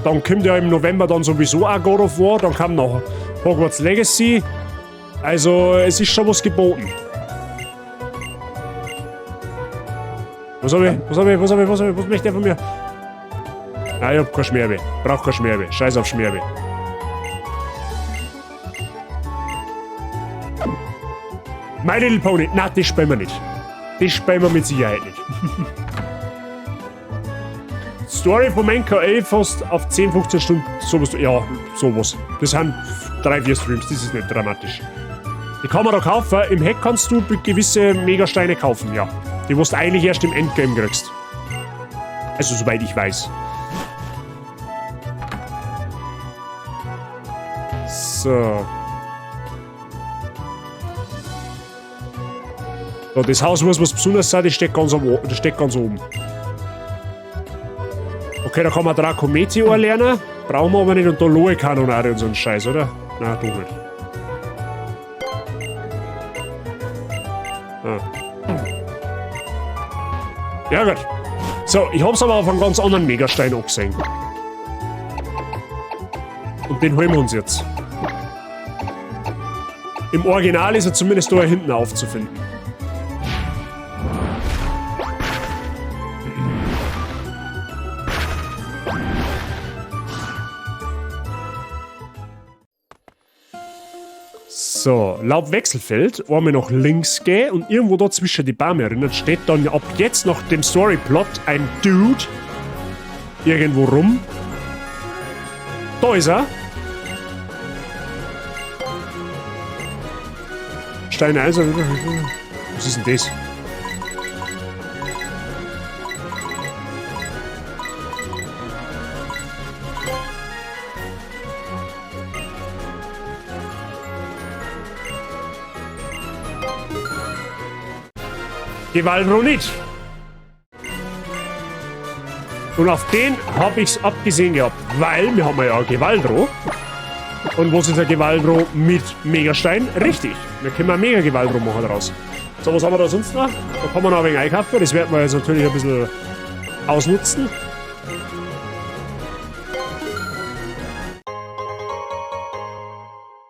dann kommt ja im November dann sowieso auch God of War. Dann kam noch Hogwarts Legacy. Also es ist schon was geboten. Was hab ich? Was möchte der von mir? Ah, ich hab kein Schmerbe. Brauch kein Schmerbe. Scheiß auf Schmerbe. My Little Pony. Na, das spielen wir nicht. Das spielen wir mit Sicherheit nicht. Story von NKA fast auf 10, 15 Stunden. Sowas. Ja, sowas. Das sind 3, 4 Streams. Das ist nicht dramatisch. Die kann man da kaufen. Im Hack kannst du gewisse Megasteine kaufen, ja. Die du eigentlich erst im Endgame kriegst. Also, soweit ich weiß. So. So, das Haus muss was Besonderes sein, das steht ganz oben. Okay, da kann man Draco Meteor lernen. Brauchen wir aber nicht. Und da Lohe Kanonade und so einen Scheiß, oder? Na, doch nicht. Ah. Ja, gut. So, ich hab's aber auf einen ganz anderen Megastein angesehen. Und den holen wir uns jetzt. Im Original ist er zumindest da hinten aufzufinden. So, laut Wechselfeld, wo wir nach links gehen und irgendwo da zwischen die Bäume erinnert, steht dann ab jetzt nach dem Storyplot ein Dude irgendwo rum. Da ist er. Stein 1. Was ist denn das? Gewaldro nicht. Und auf den habe ich's abgesehen gehabt, weil wir haben ja Gewaldro. Und was ist ein Gewaldro mit Megastein? Richtig, wir können ein Mega-Gewaldro machen daraus. So, was haben wir da sonst noch? Da kann man noch ein wenig einkaufen, das werden wir jetzt natürlich ein bisschen ausnutzen.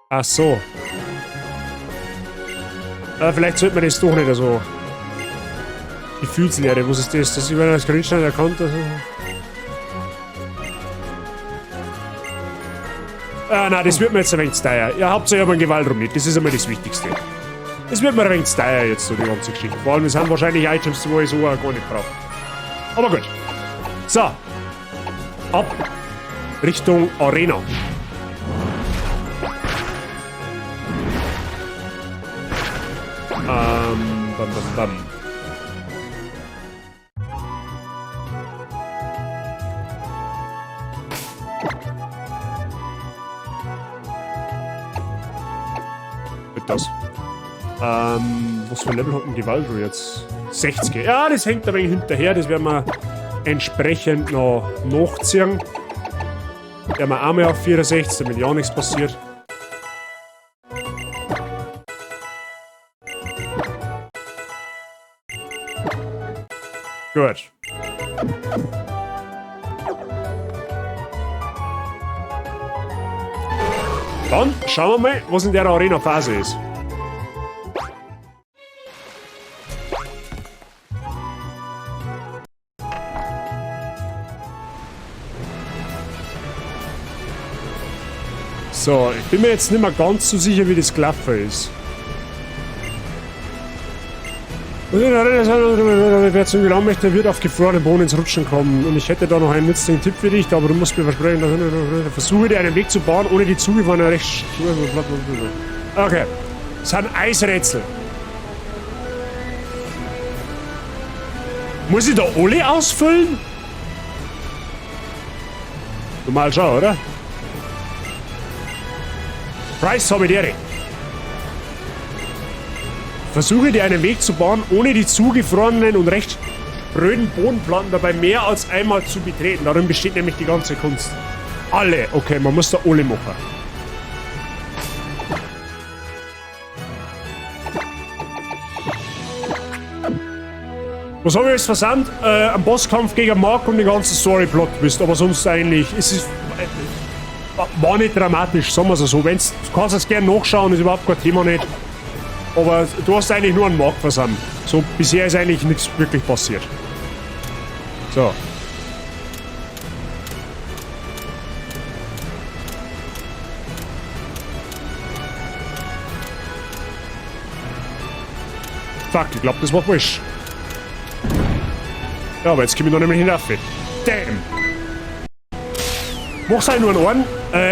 Ach so. Vielleicht sollte man das doch nicht so... Gefühlslehre, was ist das? Das über das Grünstein erkannt? Ah, nein, das wird mir jetzt ein wenig zu teuer. Ihr habt ja aber einen Gewaldrum mit, das ist einmal das Wichtigste. Das wird mir ein wenig zu teuer jetzt, so die ganze Geschichte. Vor allem, es sind wahrscheinlich Items, wo ich so gar nicht brauche. Aber gut. So. Ab Richtung Arena. Bam, bam, bam. Das. Was für Level hat denn Gewaldro jetzt? 60. Ja, das hängt ein wenig hinterher. Das werden wir entsprechend noch nachziehen. Werden wir einmal auf 64, damit ja nichts passiert. Gut. Dann schauen wir mal, was in der Arena-Phase ist. So, ich bin mir jetzt nicht mehr ganz so sicher, wie das gelaufen ist. Wer zum Gelang möchte, wird auf gefrorenen Boden ins Rutschen kommen. Und ich hätte da noch einen nützlichen Tipp für dich, aber du musst mir versprechen, dass versuche dir einen Weg zu bauen, ohne die zugefrorene recht... Okay. Das sind Eisrätsel. Muss ich da alle ausfüllen? Normal schon, oder? Price habe ich dir. Versuche dir einen Weg zu bauen, ohne die zugefrorenen und recht spröden Bodenplatten dabei mehr als einmal zu betreten. Darin besteht nämlich die ganze Kunst. Alle. Okay, man muss da alle machen. Was habe ich jetzt versandt? Ein Bosskampf gegen Mark und den ganzen Storyplot bist, aber sonst eigentlich ist es... war nicht dramatisch, sagen wir es so. Wenn's, du kannst es gerne nachschauen, ist überhaupt kein Thema nicht. Aber du hast eigentlich nur einen Mark versandt. So, bisher ist eigentlich nichts wirklich passiert. So. Fuck, ich glaube, das war falsch. Ja, aber jetzt komme ich noch nicht mehr hinauf. Damn. Mach's halt nur einen Ohren.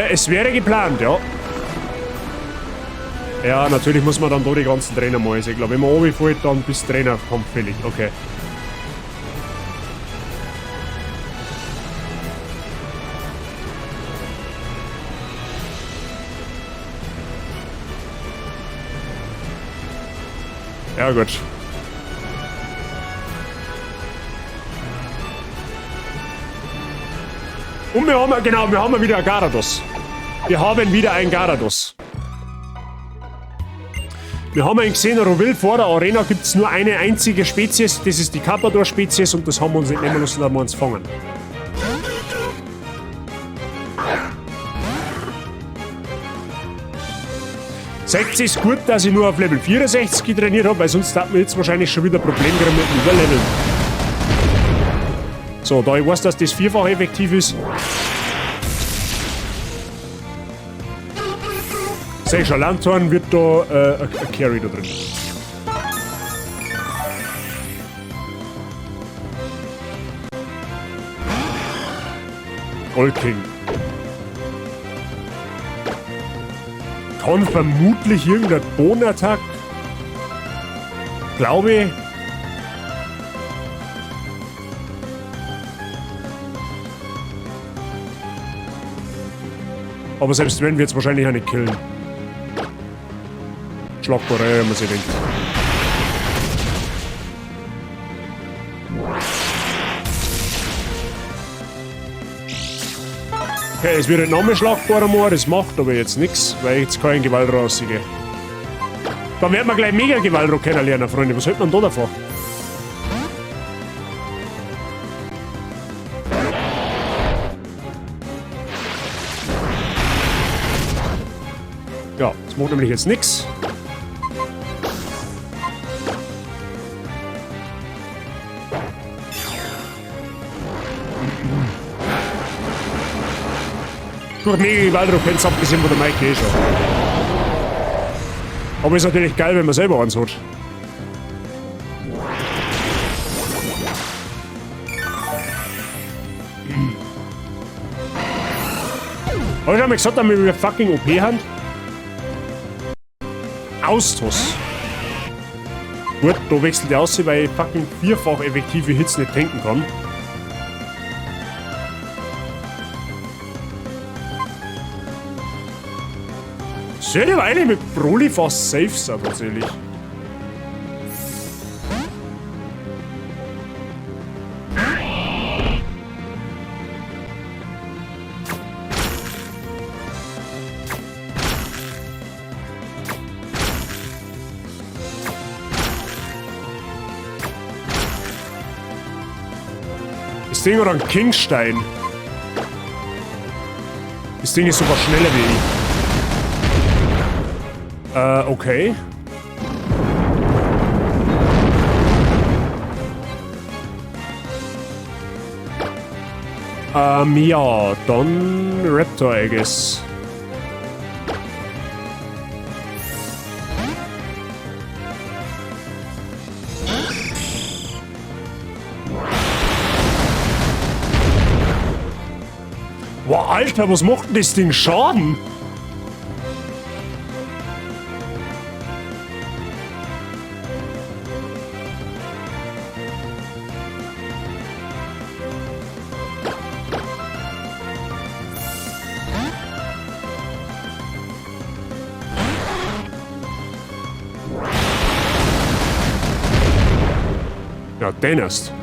Es wäre geplant, ja. Ja, natürlich muss man dann da die ganzen Trainer mal. Also ich glaube, wenn man runterfällt, dann bis Trainer kommt fällig. Okay. Ja, gut. Und wir haben, genau, wir haben wieder ein Gyarados. Wir haben wieder ein Gyarados. Wir haben einen gesehen, Roville, vor der Arena gibt es nur eine einzige Spezies, das ist die Carpador-Spezies und das haben wir uns nicht nehmen lassen, da haben wir uns fangen. Sagt es gut, dass ich nur auf Level 64 trainiert habe, weil sonst hat man jetzt wahrscheinlich schon wieder Probleme mit dem Überleveln. So, da ich weiß, dass das vierfach effektiv ist. Sehe ich schon, Lanthorn wird da ein Carry da drin. Gold King. Kann vermutlich irgendein Bohnenattack. Glaube ich. Aber selbst wenn, wird es wahrscheinlich auch nicht killen. Schlagbarei, wenn man sich denkt. Okay, es wird ein Name schlagbarer machen, das macht aber jetzt nichts, weil jetzt kein Gewalt rausgehe. Dann werden wir gleich mega Gewalt kennenlernen, Freunde. Was hält man da davon? Ja, das macht nämlich jetzt nichts. Durch mega Gewalt könnt ihr abgesehen von der Mike eh schon. Aber ist natürlich geil, wenn man selber eins hat. Hab ich schon mal gesagt, dass wir fucking OP haben? Austos. Gut, da wechselt der aus, weil ich fucking vierfach effektive Hits nicht tanken kann. Sollte aber eigentlich mit Broly fast safe sein, tatsächlich. Das Ding oder ein Kingstein. Das Ding ist sogar schneller wie ich. Okay. Ja, dann Raptor, I guess. Wow, Alter, was macht denn das Ding Schaden? Ja, den erst.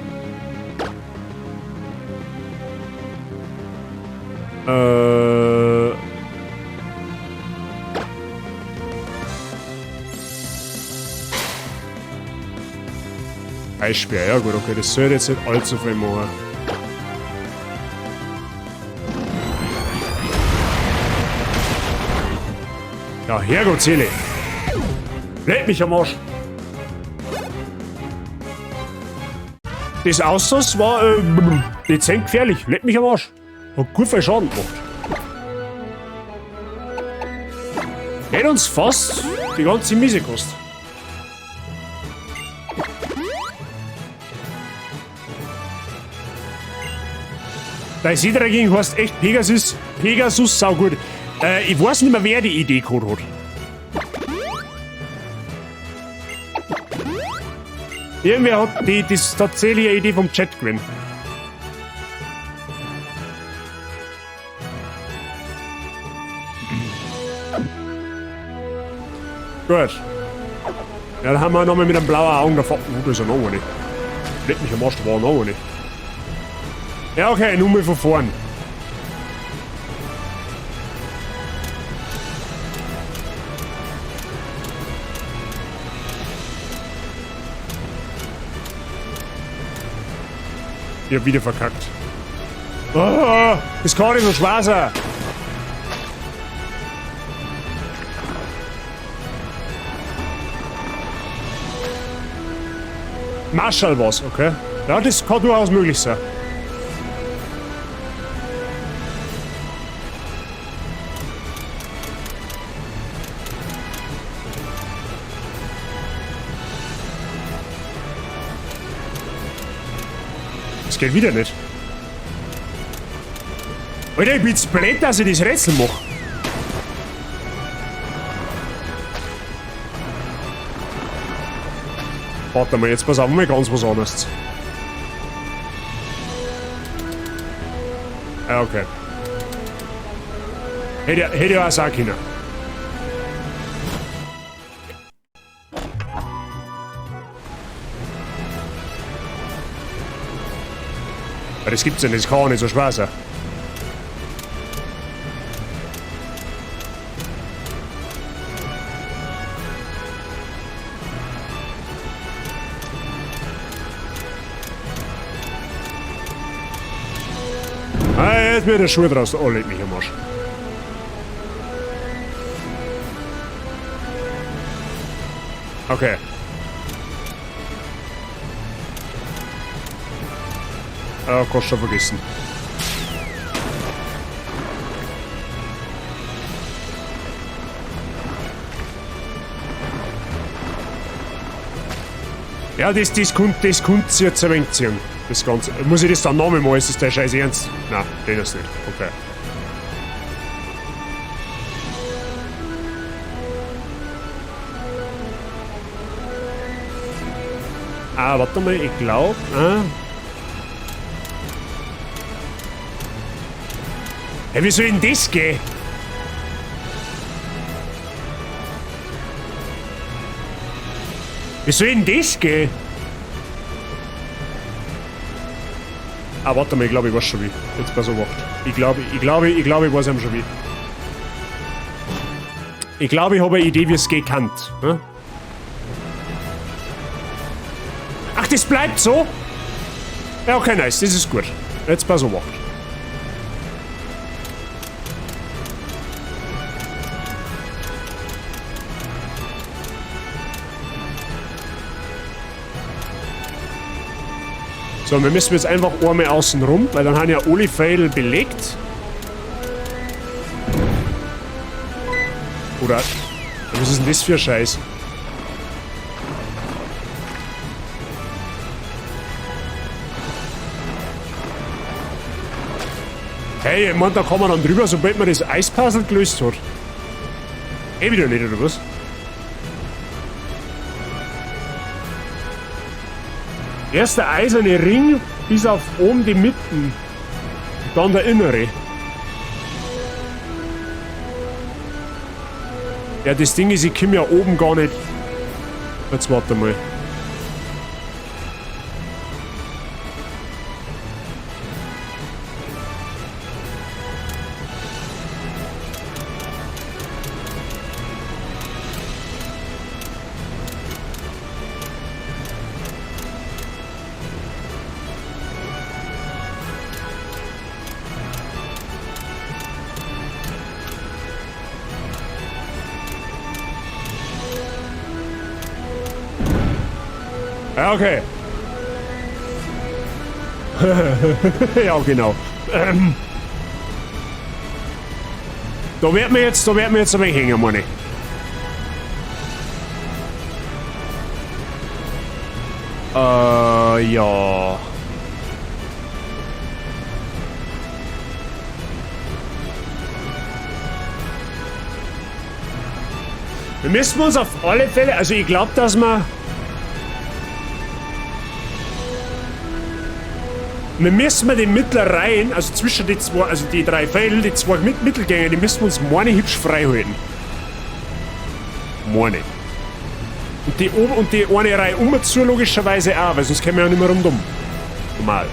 Eisbär, ja gut, okay, das sollte jetzt nicht allzu viel machen. Ja, Herrgott, Seele. Bläht mich am Arsch. Das Ausschuss war dezent gefährlich. Leck mich am Arsch. Hat gut viel Schaden gemacht. Hätte uns fast die ganze Miese gekostet. Bei Sidra dagegen heißt echt Pegasus. Pegasus, saugut. Ich weiß nicht mehr, wer die Idee gehabt hat. Irgendwer hat das tatsächliche Idee vom Chat gewinnt. Gut. Ja, dann haben wir nochmal mit einem blauen Augen da vorne. Das ist ja noch nicht. Leck mich am Arsch, da war noch nicht. Ja, okay, nur mal von vorn. Ich hab wieder verkackt. Oh, das kann nicht so schwer sein. Marshall was, okay? Ja, das kann durchaus möglich sein. Das geht wieder nicht. Alter, ich bin zu blöd, dass ich das Rätsel mache. Warte mal, jetzt pass auf, mal ganz was anderes. Ja, okay. Hätte ja auch sagen können. Aber das gibt's ja nicht, das kann auch nicht so schwer sein. Jetzt wird der Schuh draus. Oh, leg mich am Arsch. Okay. Ah, kannst schon vergessen. Ja, das kommt jetzt ein wenig ziehen. Das Ganze. Muss ich das dann nochmal mal? Ist das der Scheiß Ernst? Nein, den ist nicht. Okay. Ah, warte mal, ich glaube. Hey, wie soll denn das gehen? Wie soll denn das gehen? Ah, warte mal, ich glaube, ich weiß schon wie. Jetzt pass auf, wacht. Ich glaube, ich weiß schon wie. Ich glaube, ich habe eine Idee, wie es gehen kann. Hm? Ach, das bleibt so? Ja, okay, nice, das ist gut. Jetzt pass auf, wacht. So, wir müssen jetzt einfach einmal außen rum, weil dann haben ja alle Fädel belegt. Oder, was ist denn das für ein Scheiß? Hey, ich meine, da kann man dann drüber, sobald man das Eispuzzle gelöst hat. Eh wieder nicht, oder was? Erst der eiserne Ring bis auf oben die Mitten. Dann der innere. Ja, das Ding ist, ich komme ja oben gar nicht. Jetzt warte mal. Ja, okay. Ja, genau. Da werden wir jetzt ein wenig hängen, meine ich. Ja. Wir müssen uns auf alle Fälle, also ich glaube, dass wir müssen den Mittlereien, also zwischen die zwei, also die drei Felder, die zwei Mittelgänge, die müssen wir uns meine hübsch frei halten. Meine. Und die eine Reihe zu logischerweise auch, weil sonst kommen wir ja nicht mehr rundum. Normal.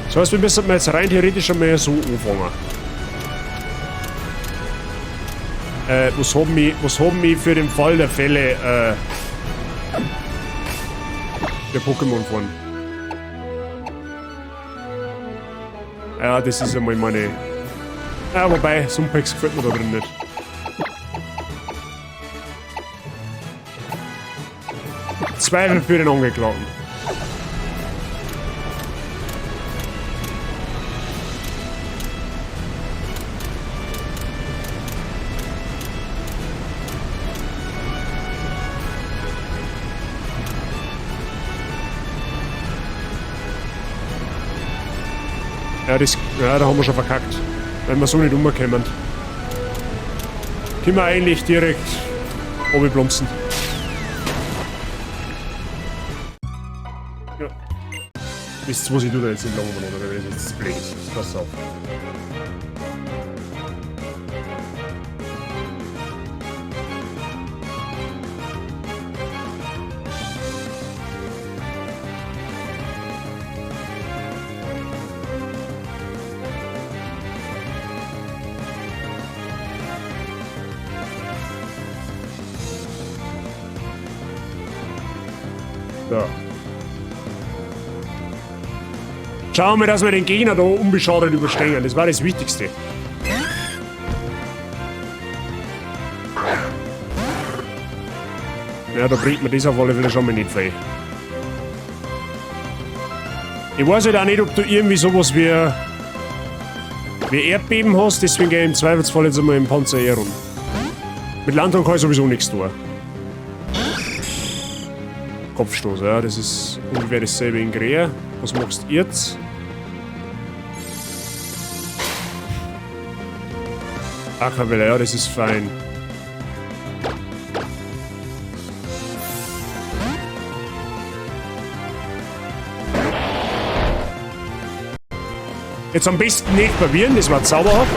Das heißt, wir müssen jetzt rein theoretisch einmal so anfangen. Was haben wir für den Fall der Fälle, der Pokémon von? Ja, das ist einmal meine... Ja, wobei, Sumpex gefällt mir da drin nicht. Zweifel für den Angeklagten. Ja, da haben wir schon verkackt. Wenn wir so nicht umkommen. Können wir eigentlich direkt runterplumpsen. Ja. Wisst ihr, was ich tue da jetzt in Langmann, oder wenn das jetzt blöd ist? Pass auf. So. Schauen wir, dass wir den Gegner da unbeschadet überstehen. Das war das Wichtigste. Ja, da bringt man das auf alle Fälle schon mal nicht viel. Ich weiß halt auch nicht, ob du irgendwie sowas wie Erdbeben hast, deswegen gehe ich im Zweifelsfall jetzt einmal im Panzer eher rum. Mit Landung kann ich sowieso nichts tun. Kopfstoß, ja, das ist ungefähr dasselbe in Gräer. Was machst du jetzt? Ackerwelle, ja, das ist fein. Jetzt am besten nicht verwirren, das war zauberhaft.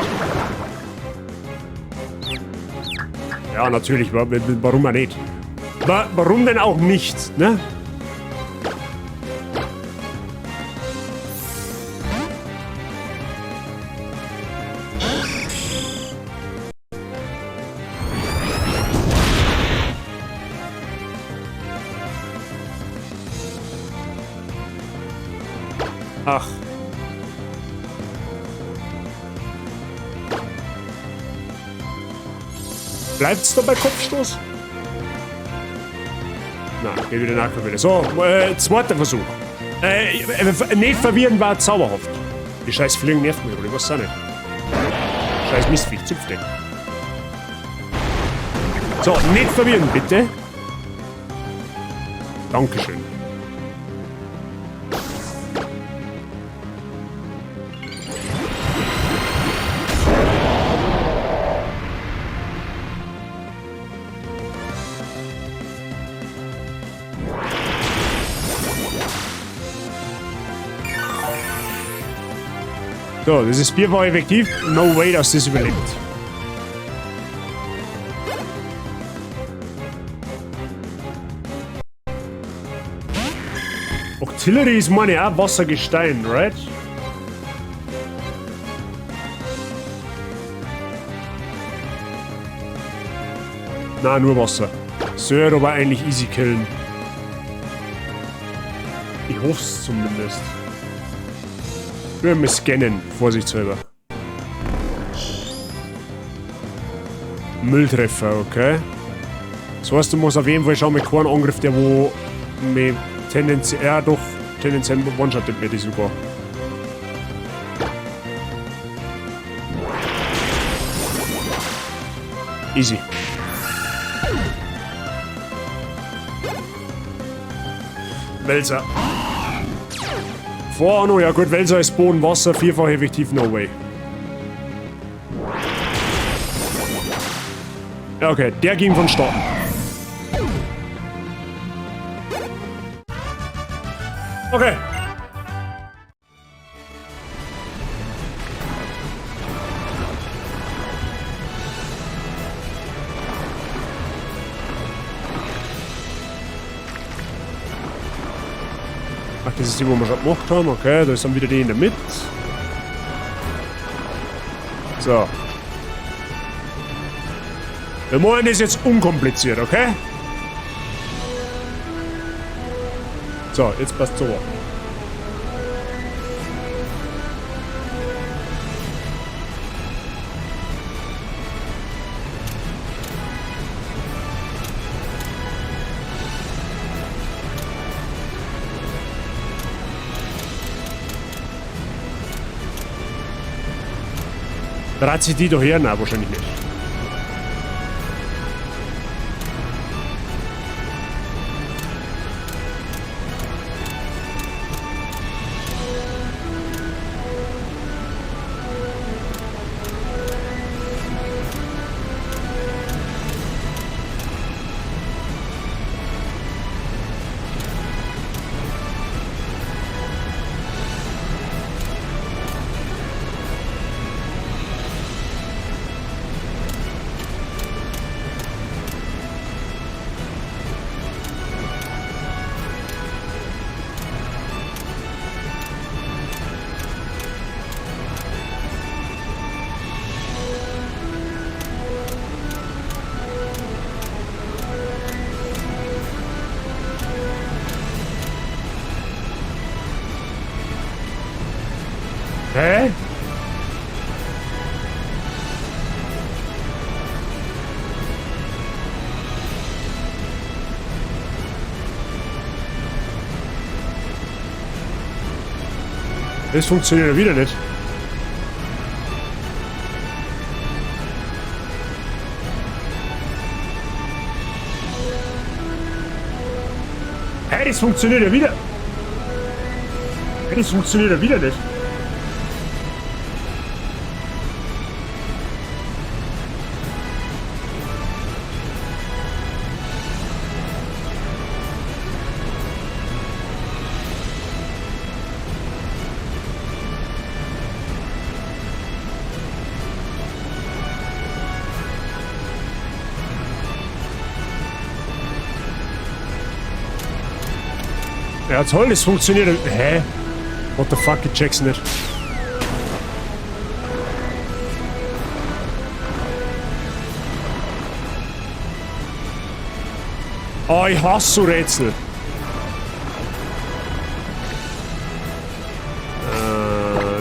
Ja, natürlich, warum auch nicht? Warum denn auch nicht, ne? Ach. Bleibt's da bei Kopfstoß? Na, geh wieder nach wieder. So, zweiter Versuch. Nicht verwirren war zauberhaft. Die scheiß Fliegen nervt mich, oder? Ich weiß auch nicht. Scheiß Mistviech, zupf den. So, nicht verwirren, bitte. Dankeschön. So, das Bier war effektiv. No way, dass das überlebt. Octillery ist meine auch Wassergestein, right? Na, nur Wasser. Sollte aber eigentlich easy killen. Ich hoffe es zumindest. Wir werden scannen, vorsichtshalber. Mülltreffer, okay. Das heißt, du musst auf jeden Fall schauen mit keinem Angriff, der wo mit tendenziell, doch tendenziell one-shottet wird, sogar. Easy. Wälzer. Vorahnung, ja gut, Wälzer ist Boden, Wasser, vierfach effektiv, no way. Ja, okay, der ging von Starten. Okay. Ach, das ist die, wo wir gerade gemacht haben. Okay, da ist dann wieder die in der Mitte. So. Wir machen das jetzt unkompliziert, okay? So, jetzt passt so. Dreht sich die doch her? Nein, wahrscheinlich nicht. Hä? Das funktioniert ja wieder nicht. Hä, das funktioniert ja wieder. Hä, das funktioniert ja wieder nicht. Ja toll, das funktioniert. Hä? What the fuck, ich check's nicht. Oh, ich hasse so Rätsel.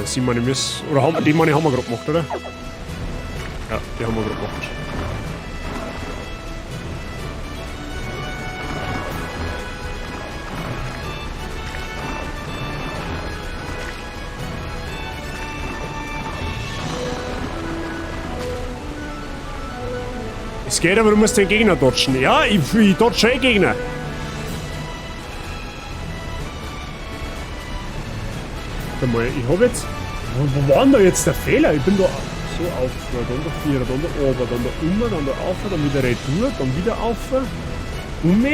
Sie meine müssen. Oder haben, die meine haben wir gerade gemacht, oder? Ja, die haben wir gerade gemacht. Es geht, aber du musst den Gegner dodgen. Ja, ich dodge den Gegner. Warte mal, ich hab jetzt... Wo war denn da jetzt der Fehler? Ich bin da so auf, dann da 4, dann da oben, dann da unten, dann da auf, dann wieder retour, dann wieder auf, um.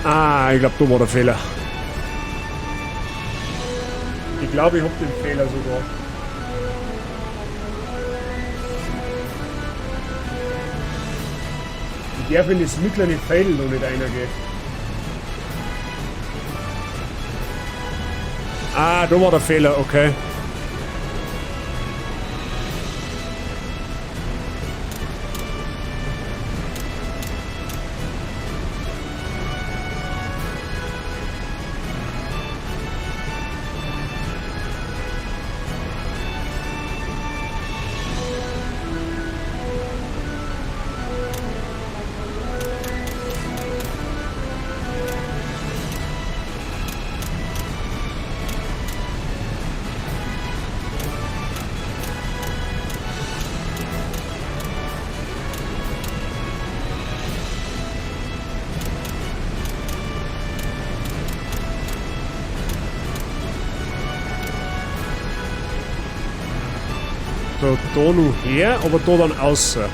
Ah, ich glaube, da war der Fehler. Ich glaube, ich hab den Fehler sogar. Ich darf in das mittlere Feld noch nicht reingehen. Ah, da war der Fehler, okay. Da noch her, aber da dann außer.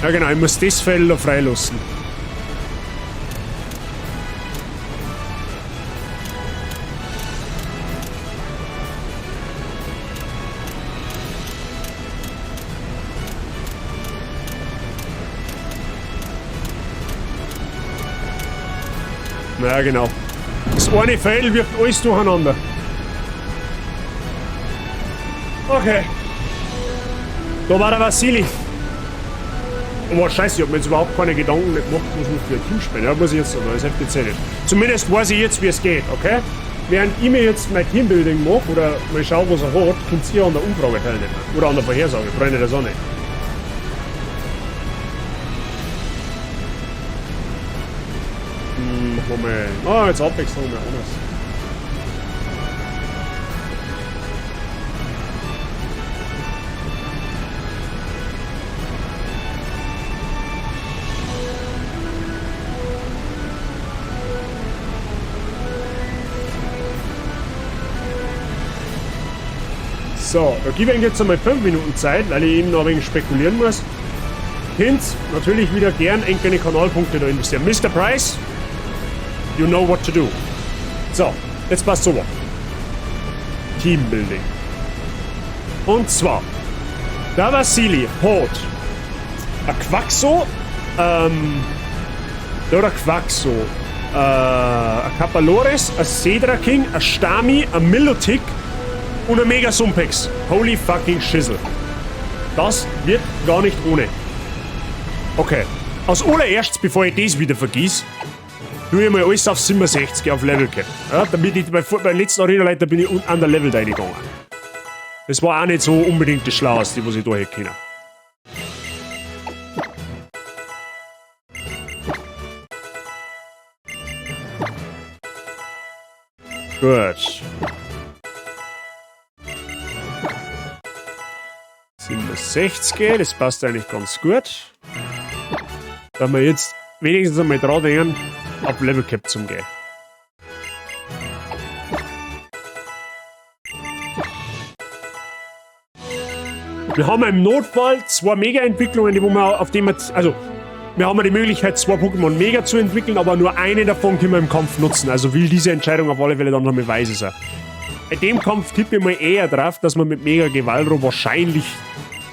Ja genau, ich muss das Feld da freilassen. Ja, genau. Das eine Feld wirft alles durcheinander. Okay. Da war der Vassili. Oh, scheiße, ich hab mir jetzt überhaupt keine Gedanken nicht gemacht, was man für ein Team spielen. Ja, muss ich jetzt noch, das FTC nicht. Zumindest weiß ich jetzt, wie es geht, okay? Während ich mir jetzt mein Teambuilding mache, oder mal schaue, was er hat, könnt ihr an der Umfrage teilnehmen. Oder an der Vorhersage, Freunde der Sonne. Moment. Ah, jetzt Abwechslung mehr anders. So, da gebe ich jetzt einmal 5 Minuten Zeit, weil ich eben noch ein wenig spekulieren muss. Hints, natürlich wieder gern irgendeine Kanalpunkte da investieren. Mr. Price, you know what to do. So, jetzt passt so. Teambuilding. Und zwar, der Vassili hat ein Quaxo, oder Quaxo, ein Kapalores, ein Cedra King, ein Stami, ein Milotic und ein Mega Sumpex. Holy fucking Schissel. Das wird gar nicht ohne. Okay. Als allererstes, bevor ich das wieder vergieße, tue ich mal alles auf 67 auf Level Cap. Ja, damit ich bei letzten Arena-Leiter bin ich an der Level reingegangen. Das war auch nicht so unbedingt das Schlaueste, was ich da hätte können. Gut. 67, das passt eigentlich ganz gut. Da wir jetzt wenigstens einmal dran denken, auf Level Cap zum gehen. Wir haben im Notfall 2 Mega-Entwicklungen, wo wir auf dem wir haben die Möglichkeit, 2 Pokémon Mega zu entwickeln, aber nur eine davon können wir im Kampf nutzen. Also will diese Entscheidung auf alle Fälle dann noch mit weise sein. Bei dem Kampf tippe ich mal eher drauf, dass man mit Mega Gewalro wahrscheinlich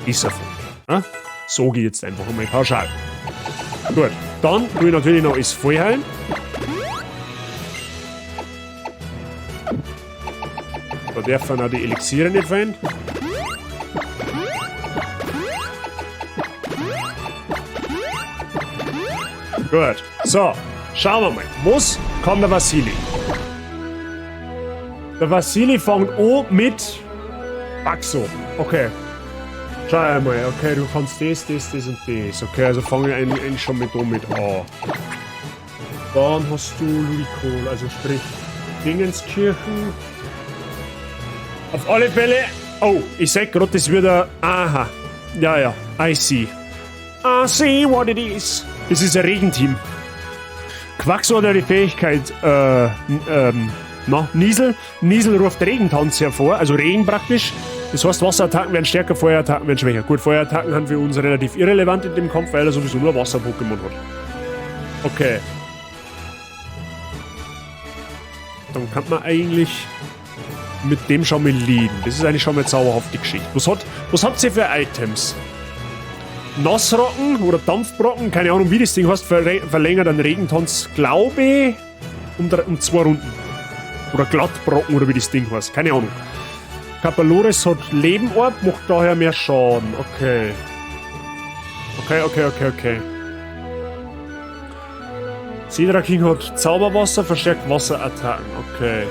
besser findet. Ja? So geht jetzt einfach einmal pauschal. Gut, dann tue ich natürlich noch alles vollheilen. Da dürfen auch die Elixiere nicht fallen. Gut, so, schauen wir mal. Was kann der Vassili? Der Vassili fängt an mit Quaxo. Okay. Schau einmal, okay, du kannst das und das. Okay, also fange ich eigentlich schon mit damit an. Dann hast du Ludicol, also sprich Dingenskirchen. Auf alle Fälle. Oh, ich sag gerade, das wird ein. Aha. Ja, I see. I see what it is. Das ist ein Regenteam. Quaxo hat ja die Fähigkeit, Niesel. Niesel ruft Regentanz hervor, also Regen praktisch. Das heißt, Wasserattacken werden stärker, Feuerattacken werden schwächer. Gut, Feuerattacken sind für uns relativ irrelevant in dem Kampf, weil er sowieso nur Wasser-Pokémon hat. Okay. Dann kann man eigentlich mit dem schon mal leaden. Das ist eigentlich schon mal eine zauberhafte Geschichte. Was habt ihr für Items? Nassrocken oder Dampfbrocken, keine Ahnung wie das Ding heißt, verlängert einen Regentanz, glaube ich, um 2 Runden. Oder Glattbrocken oder wie das Ding heißt, keine Ahnung. Kapalores hat Lebenorb, macht daher mehr Schaden. Okay. Okay. Cedra King hat Zauberwasser, verstärkt Wasserattacken. Okay.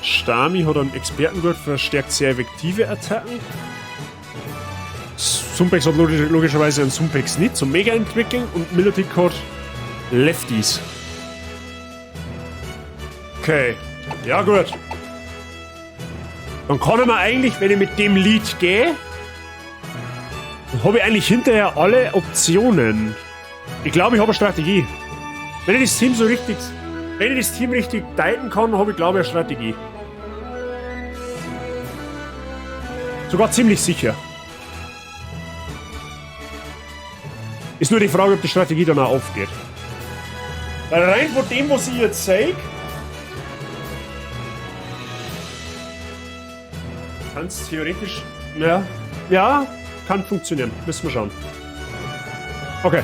Stami hat einen Expertengurt, verstärkt sehr effektive Attacken. Sumpex hat logischerweise einen Sumpex nicht zum Mega entwickeln und Milotic hat Lefties. Okay. Ja, gut. Dann kann ich mir eigentlich, wenn ich mit dem Lied gehe, dann habe ich eigentlich hinterher alle Optionen. Ich glaube, ich habe eine Strategie. Wenn ich das Team richtig deuten kann, habe ich, glaube ich, eine Strategie. Sogar ziemlich sicher. Ist nur die Frage, ob die Strategie dann auch aufgeht. Weil rein von dem, was ich jetzt zeige, kann es theoretisch... Ja, kann funktionieren. Müssen wir schauen. Okay.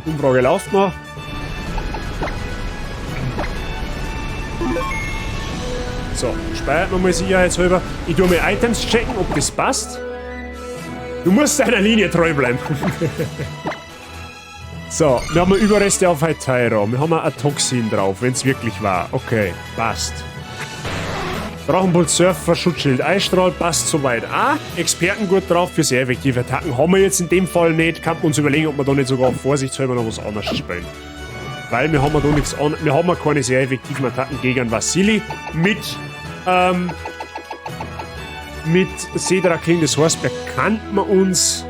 Umfrage läuft noch. So, speichert nochmal sicherheitshalber. Ich tue mir Items checken, ob das passt. Du musst deiner Linie treu bleiben. So, wir haben Überreste auf Hytira. Wir haben ein Toxin drauf, wenn es wirklich war. Okay, passt. Drachenbolt, Surfer, Schutzschild, Eisstrahl, passt soweit. Expertengurt drauf für sehr effektive Attacken. Haben wir jetzt in dem Fall nicht. Kann man uns überlegen, ob wir da nicht sogar vorsichtshalber noch was anderes spielen. Weil wir haben da nichts an. Wir haben keine sehr effektiven Attacken gegen Vasili mit Cedra King. Das heißt, bekannt man uns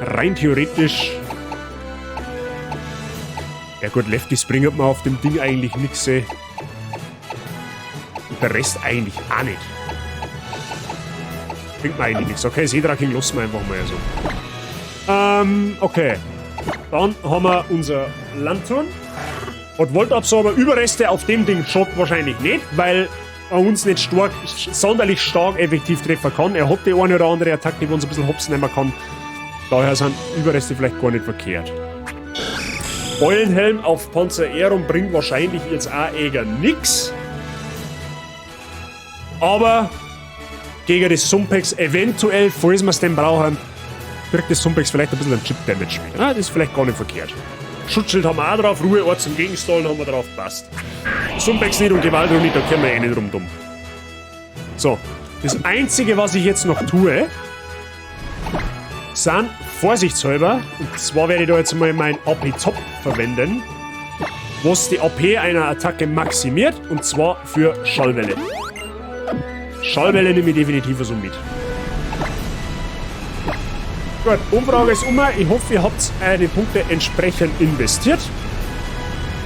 rein theoretisch. Ja gut, Lefty bringt man auf dem Ding eigentlich nichts. Und der Rest eigentlich auch nicht. Bringt mir eigentlich nichts. Okay, Cedra King lassen wir einfach mal so. Okay. Dann haben wir unser Lantern. Und Voltabsorber Überreste auf dem Ding schaut wahrscheinlich nicht, weil er uns nicht sonderlich stark effektiv treffen kann. Er hat die eine oder andere Attacke, die uns ein bisschen hops nehmen kann. Daher sind Überreste vielleicht gar nicht verkehrt. Eulenhelm auf Panzer Aeron bringt wahrscheinlich jetzt auch eher nix. Aber gegen das Sumpex eventuell, falls wir es denn brauchen, kriegt das Sumpex vielleicht ein bisschen einen Chip-Damage mit. Das ist vielleicht gar nicht verkehrt. Schutzschild haben wir auch drauf, Ruheort zum Gegenstallen haben wir drauf, passt. Sumpex nicht und Gewalt nicht, da können wir eh nicht drum. So, das Einzige, was ich jetzt noch tue, sind vorsichtshalber, und zwar werde ich da jetzt mal mein AP-Top verwenden, was die AP einer Attacke maximiert, und zwar für Schallwelle. Schallwelle nehme ich definitiv so mit. Gut, Umfrage ist Ich hoffe, ihr habt die Punkte entsprechend investiert.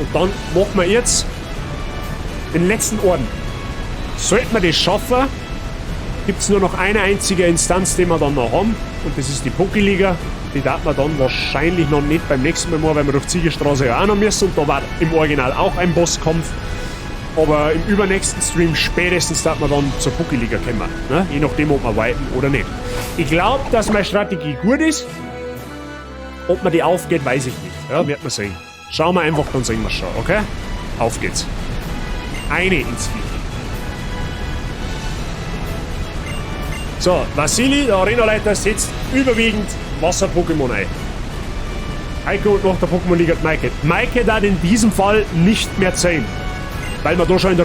Und dann machen wir jetzt den letzten Orden. Sollten wir das schaffen, gibt es nur noch eine einzige Instanz, die wir dann noch haben. Und das ist die Pokéliga. Die darf man dann wahrscheinlich noch nicht beim nächsten Mal machen, weil wir durch Ziegelstraße ja auch noch müssen. Und da war im Original auch ein Bosskampf. Aber im übernächsten Stream spätestens darf man dann zur Pokéliga kommen. Ne? Je nachdem, ob wir wipen oder nicht. Ich glaube, dass meine Strategie gut ist. Ob man die aufgeht, weiß ich nicht. Ja, wird man sehen. Schauen wir einfach, dann sehen wir schon, okay? Auf geht's. Eine ins Vieh. So, Vasili, der Arenaleiter, setzt überwiegend Wasser-Pokémon ein. Heiko und nach der Pokémon-Liga Maike. Maike darf in diesem Fall nicht mehr zählen. Weil wir da schon in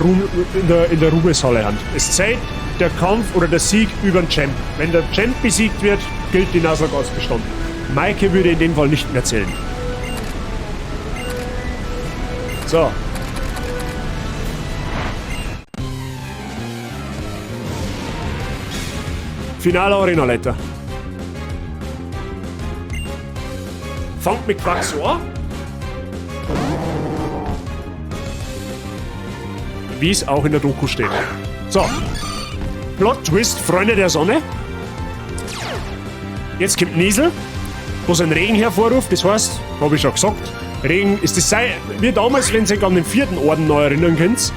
der Ruhmeshalle haben. Es zählt der Kampf oder der Sieg über den Champ. Wenn der Champ besiegt wird, gilt die Nuzlocke als bestanden. Maike würde in dem Fall nicht mehr zählen. So. Finale Arenaleiter. Fangt mit Quaxo an. Wie es auch in der Doku steht. So. Plot Twist, Freunde der Sonne. Jetzt kommt Niesel, was einen Regen hervorruft. Das heißt, habe ich schon gesagt, Regen ist das wie damals, wenn ihr an den 4. Orden noch erinnern könnt,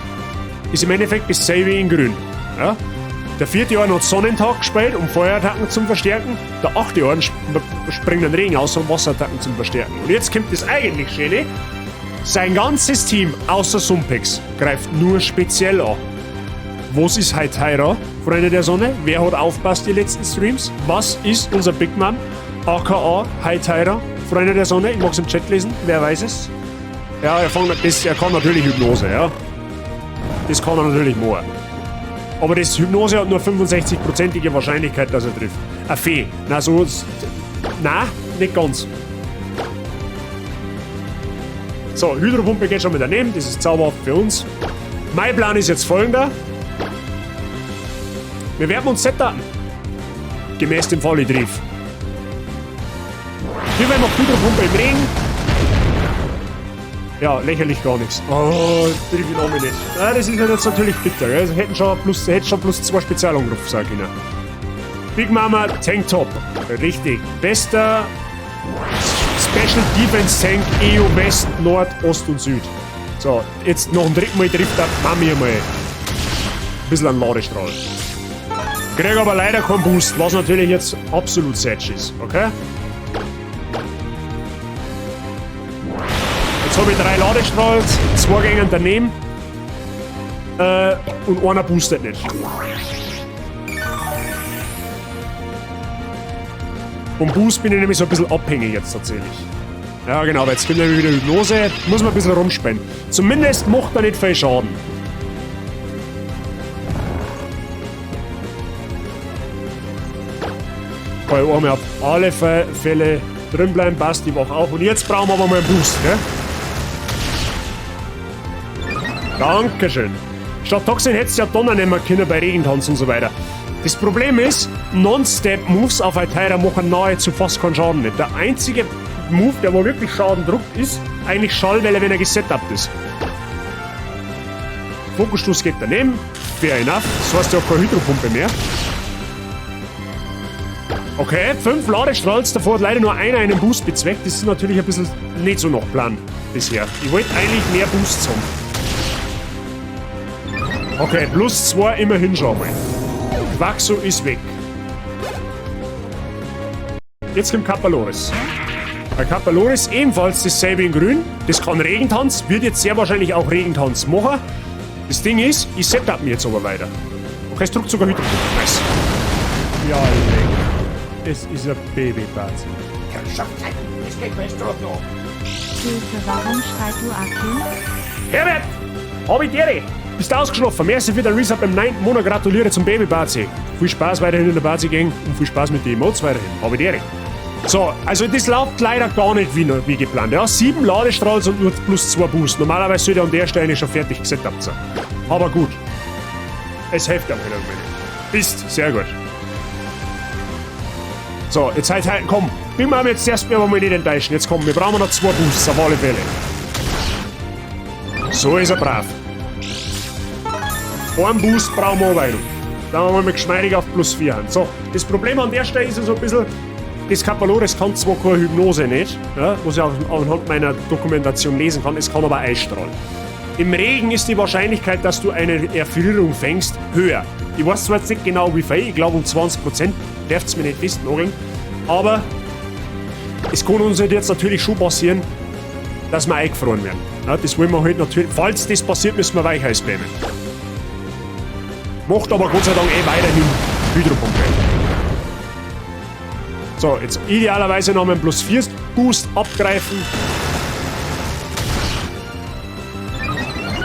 ist im Endeffekt dasselbe in Grün. Ja? Der 4. Orden hat Sonnentag gespielt, um Feuerattacken zu verstärken. Der 8. Orden springt den Regen aus, um Wasserattacken zu verstärken. Und jetzt kommt das eigentlich Schöne. Sein ganzes Team, außer Sumpex, greift nur speziell an. Was ist Hytira, Freunde der Sonne? Wer hat aufpasst die letzten Streams? Was ist unser Big Mom, aka Hytira, Freunde der Sonne? Ich mag es im Chat lesen, wer weiß es? Ja, er kann natürlich Hypnose, ja. Das kann er natürlich machen. Aber das Hypnose hat nur 65%ige Wahrscheinlichkeit, dass er trifft. Eine Fee. Na, so. Nein, nicht ganz. So, Hydropumpe geht schon mit daneben, das ist zauberhaft für uns. Mein Plan ist jetzt folgender. Wir werden uns setupen. Gemäß dem Volleytrief. Wie wenn man Hydropumpe im Regen. Ja, lächerlich gar nichts. Oh, triff ihn auch nicht. Ja, das ist ja jetzt natürlich bitter. Gell? Also hätte schon plus 2 Spezialangriff sein können. Big Mama Tank Top. Richtig. Bester Special Defense Tank EU West, Nord, Ost und Süd. So, jetzt noch ein dritten Mal trifft der Mami einmal ein bisschen an Ladestrahl. Krieg aber leider keinen Boost, was natürlich jetzt absolut Setsch ist, okay? Jetzt habe ich 3 Ladestrahls, 2 gängen daneben und einer boostet nicht. Vom Boost bin ich nämlich so ein bisschen abhängig jetzt tatsächlich. Ja genau, weil jetzt kommt nämlich wieder Hypnose, muss man ein bisschen rumspannen. Zumindest macht er nicht viel Schaden. Kann ich einmal auf alle Fälle drin bleiben, passt, die Woche auch. Und jetzt brauchen wir aber mal einen Boost, gell? Dankeschön. Statt Toxin hättest du ja Donner nehmen können bei Regentanz und so weiter. Das Problem ist, Non-Step-Moves auf Altaira machen nahezu fast keinen Schaden nicht. Der einzige Move, der wo wirklich Schaden druckt, ist eigentlich Schallwelle, wenn er gesetupt ist. Fokusstoß geht daneben. Fair enough. So hast du auch keine Hydropumpe mehr. Okay, 5 Ladestrahls, davor hat leider nur einer einen Boost bezweckt. Das ist natürlich ein bisschen nicht so nach Plan bisher. Ich wollte eigentlich mehr Boosts haben. Okay, plus 2 immerhin schon mal. Quaxo ist weg. Jetzt kommt Kapaloris. Bei Kapaloris ebenfalls dasselbe in grün. Das kann Regentanz, wird jetzt sehr wahrscheinlich auch Regentanz machen. Das Ding ist, ich setup mir jetzt aber weiter. Okay, es drückt sogar Hydropumpe. Nice. Ja, leck. Es ist ein Baby-Bazi. Kann schon sein. Es geht mir Stroh noch. Hilfe, warum schreit du Akin? Herbert! Hab ich dir? Bist ausgeschlafen. Merci für den Reset beim 9. Monat. Gratuliere zum Baby-Bazi. Viel Spaß weiterhin in der Bazi-Gang und viel Spaß mit den Emotes weiterhin. Hab ich dir. So, also das läuft leider gar nicht wie geplant. Ja, 7 Ladestrahls und nur plus 2 Boost. Normalerweise sollte an der Stelle schon fertig gesetupt sein. Aber gut. Es hilft ja wieder. Ist sehr gut. So, jetzt halt, komm. Bin mal jetzt erst mal nicht enttäuschen. Jetzt kommen, wir brauchen noch 2 Boosts auf alle Fälle. So ist er brav. Einen Boost brauchen wir weiter. Dann haben wir mal geschmeidig auf plus 4 haben. So, das Problem an der Stelle ist ja so ein bisschen, das Kapaloris kann zwar keine Hypnose nicht, ja, was ich auch anhand meiner Dokumentation lesen kann, es kann aber Eisstrahlen. Im Regen ist die Wahrscheinlichkeit, dass du eine Erfrierung fängst, höher. Ich weiß zwar jetzt nicht genau wie viel, ich glaube um 20%, dürft es mir nicht festnageln, aber es kann uns jetzt natürlich schon passieren, dass wir eingefroren werden. Ja, das wollen wir halt natürlich, falls das passiert, müssen wir Weicheis bleiben. Macht aber Gott sei Dank weiterhin Hydropumpe. So, jetzt idealerweise noch einen plus 4 Boost abgreifen.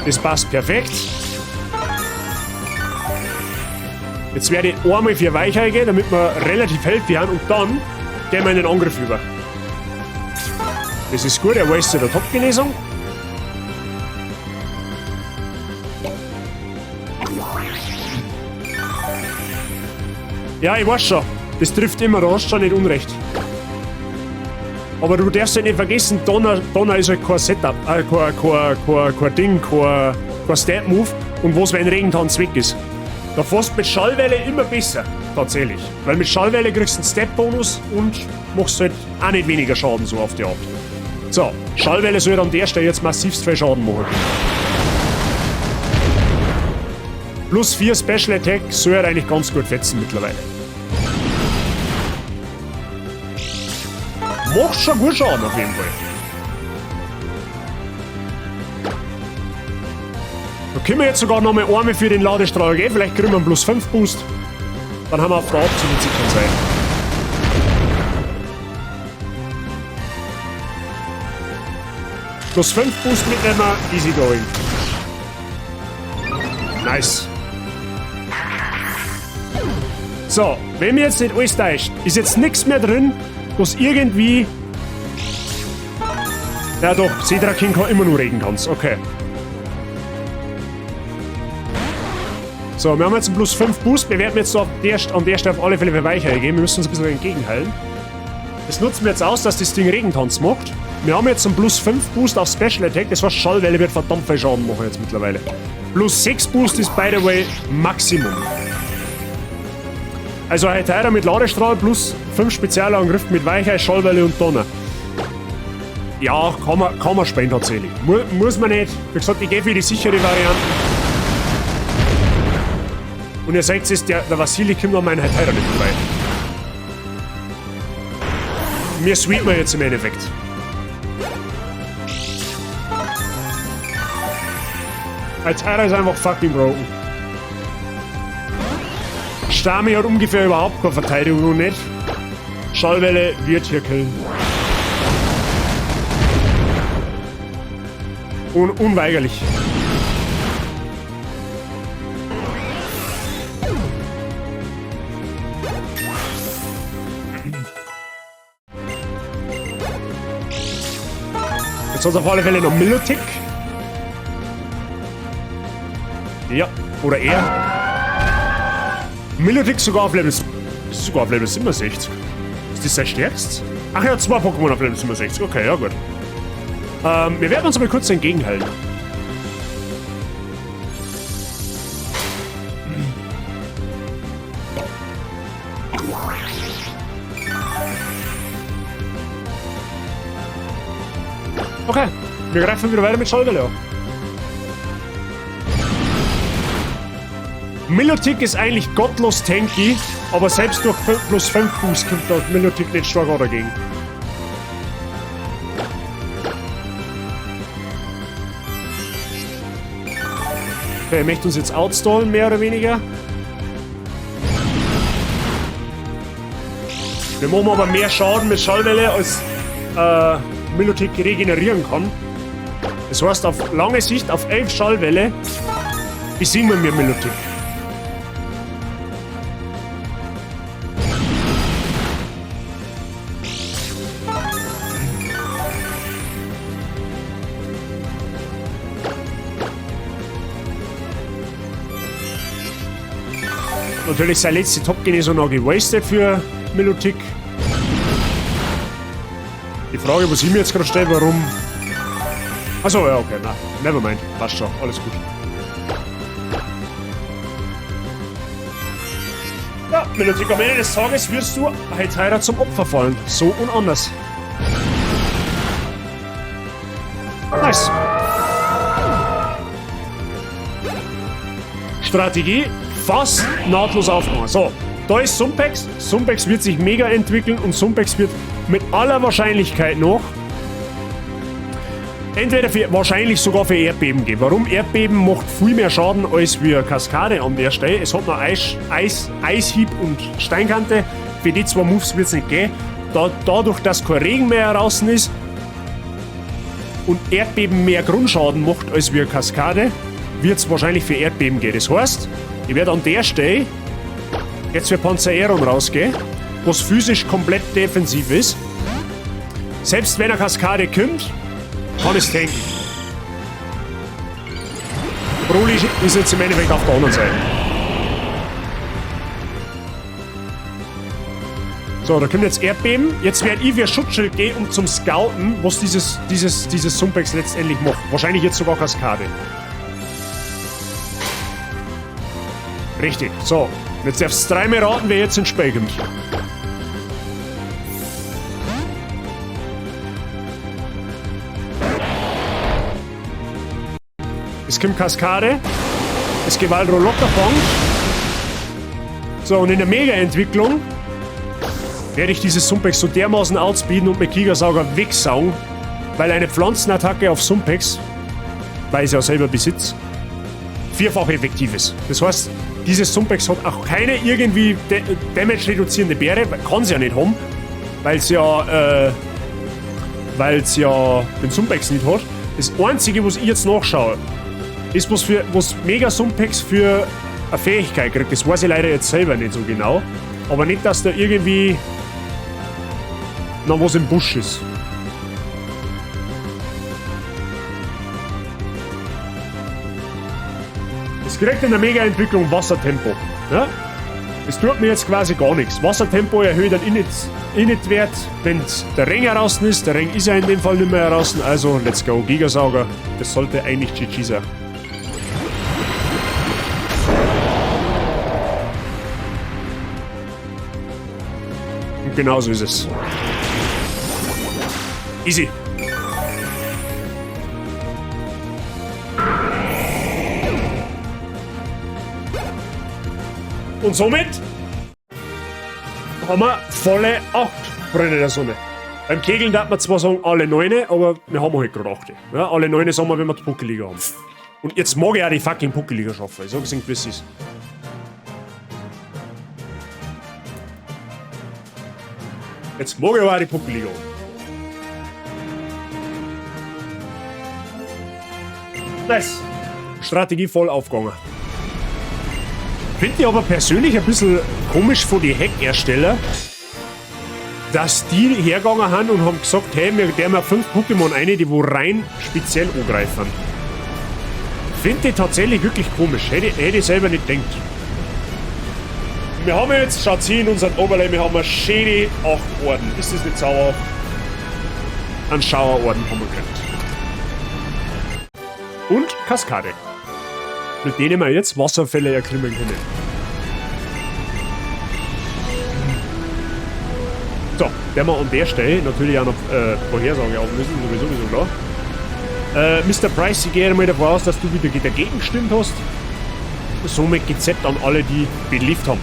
Das passt perfekt. Jetzt werde ich einmal 4 Weichei gehen, damit wir relativ healthy haben und dann gehen wir in den Angriff über. Das ist gut, er wastet der Top-Genesung. Ja, ich weiß schon. Das trifft immer, da hast du schon nicht unrecht. Aber du darfst ja nicht vergessen, Donner ist halt kein Setup, kein Ding, kein Stat-Move. Und was, wenn Regentanz weg ist? Da fährst mit Schallwelle immer besser, tatsächlich. Weil mit Schallwelle kriegst du einen Stat-Bonus und machst halt auch nicht weniger Schaden so auf die Art. So, Schallwelle soll an der Stelle jetzt massivst viel Schaden machen. Plus 4 Special Attack soll er eigentlich ganz gut fetzen mittlerweile. Macht schon gut Schaden auf jeden Fall. Da können wir jetzt sogar noch mal einmal für den Ladestrahl gehen. Vielleicht kriegen wir einen plus 5 Boost. Dann haben wir auf der absolut sicheren Seite. Plus 5 Boost mitnehmen, easy going. Nice. So, wenn mir jetzt nicht alles täuscht, ist jetzt nichts mehr drin, was irgendwie... Ja doch, Sedrakin kann immer nur Regentanz, okay. So, wir haben jetzt einen plus 5 Boost, wir werden jetzt an der Stelle auf alle Fälle für Weichei gehen, wir müssen uns ein bisschen entgegenhalten. Das nutzen wir jetzt aus, dass das Ding Regentanz macht. Wir haben jetzt einen plus 5 Boost auf Special Attack. Das heißt, Schallwelle wird verdammt viel Schaden machen jetzt mittlerweile. Plus 6 Boost ist, by the way, Maximum. Also Hytera mit Ladestrahl plus 5 Spezialangriff mit Weichheit, Schallwelle und Donner. Ja, kann man spielen tatsächlich. Muss man nicht. Wie gesagt, ich gehe für die sichere Variante. Und ihr seht es, der Vasili kommt an meinen Hytera nicht vorbei. Mir sweepen wir jetzt im Endeffekt. Hytera ist einfach fucking broken. Stami hat ungefähr überhaupt keine Verteidigung und nicht. Schallwelle wird hier killen. Unweigerlich. Jetzt hat es auf alle Fälle noch Milotic. Ja, oder er. Milotic sogar auf Level... sogar auf Level 67. Ist das sein stärkstes? Ach ja, 2 Pokémon auf Level 67. Okay, ja gut. Wir werden uns aber kurz entgegenhalten. Okay, wir greifen wieder weiter mit Schallwelle an. Milotic ist eigentlich gottlos tanky, aber selbst durch plus 5 Boost kommt der Milotic nicht stark an dagegen. Okay, er möchte uns jetzt outstallen, mehr oder weniger. Wir machen aber mehr Schaden mit Schallwelle, als Milotic regenerieren kann. Das heißt, auf lange Sicht, auf 11 Schallwelle, besiegen wir Milotic. Natürlich seine letzte Top-Gen ist auch noch gewastet für Milotic. Die Frage, was ich mir jetzt gerade stelle, warum... Achso, ja, okay, nein, nevermind, passt schon, alles gut. Ja, Milotic, am Ende des Tages wirst du Hytera zum Opfer fallen. So und anders. Nice. Strategie. Fast nahtlos aufbauen. So, da ist Sumpex. Sumpex wird sich mega entwickeln und Sumpex wird mit aller Wahrscheinlichkeit noch entweder wahrscheinlich sogar für Erdbeben gehen. Warum? Erdbeben macht viel mehr Schaden als wie Kaskade an der Stelle. Es hat noch Eishieb und Steinkante. Für die 2 Moves wird es nicht gehen. Dadurch, dass kein Regen mehr draußen ist und Erdbeben mehr Grundschaden macht als wie Kaskade, wird es wahrscheinlich für Erdbeben gehen. Das heißt, ich werde an der Stelle jetzt für Panzer Aeron rausgehen, was physisch komplett defensiv ist. Selbst wenn eine Kaskade kommt, kann es tanken. Broly ist jetzt im Endeffekt auf der anderen Seite. So, da kommt jetzt Erdbeben. Jetzt werde ich für Schutzschild gehen, um zum Scouten, was dieses Sumpex letztendlich macht. Wahrscheinlich jetzt sogar Kaskade. Richtig, so. Jetzt darfst du 3 mehr raten, wer jetzt ins Spiel kommt. Es kommt Kaskade. Es geht Waldro Lockerfang. So, und in der Mega-Entwicklung werde ich dieses Sumpex so dermaßen outspeeden und mit Gigasauger wegsaugen, weil eine Pflanzenattacke auf Sumpex, weil ich es ja selber besitze, 4-fach effektiv ist. Das heißt, dieses Sumpex hat auch keine irgendwie damage-reduzierende Beere, kann sie ja nicht haben, weil es ja den Sumpex nicht hat. Das Einzige, was ich jetzt nachschaue, ist, was Mega Sumpex für eine Fähigkeit kriegt. Das weiß ich leider jetzt selber nicht so genau. Aber nicht, dass da irgendwie noch was im Busch ist. Es kriegt in der Mega-Entwicklung Wassertempo. Ja? Es tut mir jetzt quasi gar nichts. Wassertempo erhöht den Init-Wert, wenn der Ring heraus ist. Der Ring ist ja in dem Fall nicht mehr heraus. Also, let's go. Gigasauger. Das sollte eigentlich GG sein. Und genau so ist es. Easy. Und somit haben wir volle 8 Freunde der Sonne. Beim Kegeln darf man zwar sagen, alle 9, aber wir haben halt gerade 8. Ja, alle 9 sagen wir, wenn wir die Puckeliga haben. Und jetzt mag ich auch die fucking Puckeliga schaffen. Ich sag's Ihnen, wie es ist. Jetzt mag ich aber auch die Puckeliga haben. Nice. Strategie voll aufgegangen. Finde ich aber persönlich ein bisschen komisch von den Hack-Ersteller, dass die hergegangen haben und haben gesagt, hey, wir haben 5 Pokémon eine, die wo rein speziell angreifen. Finde ich tatsächlich wirklich komisch. Hätte ich selber nicht gedacht. Wir haben jetzt, schaut hier in unseren Overlay, wir haben eine schöne 8 Orden. Ist das nicht sauer? Einen Schauerorden haben wir gekriegt. Und Kaskade. Mit denen wir jetzt Wasserfälle erklimmen können. So, werden wir an der Stelle natürlich auch noch Vorhersage auflösen, sowieso klar. Mr. Price, ich gehe mal davon aus, dass du wieder dagegen gestimmt hast. Somit GZ an alle, die belieft haben.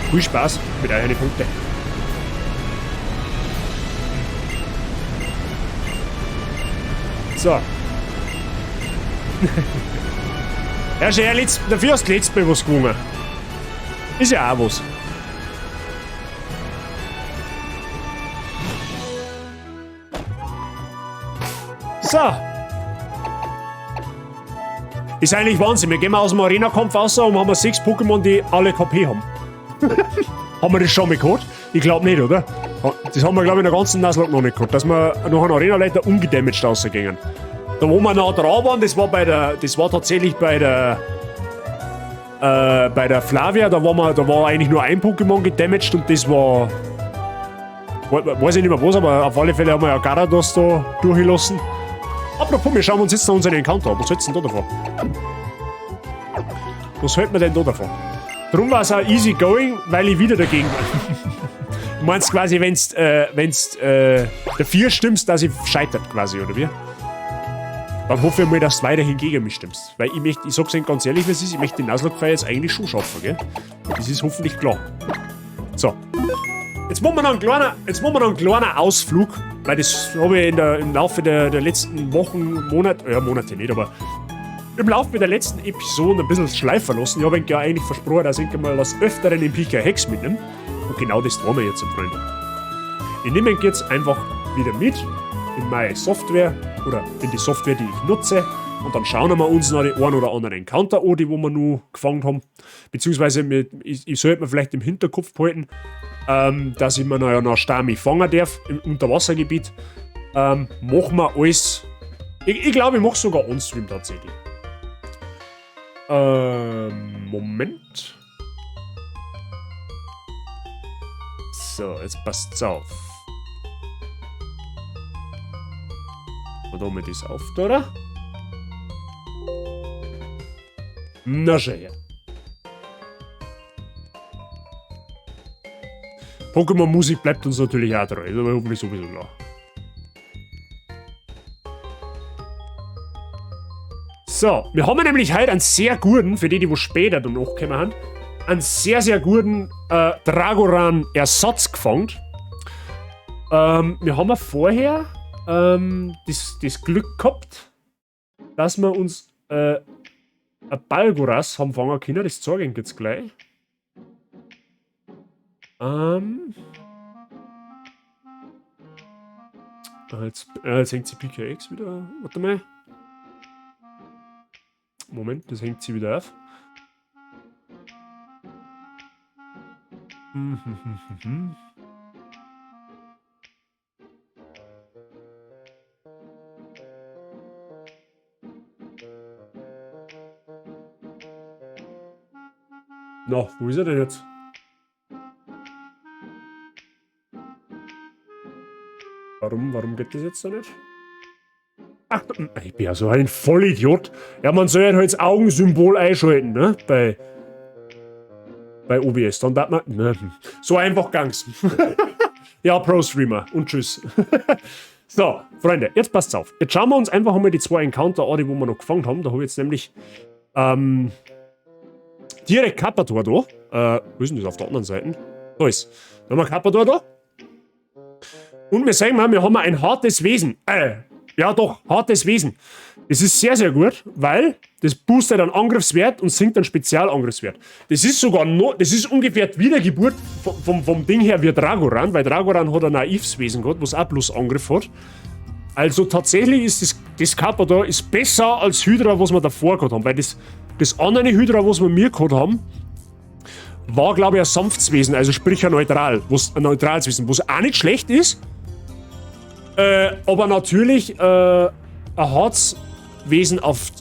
Viel Spaß mit euren Punkten. So. Ja, schon dafür hast du letztes Mal was gewonnen. Ist ja auch was. So. Ist eigentlich Wahnsinn. Wir gehen aus dem Arena-Kampf raus und haben 6 Pokémon, die alle KP haben. Haben wir das schon mal gehabt? Ich glaube nicht, oder? Das haben wir, glaube ich, in der ganzen Nuzlocke noch nicht gehabt, dass wir noch einen Arena-Leiter ungedamaged rausgingen. Da wo wir noch dran waren, das war tatsächlich bei der Flavia, da war eigentlich nur ein Pokémon gedamaged und das war. Weiß ich nicht mehr was, aber auf alle Fälle haben wir ja Garados da durchgelassen. Apropos, wir schauen uns jetzt noch unseren Encounter an. Was hältst du denn da davon? Was hält man denn da davon? Darum war es auch easy going, weil ich wieder dagegen war. Du meinst quasi, wenn's dafür stimmst, dass ich scheitert quasi, oder wie? Dann hoffe ich mal, dass du weiterhin gegen mich stimmst. Weil ich sag's Ihnen ganz ehrlich, wie es ist, ich möchte den Nuzlocke jetzt eigentlich schon schaffen, gell? Das ist hoffentlich klar. So. Jetzt machen wir noch einen kleinen Ausflug, weil das habe ich im Laufe der letzten Wochen, Monate nicht, aber im Laufe der letzten Episoden ein bisschen schleifen lassen. Ich habe ja eigentlich versprochen, dass ich mal das Öfteren den Pika Hex mitnehme. Und genau das tun wir jetzt, Freunde. Ich nehme ihn jetzt einfach wieder mit in meine Software oder in die Software, die ich nutze. Und dann schauen wir uns noch den einen oder anderen Encounter an, die wir noch gefangen haben. Beziehungsweise ich sollte mir vielleicht im Hinterkopf behalten, dass ich mir noch Stami fangen darf im Unterwassergebiet. Machen wir alles. Ich glaube, ich mache sogar on-stream tatsächlich. Moment. So, jetzt passt's auf. Und damit ist auf, oder? Na schön, ja. Pokémon-Musik bleibt uns natürlich auch treu, das ist hoffentlich sowieso klar. So, wir haben nämlich heute einen sehr guten, für die, die später dann nachgekommen haben, einen sehr, sehr guten Dragoran-Ersatz gefangen. Wir haben vorher das Glück gehabt, dass wir uns ein Balgoras haben fangen können, das zeige ich jetzt gleich. Jetzt hängt sie PKX wieder. Warte mal. Moment, das hängt sie wieder auf. Na, wo ist er denn jetzt? Warum geht das jetzt da nicht? Ach, ich bin ja so ein Vollidiot. Ja, man soll ja halt das Augensymbol einschalten, ne? Bei OBS. Dann wird man. Ne, so einfach gang's. Ja, Pro-Streamer. Und tschüss. So, Freunde, jetzt passt's auf. Jetzt schauen wir uns einfach mal die 2 Encounter an, die wo wir noch gefangen haben. Da habe ich jetzt nämlich direkt Carpador da. Wo ist denn das auf der anderen Seite? Da ist. Dann haben wir Carpador da. Und wir sehen mal, wir haben ein hartes Wesen. Ja doch, hartes Wesen. Das ist sehr, sehr gut, weil das boostet einen Angriffswert und sinkt einen Spezialangriffswert. Das ist sogar noch, das ist ungefähr die Wiedergeburt vom Ding her wie Dragoran, weil Dragoran hat ein naives Wesen gehabt, was auch plus Angriff hat. Also tatsächlich ist das Carpador ist besser als Hydra, was wir davor gehabt haben, weil das andere Hydra, was wir gehabt haben, war, glaube ich, ein sanftes Wesen, also sprich ein neutrales Wesen, was auch nicht schlecht ist, aber natürlich ein hartes Wesen auf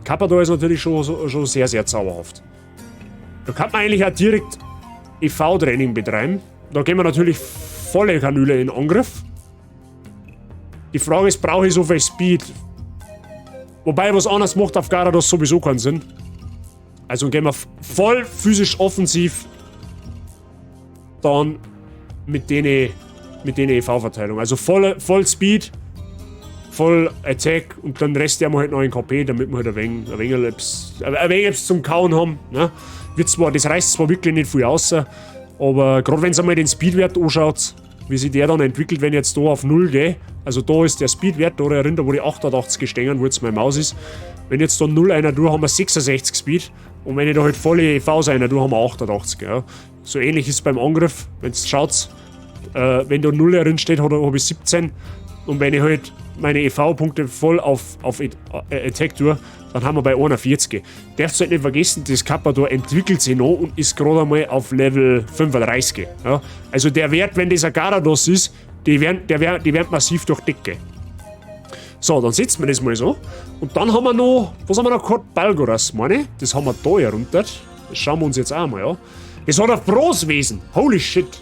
Carpador ist natürlich schon sehr, sehr zauberhaft. Da kann man eigentlich auch direkt EV-Training betreiben. Da gehen wir natürlich volle Kanüle in Angriff. Die Frage ist, brauche ich so viel Speed? Wobei, was anderes macht auf Gyarados sowieso keinen Sinn. Also gehen wir voll physisch offensiv dann mit denen EV-Verteilung. Also voll Speed, voll Attack und dann Rest der wir halt noch in KP, damit wir halt ein wenig etwas zum Kauen haben. Ne? Das reißt zwar wirklich nicht viel aus, aber gerade wenn ihr mal den Speedwert anschaut, wie sich der dann entwickelt, wenn ich jetzt da auf 0 gehe, also da ist der Speedwert, da erinnert, wo die 88 gestehen, wo jetzt meine Maus ist. Wenn jetzt da 0 einer durch, haben wir 66 Speed. Und wenn ich da halt volle EVs einer durch, haben wir 88. Ja. So ähnlich ist es beim Angriff. Wenn ihr schaut, wenn da 0 drin steht, habe ich 17. Und wenn ich halt meine EV-Punkte voll auf Attack tue, dann haben wir bei 41. Darfst du halt nicht vergessen, das Carpador entwickelt sich noch und ist gerade einmal auf Level 35. Ja. Also der Wert, wenn das ein Gyarados ist, die werden massiv durch Decke. So, dann setzen wir das mal so. Und dann haben wir noch, was haben wir noch gehabt? Balgoras, meine ich. Das haben wir da herunter. Das schauen wir uns jetzt auch mal an. Das hat ein Bronzewesen. Holy shit.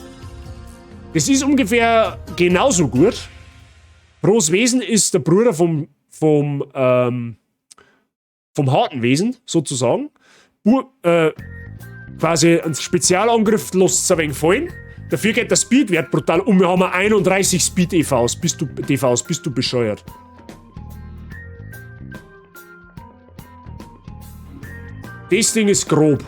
Das ist ungefähr genauso gut. Bronzewesen ist der Bruder vom harten Wesen, sozusagen. Quasi ein Spezialangriff lässt es ein wenig fallen. Dafür geht der Speedwert brutal und wir haben 31 Speed-EVs. Bist du bescheuert? Das Ding ist grob.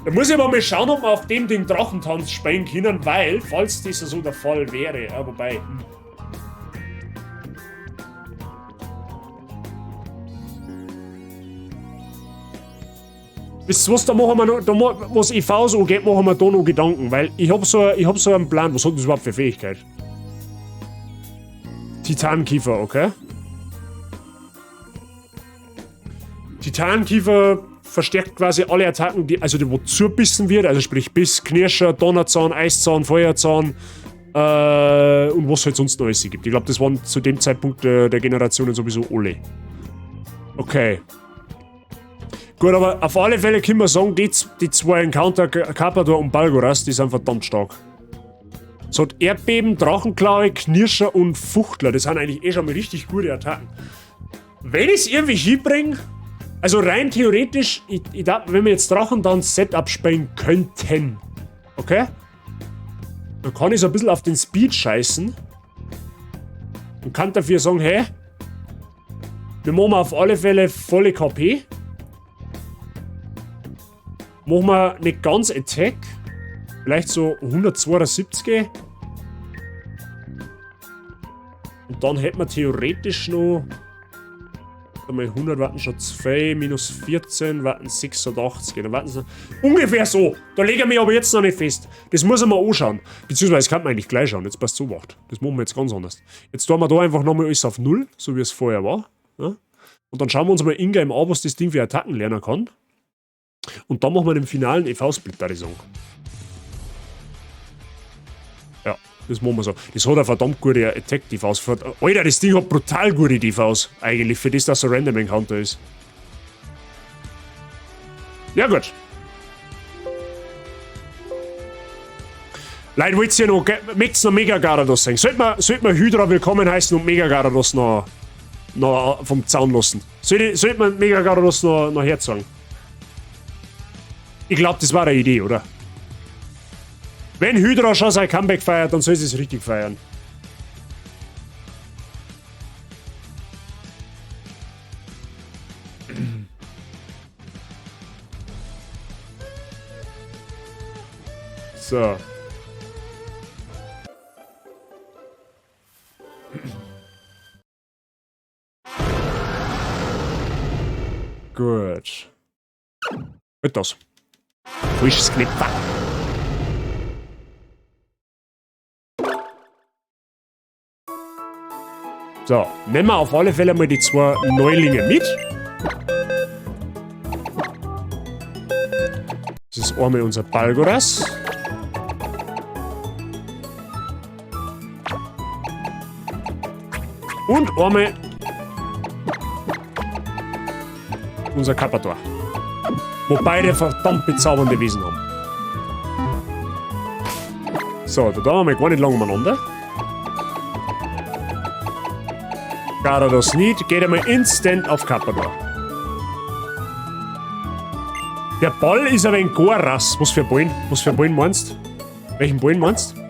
Da muss ich aber mal schauen, ob wir auf dem Ding Drachentanz spielen können, weil, falls das so der Fall wäre, wobei... Wisst ihr was, da machen wir noch, was EVs angeht, machen wir da noch Gedanken, weil ich hab so einen Plan, was hat das überhaupt für Fähigkeit? Titankiefer, okay? Titankiefer verstärkt quasi alle Attacken, die wo zubissen wird, also sprich Biss, Knirscher, Donnerzahn, Eiszahn, Feuerzahn und was halt sonst noch alles gibt. Ich glaube, das waren zu dem Zeitpunkt der Generationen sowieso alle. Okay. Gut, aber auf alle Fälle können wir sagen, die 2 Encounter, Carpador und Balgoras, die sind verdammt stark. So hat Erdbeben, Drachenklaue, Knirscher und Fuchtler, das sind eigentlich schon mal richtig gute Attacken. Wenn ich es irgendwie hinbringe, also rein theoretisch, ich dachte, wenn wir jetzt Drachentanz-Setup spielen könnten, okay? Dann kann ich so ein bisschen auf den Speed scheißen und kann dafür sagen, hey, wir machen auf alle Fälle volle KP. Machen wir nicht ganz Attack, vielleicht so 172. Und dann hätten wir theoretisch noch einmal 100 warten schon 2, minus 14, warten 86. Dann warten sie ungefähr so. Da lege ich mich aber jetzt noch nicht fest. Das muss ich mal anschauen. Beziehungsweise, das kann man eigentlich gleich schauen. Jetzt passt so macht. Das machen wir jetzt ganz anders. Jetzt tun wir da einfach nochmal alles auf 0, so wie es vorher war. Ja? Und dann schauen wir uns mal ingame an, was das Ding für Attacken lernen kann. Und dann machen wir den finalen EV-Split, da die sagen. Ja, das machen wir so. Das hat eine verdammt gute Attack-DVs. Alter, das Ding hat brutal gute DVs, eigentlich, für das, dass so Random Encounter ist. Ja, gut. Leute, wollt ihr noch Mega Gyarados sagen? Sollte man Hydra willkommen heißen und Mega Gyarados noch vom Zaun lassen? Sollte man Mega Gyarados noch herzagen? Ich glaube, das war eine Idee, oder? Wenn Hydra schon sein Comeback feiert, dann soll sie es richtig feiern. So. Gut. Wird das. Frisches Knipper. So, nehmen wir auf alle Fälle mal die zwei Neulinge mit. Das ist einmal unser Balgoras. Und einmal unser Carpador. Wo beide verdammt bezaubernde Wesen haben. So, da haben wir gar nicht lang umeinander. Gyarados nicht, geht einmal instant auf Carpador. Der Ball ist aber ein Goras. Was für Ballen? Was für Ballen meinst du? Welchen Ballen meinst du?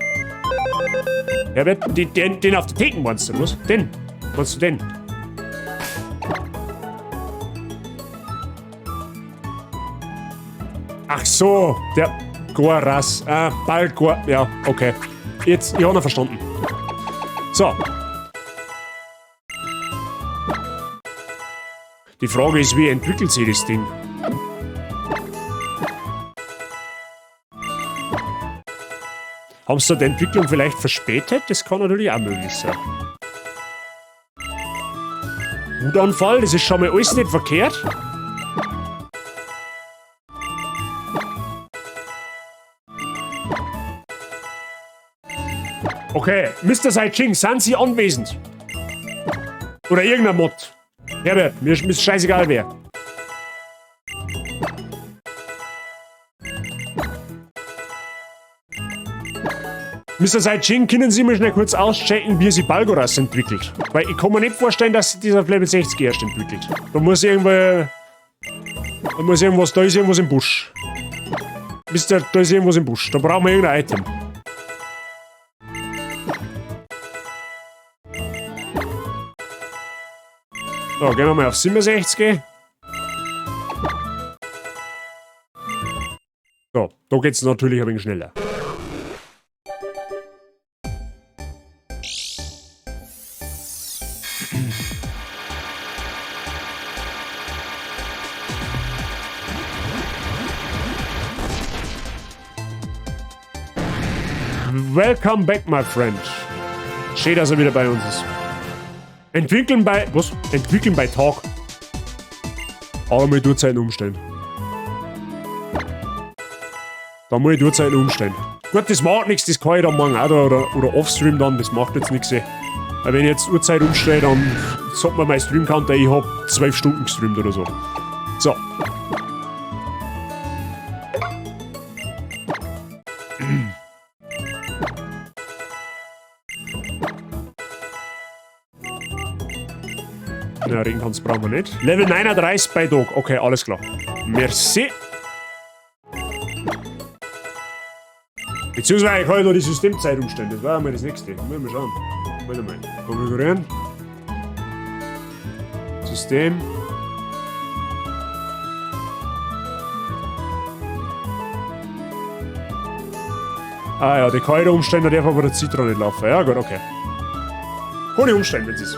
Herbert, den auf der Theken meinst du, was? Den? Meinst du den? Ach so, der Goras. Ballgor. Ja, okay. Jetzt, ich habe ihn verstanden. So. Die Frage ist, wie entwickelt sich das Ding? Haben sie die Entwicklung vielleicht verspätet? Das kann natürlich auch möglich sein. Wutanfall, das ist schon mal alles nicht verkehrt. Okay, Mr. Saiching, sind Sie anwesend? Oder irgendein Mod? Herbert, mir ist scheißegal wer. Mr. Saiching, können Sie mir schnell kurz auschecken, wie sich Balgoras entwickelt? Weil ich kann mir nicht vorstellen, dass sich dieser auf Level 60 erst entwickelt. Da ist irgendwas im Busch. Mister, da ist irgendwas im Busch. Da brauchen wir irgendein Item. So, gehen wir mal auf 67. So, da geht's natürlich ein wenig schneller. Welcome back, my friend. Schön, dass er wieder bei uns ist. Entwickeln bei... Was? Entwickeln bei Tag. Aber mal Uhrzeiten umstellen. Da muss ich Uhrzeiten umstellen. Gut, das macht nichts, das kann ich dann morgen auch da oder Offstream dann, das macht jetzt nichts. Weil wenn ich jetzt Uhrzeit umstelle, dann sagt mir mein Stream-Counter, ich hab 12 Stunden gestreamt oder so. So. Ja, Regentanz brauchen wir nicht. Level 39 bei Dog. Okay, alles klar. Merci. Beziehungsweise ich kann ja noch die Systemzeit umstellen. Das war ja mal das nächste. Mal schauen. Warte mal. Konfigurieren. System. Ah ja, die kann ich da umstellen, da darf aber der Citron nicht laufen. Ja gut, okay. Kann ich umstellen, wenn es ist.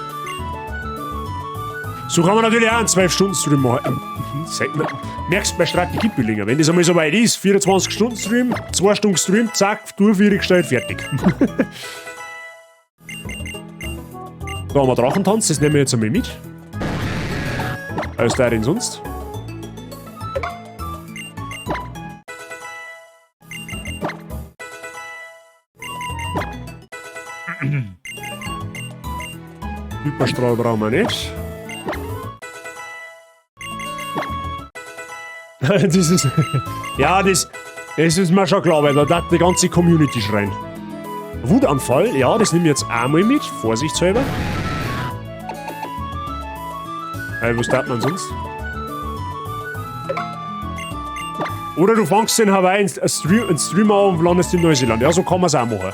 So kann man natürlich auch einen 12-Stunden-Stream machen. Merkst du bei Strategiebillinger, wenn das einmal so weit ist, 24-Stunden-Stream, 2 Stunden Stream, zack, durchgestellt, fertig. Da haben wir Drachentanz, das nehmen wir jetzt einmal mit. Als der denn sonst? Hyperstrahl brauchen wir nicht. Das ist... Ja, das ist mir schon klar, weil da darf die ganze Community schreien. Wutanfall, ja, das nehme ich jetzt einmal mit, vorsichtshalber. Was darf man sonst? Oder du fängst in Hawaii einen Streamer an und landest in Neuseeland. Ja, so kann man es auch machen.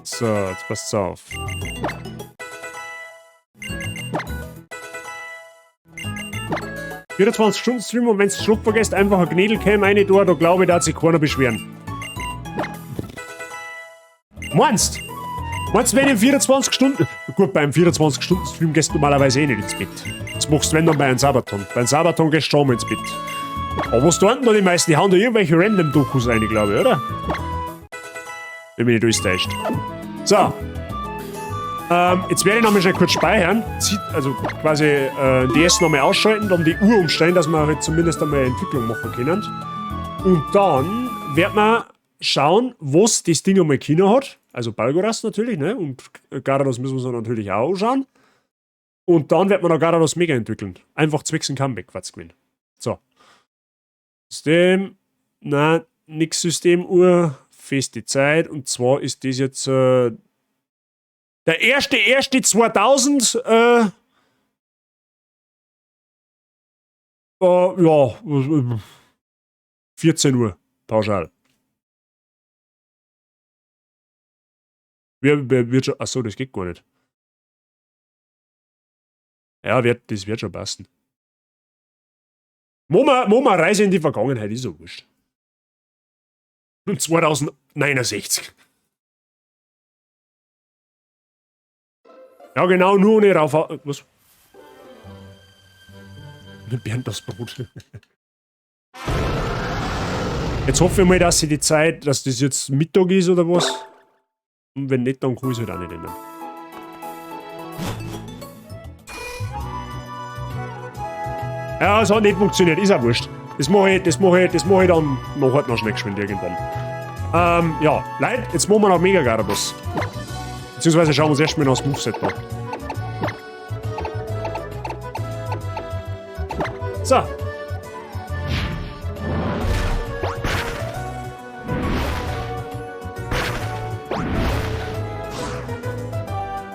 So, jetzt passt's auf. ...24-Stunden-Stream und wenn's Schluck vergesst, einfach ein Gnädelcam rein da glaube ich, da hat sich keiner beschweren. Meinst, wenn in 24 Stunden... Gut, beim 24-Stunden-Stream gehst du normalerweise eh nicht ins Bett. Das machst du, wenn dann bei einem Sabaton. Beim Sabaton gehst du schon mal ins Bett. Aber was tun denn da die meisten? Die hauen da irgendwelche Random-Dokus rein, glaube ich, oder? Wenn mich nicht alles täuscht. So. Jetzt werde ich nochmal schnell kurz speichern. Also quasi DS nochmal ausschalten, dann die Uhr umstellen, dass wir halt zumindest einmal eine Entwicklung machen können. Und dann werden wir schauen, was das Ding einmal China hat. Also Balgoras natürlich, ne? Und Garados müssen wir uns natürlich auch anschauen. Und dann wird man noch Garados Mega entwickeln. Einfach zwecks ein Comeback, was gewinnen. So. System. Nein, nix Systemuhr. Feste Zeit. Und zwar ist das jetzt der 1.1.2000 ja, 14 Uhr pauschal. Wird schon, achso, das geht gar nicht. Ja, das wird schon passen. Moma Reise in die Vergangenheit ist so wurscht. Und 2069. Ja, genau, nur ohne rauf. Was? Bernd das Brot. Jetzt hoffe ich mal, dass sie die Zeit, dass das jetzt Mittag ist oder was. Und wenn nicht, dann kann ich es halt auch nicht ändern. Ja, es hat nicht funktioniert, ist auch wurscht. Das mache ich dann noch halt noch schnell geschwind irgendwann. Ja, Leute, jetzt machen wir noch Mega Garados. Beziehungsweise schauen wir uns erstmal noch das Moveset an. So.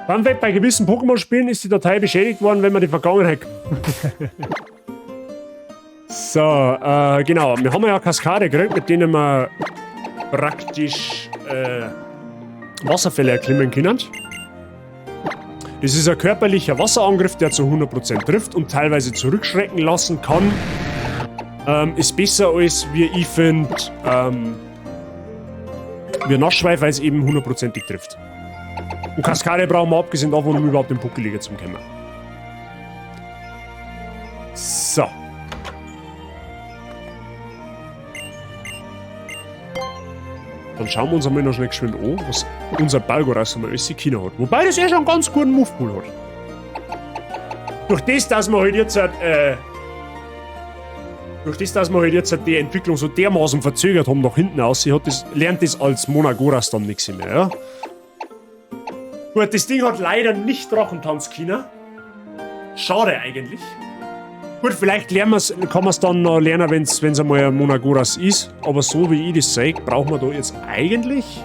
Fun Fact, bei gewissen Pokémon-Spielen ist die Datei beschädigt worden, wenn man die Vergangenheit... So, genau. Wir haben ja Kaskade gekriegt, mit denen wir praktisch Wasserfälle erklimmen können. Das ist ein körperlicher Wasserangriff, der zu 100% trifft und teilweise zurückschrecken lassen kann. Ist besser als, wie ich finde, wie Nassschweif, weil es eben 100%ig trifft. Und Kaskade brauchen wir abgesehen davon, um überhaupt den Puckeliger zu kommen. So. Dann schauen wir uns einmal noch schnell geschwind an, was unser Balgoras einmal alles in China hat. Wobei das ja schon einen ganz guten Movepool hat. Durch das, dass wir halt jetzt die Entwicklung so dermaßen verzögert haben nach hinten aus, lernt das als Monagoras dann nichts mehr, ja? Gut, das Ding hat leider nicht Drachentanz China. Schade eigentlich. Gut, vielleicht kann man es dann noch lernen, wenn es einmal ein Monagoras ist. Aber so wie ich das sehe, brauchen wir da jetzt eigentlich...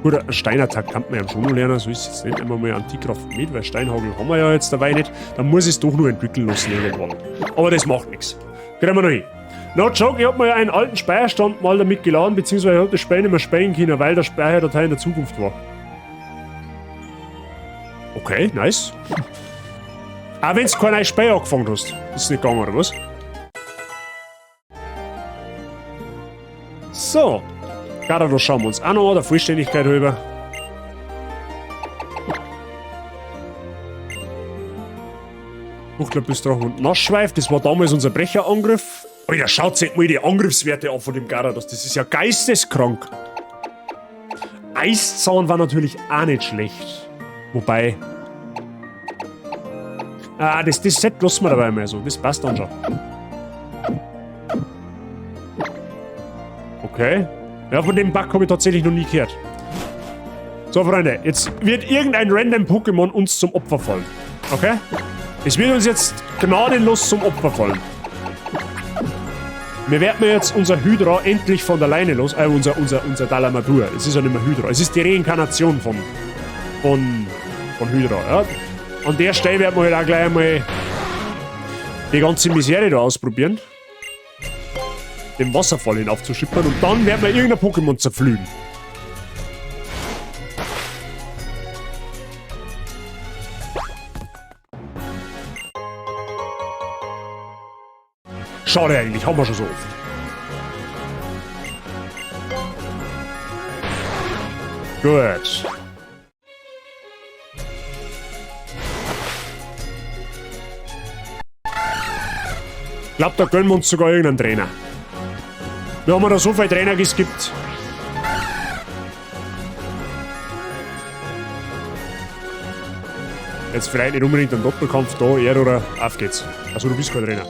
Gut, ein Steinattack kann man ja schon noch lernen, so ist es jetzt nicht immer mal Antikraft mit, weil Steinhagel haben wir ja jetzt dabei nicht. Dann muss ich es doch nur entwickeln lassen irgendwann. Aber das macht nichts. Kriegen wir noch hin. No joke, ich hab mir einen alten Speicherstand mal damit geladen, beziehungsweise ich hab das Spiel nicht mehr spielen können, weil der Speicherdatei in der Zukunft war. Okay, nice. Auch wenn du kein neues Spiel angefangen hast. Ist es nicht gegangen, oder was? So. Garados schauen wir uns auch noch an, der Vollständigkeit halber. Buchklappüstrachen und Nassschweif, das war damals unser Brecherangriff. Alter, schaut euch mal die Angriffswerte an von dem Garados, das ist ja geisteskrank. Eiszahn war natürlich auch nicht schlecht. Wobei... Ah, das Set lassen wir dabei mal so, das passt dann schon. Okay. Ja, von dem Bug habe ich tatsächlich noch nie gehört. So, Freunde, jetzt wird irgendein random Pokémon uns zum Opfer fallen. Okay? Es wird uns jetzt gnadenlos zum Opfer fallen. Wir werden jetzt unser Hydra endlich von der Leine los. Unser Dalamadur. Es ist ja nicht mehr Hydra. Es ist die Reinkarnation von Hydra. Ja? An der Stelle werden wir halt auch gleich einmal die ganze Misere da ausprobieren. Den Wasserfall hinaufzuschippern und dann werden wir irgendein Pokémon zerpflügen. Schade eigentlich, haben wir schon so oft. Gut. Ich glaube, da gönnen wir uns sogar irgendeinen Trainer. Wir haben da so viele Trainer geskippt. Jetzt vielleicht nicht unbedingt ein Doppelkampf da, er oder auf geht's. Also du bist kein Trainer.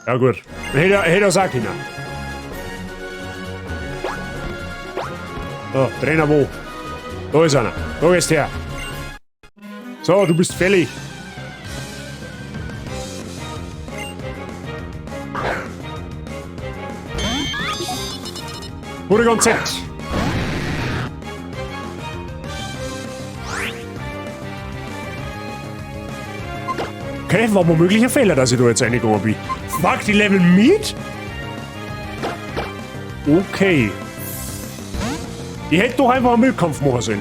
Ja gut. Hätte er auch können. So, Trainer wo? Da ist einer. Da gehst her. So, du bist fällig. Porygon Z. Okay, war womöglich ein Fehler, dass ich da jetzt reingegangen bin. Fuck, die Level mit? Okay. Ich hätte doch einfach einen Müllkampf machen sollen.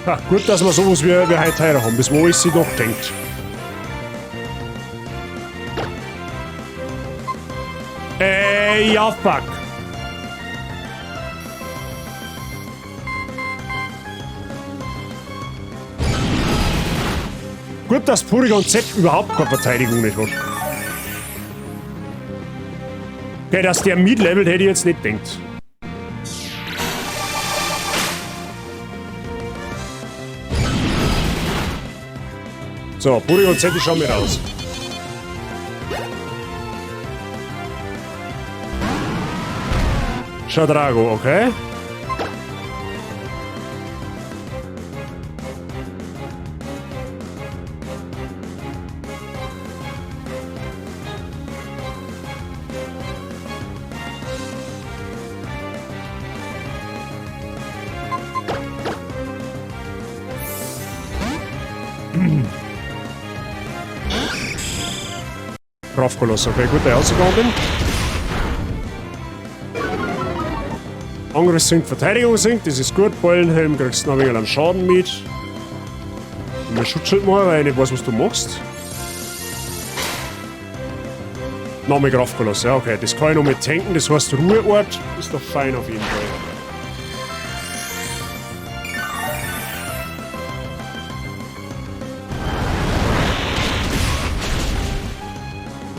Ha, gut, dass wir sowas wie heute teurer haben. Bis wo ist sie doch denkt. Ja, fuck. Gut, dass Porygon Z überhaupt keine Verteidigung nicht hat. Okay, dass der mid-levelt, hätte ich jetzt nicht gedacht. So, Porygon Z ist schon mal raus. Shadrago, okay. Raufkoloss, okay, gut, der ausgegangen bin. Angriff sinkt, Verteidigung sinkt, das ist gut. Ballenhelm kriegst du noch ein wenig an Schaden mit. Und mir Schutzschild machen, weil ich nicht weiß, was du machst. Name Raufkoloss, ja, okay, das kann ich noch mit tanken, das heißt Ruheort ist doch fein auf jeden Fall.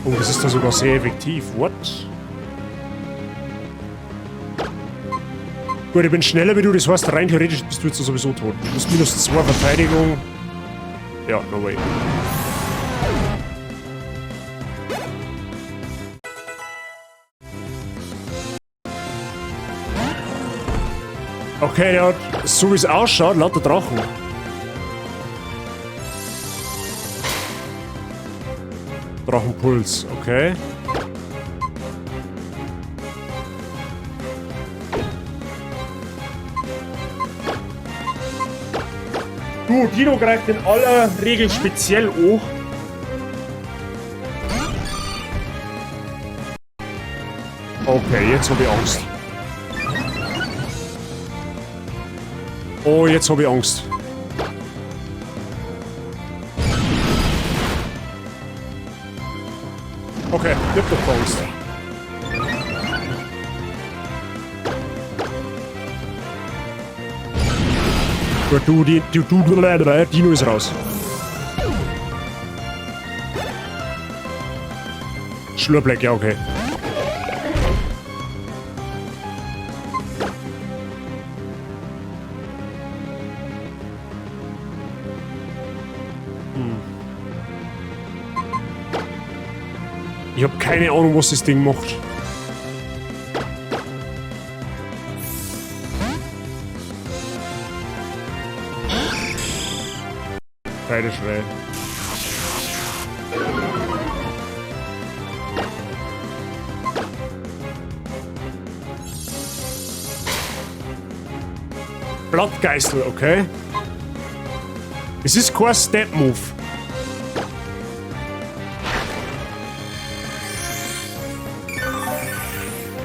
Oh, das ist da sogar sehr effektiv. What? Gut, ich bin schneller wie du, das heißt, rein theoretisch bist du jetzt sowieso tot. Du bist minus 2 Verteidigung. Ja, no way. Okay, der hat, so wie es ausschaut, lauter Drachen. Drachenpuls, okay. Du, Dino greift in aller Regel speziell an. Okay, jetzt habe ich Angst. Oh, jetzt habe ich Angst. Okay, ich hab doch Angst. Gut, Dino ist raus. Schlurrbleck, ja, okay. Ich habe keine Ahnung, was das Ding macht. Pfeileschrei. Blattgeißel, okay. Es ist kein Step-Move.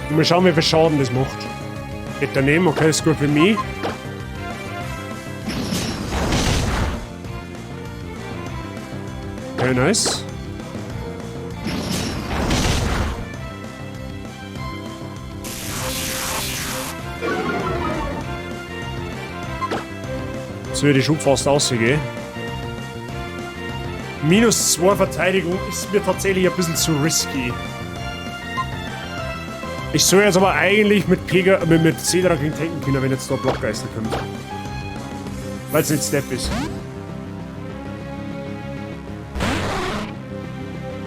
Mal schauen, wie viel Schaden das macht. Geht daneben, okay, ist gut für mich. Okay, nice. Jetzt würde ich schon fast rausgehen. Minus 2 Verteidigung ist mir tatsächlich ein bisschen zu risky. Ich soll jetzt aber eigentlich mit Cedra gegen tanken können, wenn jetzt da Blockgeister kommt. Weil es nicht Step ist.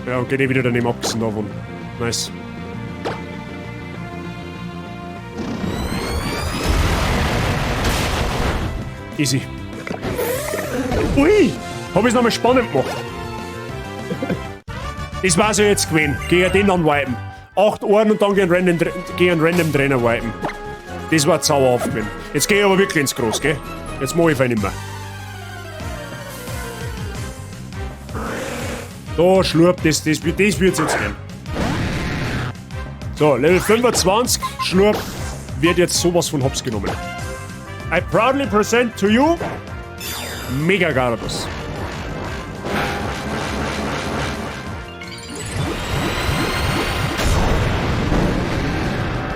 Ja, und geht eh wieder daneben abgesehen davon. Nice. Easy. Ui! Hab ich's nochmal spannend gemacht. Das war's ja jetzt gewesen. Gegen den dann wipen. 8 Ohren und dann gegen einen random Trainer wipen. Das war zauberhaft gewesen. Jetzt geh ich aber wirklich ins Groß, gell? Jetzt mach ich fein nicht mehr. Da Schlurp, das wird's jetzt gehen. So, Level 25, Schlurp wird jetzt sowas von hops genommen. I proudly present to you Mega Gyarados.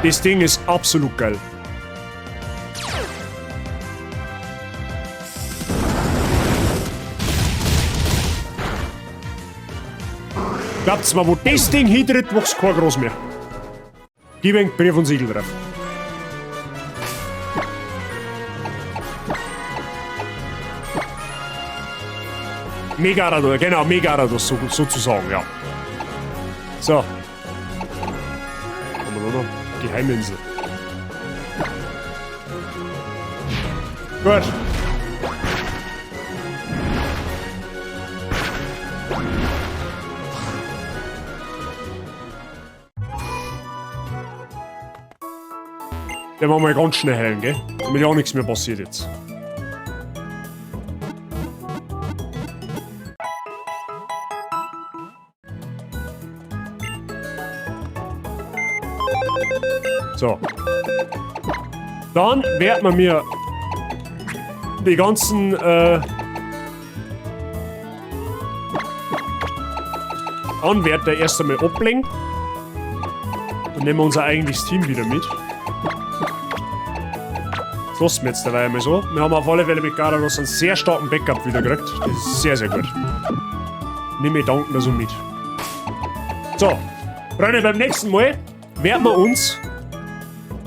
Das Ding ist absolut geil. Glaubt's mal, wo das Ding hintritt, macht's kein Groß mehr. Gib ein Brief und Siegel drauf. Megarados, genau, Megarados sozusagen, ja. So. Haben wir noch Geheiminsel. Gut. Den machen wir ganz schnell heilen, gell? Damit ja auch nichts mehr passiert jetzt. So. Dann werden wir mir die ganzen Anwärter erst einmal ablegen. Dann nehmen wir unser eigentliches Team wieder mit. Das lassen wir jetzt dabei einmal so. Wir haben auf alle Fälle mit Gyarados einen sehr starken Backup wieder gekriegt. Das ist sehr, sehr gut. Nimm mir danken so mit. So, Freunde, beim nächsten Mal werden wir uns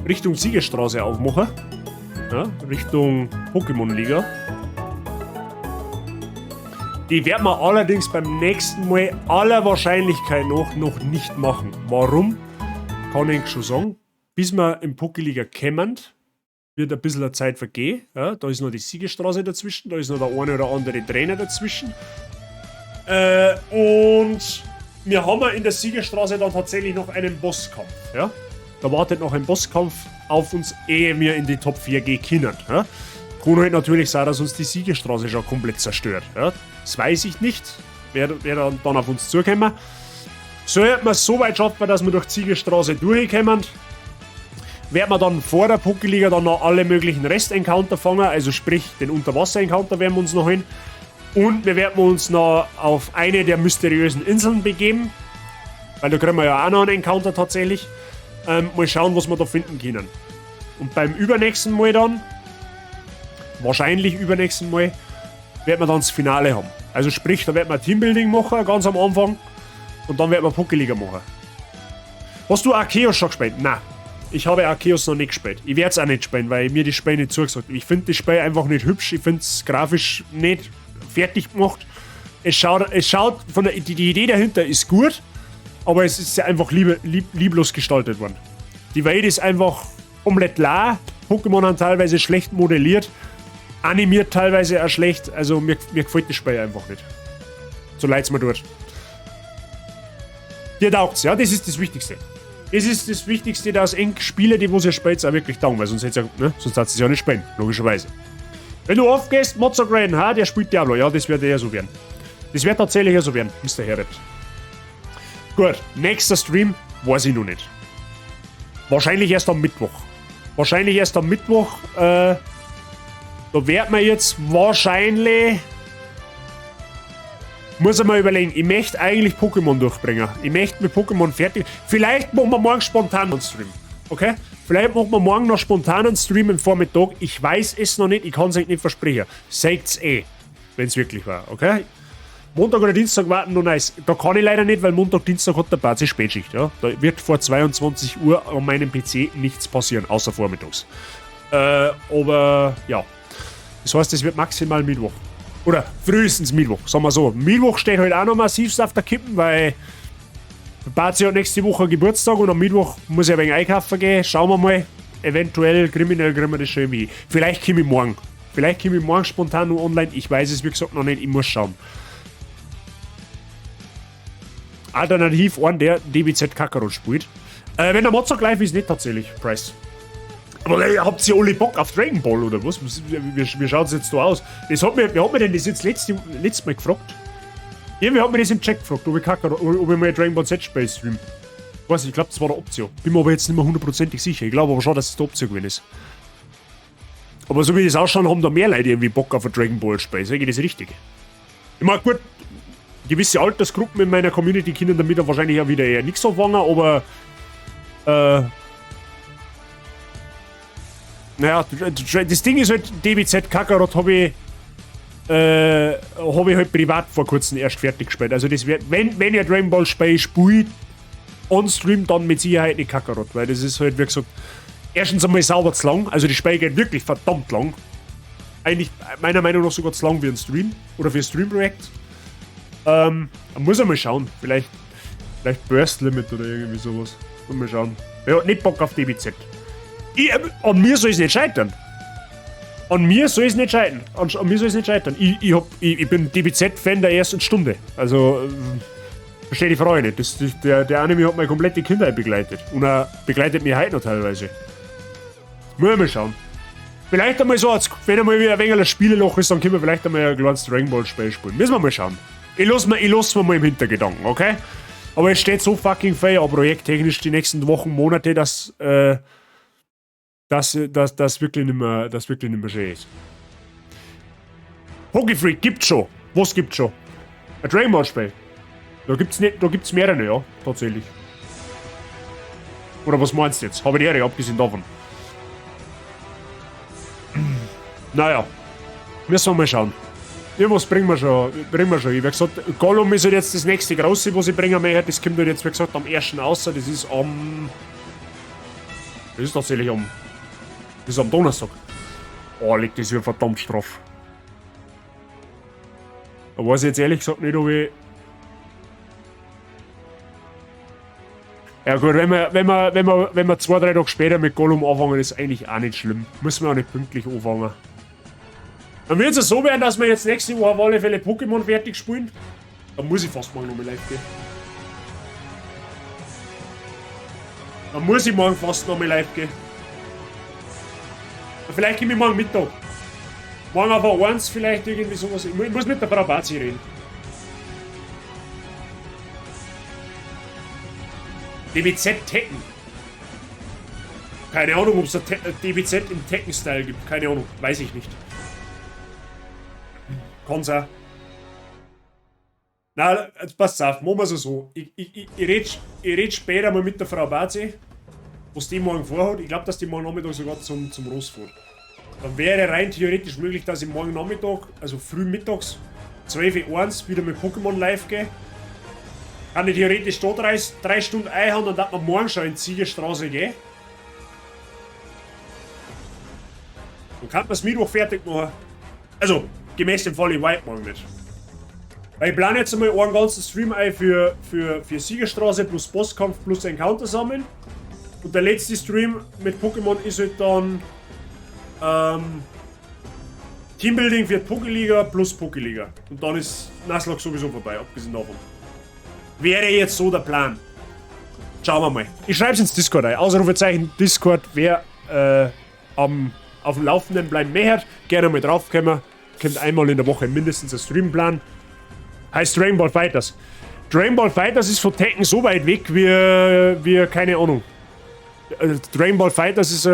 Richtung Siegerstraße aufmachen. Ja, Richtung Pokémon-Liga. Die werden wir allerdings beim nächsten Mal aller Wahrscheinlichkeit nach noch nicht machen. Warum? Kann ich schon sagen. Bis wir im Poké-Liga kommen, wird ein bisschen Zeit vergehen. Ja, da ist noch die Siegerstraße dazwischen, da ist noch der eine oder andere Trainer dazwischen. Und wir haben in der Siegerstraße dann tatsächlich noch einen Bosskampf. Ja? Da wartet noch ein Bosskampf auf uns, ehe wir in die Top 4 gehen können. Ja? Kann halt natürlich sein, dass uns die Siegerstraße schon komplett zerstört. Ja? Das weiß ich nicht, wer dann auf uns zukommen. Sollten wir es so weit schaffen, dass wir durch die Siegerstraße durchkommen, werden wir dann vor der Poké-Liga dann noch alle möglichen Rest-Encounter fangen, also sprich den Unterwasser-Encounter werden wir uns noch hin. Und wir werden uns noch auf eine der mysteriösen Inseln begeben, weil da kriegen wir ja auch noch einen Encounter tatsächlich. Mal schauen, was wir da finden können. Und beim übernächsten Mal dann, wahrscheinlich übernächsten Mal, werden wir dann das Finale haben. Also sprich, da werden wir Teambuilding machen, ganz am Anfang. Und dann werden wir Poké-Liga machen. Hast du Arceus schon gespielt? Nein. Ich habe Arceus noch nicht gespielt. Ich werde es auch nicht spielen, weil mir das Spiel nicht zugesagt hat. Ich finde das Spiel einfach nicht hübsch. Ich finde es grafisch nicht fertig gemacht. Die Idee dahinter ist gut, aber es ist ja einfach lieblos gestaltet worden. Die Welt ist einfach komplett leer. Pokémon haben teilweise schlecht modelliert, animiert teilweise auch schlecht. Also mir gefällt das Spiel einfach nicht. So leid's mir tut. Dir taugt's, ja, das ist das Wichtigste. Das ist das Wichtigste, dass Spieler, die wo sie spielt, auch wirklich taugen, weil sonst hätte es ja nicht spielen, logischerweise. Wenn du aufgehst, Mozargrain, der spielt Diablo, ja, das wird eher so werden. Das wird tatsächlich eher so werden, Mr. Herret. Gut, nächster Stream, weiß ich noch nicht. Wahrscheinlich erst am Mittwoch. Da wird man jetzt wahrscheinlich... Muss ich mal überlegen, ich möchte eigentlich Pokémon durchbringen. Ich möchte mit Pokémon fertig... Vielleicht machen wir morgen spontan einen Stream. Okay? Vielleicht machen wir morgen noch spontan einen Stream im Vormittag. Ich weiß es noch nicht, ich kann es euch nicht versprechen. Sagt's wenn es wirklich war. Okay? Montag oder Dienstag warten noch nice. Da kann ich leider nicht, weil Montag, Dienstag hat der Bazi Spätschicht. Ja? Da wird vor 22 Uhr an meinem PC nichts passieren, außer vormittags. Aber ja. Das heißt, es wird maximal Mittwoch. Oder frühestens Mittwoch, sagen wir so. Mittwoch steht halt auch noch massivst auf der Kippen, weil der Bazi hat nächste Woche Geburtstag und am Mittwoch muss ich ein wenig einkaufen gehen. Schauen wir mal. Eventuell kriminell kriegen wir das schon irgendwie. Vielleicht komme ich morgen. Spontan nur online. Ich weiß es, wie gesagt, noch nicht. Ich muss schauen. Alternativ einen, der DBZ Kakarot spielt. Wenn der Mozart live ist, nicht tatsächlich, Price. Aber habt ihr alle Bock auf Dragon Ball oder was? Wie schaut es jetzt da aus? Wer hat mir denn das jetzt letztes Mal gefragt? Irgendwie hat mir das im Chat gefragt, ob ich mal Dragon Ball Z Space stream. Ich glaube, das war der Option. Bin mir aber jetzt nicht mehr hundertprozentig sicher. Ich glaube aber schon, dass es die Option gewesen ist. Aber so wie das ausschaut, haben da mehr Leute irgendwie Bock auf ein Dragon Ball Spiel. Sag ich das richtig? Ich meine, gut, gewisse Altersgruppen in meiner Community können damit wahrscheinlich auch wieder eher nichts anfangen, aber naja, das Ding ist halt, DBZ Kakarot habe ich halt privat vor kurzem erst fertig gespielt. Also das wird, wenn ihr Dragon Ball Spiel spielt, on Stream, dann mit Sicherheit nicht Kakarot, weil das ist halt, wie gesagt, erstens einmal sauber zu lang, also das Spiel geht wirklich verdammt lang. Eigentlich meiner Meinung nach sogar zu lang wie ein Stream oder für ein Streamprojekt. Muss mal schauen, vielleicht Burst Limit oder irgendwie sowas. Mal schauen. Ja, nicht Bock auf DBZ. An mir soll es nicht scheitern. Ich bin DBZ-Fan der ersten Stunde. Also, verstehe die Frage nicht. Der Anime hat meine komplette Kindheit begleitet. Und er begleitet mich heute noch teilweise. Muss ich mal schauen. Vielleicht einmal so, wenn einmal wieder ein wenig ein Spieleloch ist, dann können wir vielleicht einmal ein kleines Dragon Ball Spiel spielen. Müssen wir mal schauen. Ich lass mir mal im Hintergedanken, okay? Aber es steht so fucking viel, auch projekttechnisch die nächsten Wochen, Monate, dass das wirklich nicht mehr schön ist. Pokefreak gibt's schon. Was gibt's schon? Ein Dragon Ball Spiel. Da gibt's mehrere, ja, tatsächlich. Oder was meinst du jetzt? Habe ich die Ehre, abgesehen davon. Naja. Müssen wir mal schauen. Irgendwas bringen wir schon. Wie gesagt, Gollum ist halt jetzt das nächste große, was ich bringen möchte. Das kommt halt jetzt, wie gesagt, am 1. außer. Das ist tatsächlich am Donnerstag. Oh, liegt das hier verdammt straff. Da weiß ich jetzt ehrlich gesagt nicht, ob ich... Ja gut, wenn wir 2-3 Tage später mit Gollum anfangen, ist eigentlich auch nicht schlimm. Müssen wir auch nicht pünktlich anfangen. Dann wird es so werden, dass wir jetzt nächste Woche auf alle Fälle Pokémon fertig spielen. Dann muss ich fast morgen nochmal live gehen. Vielleicht komme ich morgen Mittag. Morgen aber eins, vielleicht irgendwie sowas. Ich muss mit der Frau Bazi reden. DBZ Tekken. Keine Ahnung, ob es DBZ im Tekken-Style gibt. Keine Ahnung, weiß ich nicht. Kann's auch. Na, jetzt passt auf, machen wir es so. Ich red später mal mit der Frau Bazi, was die morgen vorhat. Ich glaube, dass die morgen Nachmittag sogar zum Ross fährt. Dann wäre rein theoretisch möglich, dass ich morgen Nachmittag, also früh mittags, 12:01 wieder mit Pokémon live gehe. Kann ich theoretisch da 3 Stunden einhauen, dann darf man morgen schon in die Ziegerstraße gehen. Dann kann man es Mittwoch fertig machen. Also, gemäß dem Fall, ich wipe morgen nicht. Weil ich plane jetzt einmal einen ganzen Stream ein für Siegerstraße plus Bosskampf plus Encounter sammeln. Und der letzte Stream mit Pokémon ist halt dann Teambuilding für Pokeliga plus Pokeliga. Und dann ist Nuzlocke sowieso vorbei, abgesehen davon. Wäre jetzt so der Plan. Schauen wir mal. Ich schreibe es ins Discord ein. Ausrufezeichen Discord, wer auf dem Laufenden bleiben möchte, gerne mal draufkommen. Kommt einmal in der Woche mindestens ein Streamplan. Heißt Dragon Ball Fighters. Dragon Ball Fighters ist von Tekken so weit weg wie keine Ahnung. Dragon Ball Fighters ist ein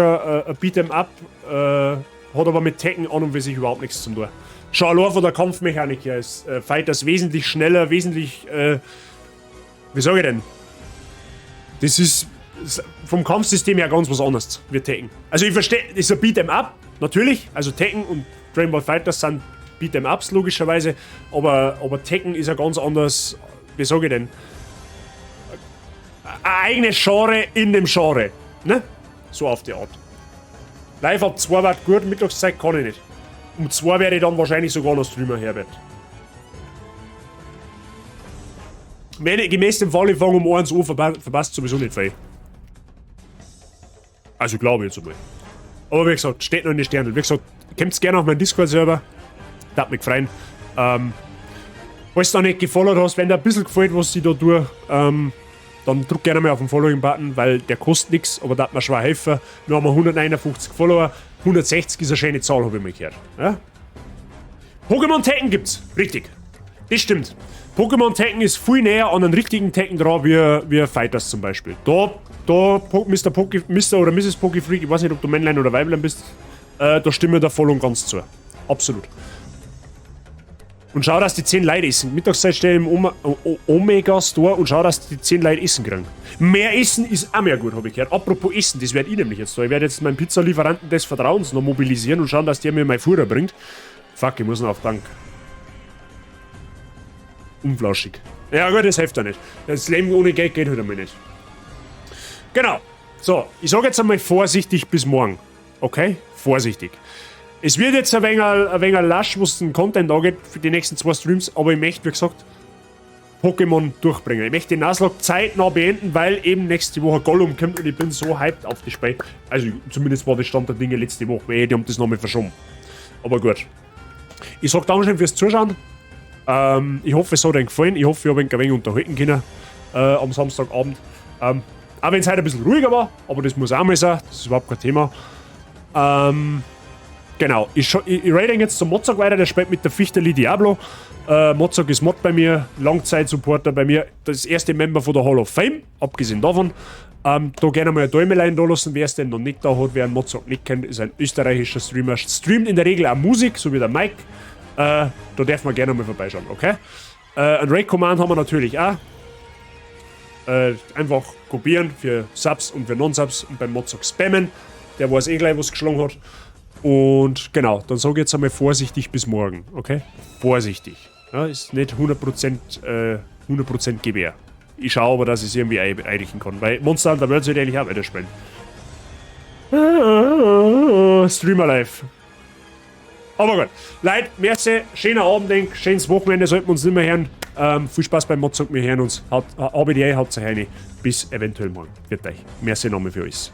Beat'em Up, hat aber mit Tekken an und für sich überhaupt nichts zu tun. Schon allein von der Kampfmechanik her ist Fighters wesentlich schneller, wesentlich, wie sage ich denn? Das ist vom Kampfsystem her ganz was anderes wie Tekken. Also ich verstehe, das ist ein Beat'em Up, natürlich, also Tekken und Dragon Ball Fighters sind Beat'em Ups logischerweise, aber Tekken ist ja ganz anders, wie sage ich denn? Ein eigenes Genre in dem Genre, ne? So auf die Art. Live ab 2 Watt gut, Mittagszeit kann ich nicht. Um 2 werde ich dann wahrscheinlich sogar noch Streamer, Herbert. Gemäß dem Fall, ich fange um 1 Uhr, verpasst sowieso nicht viel. Also glaube ich jetzt einmal. Aber wie gesagt, steht noch in den Sternen. Wie gesagt, kommt gerne auf meinen Discord-Server. Das mich freuen. Falls du noch nicht gefollowt hast, wenn dir ein bisschen gefällt, was ich da tue, dann drück gerne mal auf den Following-Button, weil der kostet nichts, aber das hat mir schwer helfen. Wir haben 159 Follower, 160 ist eine schöne Zahl, habe ich mal gehört. Ja? Pokémon Tekken gibt's, richtig. Das stimmt. Pokémon Tekken ist viel näher an einen richtigen Tekken dran, wie Fighters zum Beispiel. Da Mr. oder Mrs. Pokefreak, ich weiß nicht, ob du Männlein oder Weiblein bist, da stimme ich da voll und ganz zu. Absolut. Und schau, dass die 10 Leute essen. Mittagszeit stehe ich im Omega Store und schau, dass die 10 Leute essen kriegen. Mehr Essen ist auch mehr gut, habe ich gehört. Apropos Essen, das werde ich nämlich jetzt da. Ich werde jetzt meinen Pizzalieferanten des Vertrauens noch mobilisieren und schauen, dass der mir mein Futter bringt. Fuck, ich muss noch auf Bank. Unflauschig. Ja gut, das hilft ja nicht. Das Leben ohne Geld geht halt einmal nicht. Genau. So, ich sage jetzt einmal vorsichtig bis morgen. Okay? Vorsichtig. Es wird jetzt ein wenig lasch, was den Content angeht für die nächsten 2 Streams, aber ich möchte, wie gesagt, Pokémon durchbringen. Ich möchte den Nuzlocke zeitnah beenden, weil eben nächste Woche Gollum kommt und ich bin so hyped auf das Spiel. Also zumindest war das Stand der Dinge letzte Woche, weil die haben das nochmal verschoben. Aber gut. Ich sage Dankeschön fürs Zuschauen. Ich hoffe, es hat euch gefallen. Ich hoffe, ich habe ein wenig unterhalten können am Samstagabend. Auch wenn es heute ein bisschen ruhiger war, aber das muss auch mal sein. Das ist überhaupt kein Thema. Genau, ich rate jetzt zum Mozart weiter, der spielt mit der Fichteli Diablo. Mozart ist Mod bei mir, Langzeit-Supporter bei mir, das erste Member von der Hall of Fame, abgesehen davon. Da gerne mal ein Däumelein da lassen, wer es denn noch nicht da hat, wer einen Mozart nicht kennt, ist ein österreichischer Streamer, streamt in der Regel auch Musik, so wie der Mike. Da darf man gerne mal vorbeischauen, okay? Ein Raid-Command haben wir natürlich auch. Einfach kopieren für Subs und für Non-Subs und beim Mozart spammen. Der weiß eh gleich, was geschlagen hat. Und genau, dann sage ich jetzt einmal vorsichtig bis morgen, okay? Vorsichtig. Ja, ist nicht 100% Gewehr. Ich schaue aber, dass ich es irgendwie einrichten kann, weil Monster Hunter World sollte eigentlich auch weiterspielen. Streamer live. Aber gut. Leute, merci, schöner Abend, schönes Wochenende, sollten wir uns nicht mehr hören. Viel Spaß beim Mozart, wir hören uns. Habt ihr haut eine. Bis eventuell morgen. Wird euch. Merci nochmal für alles.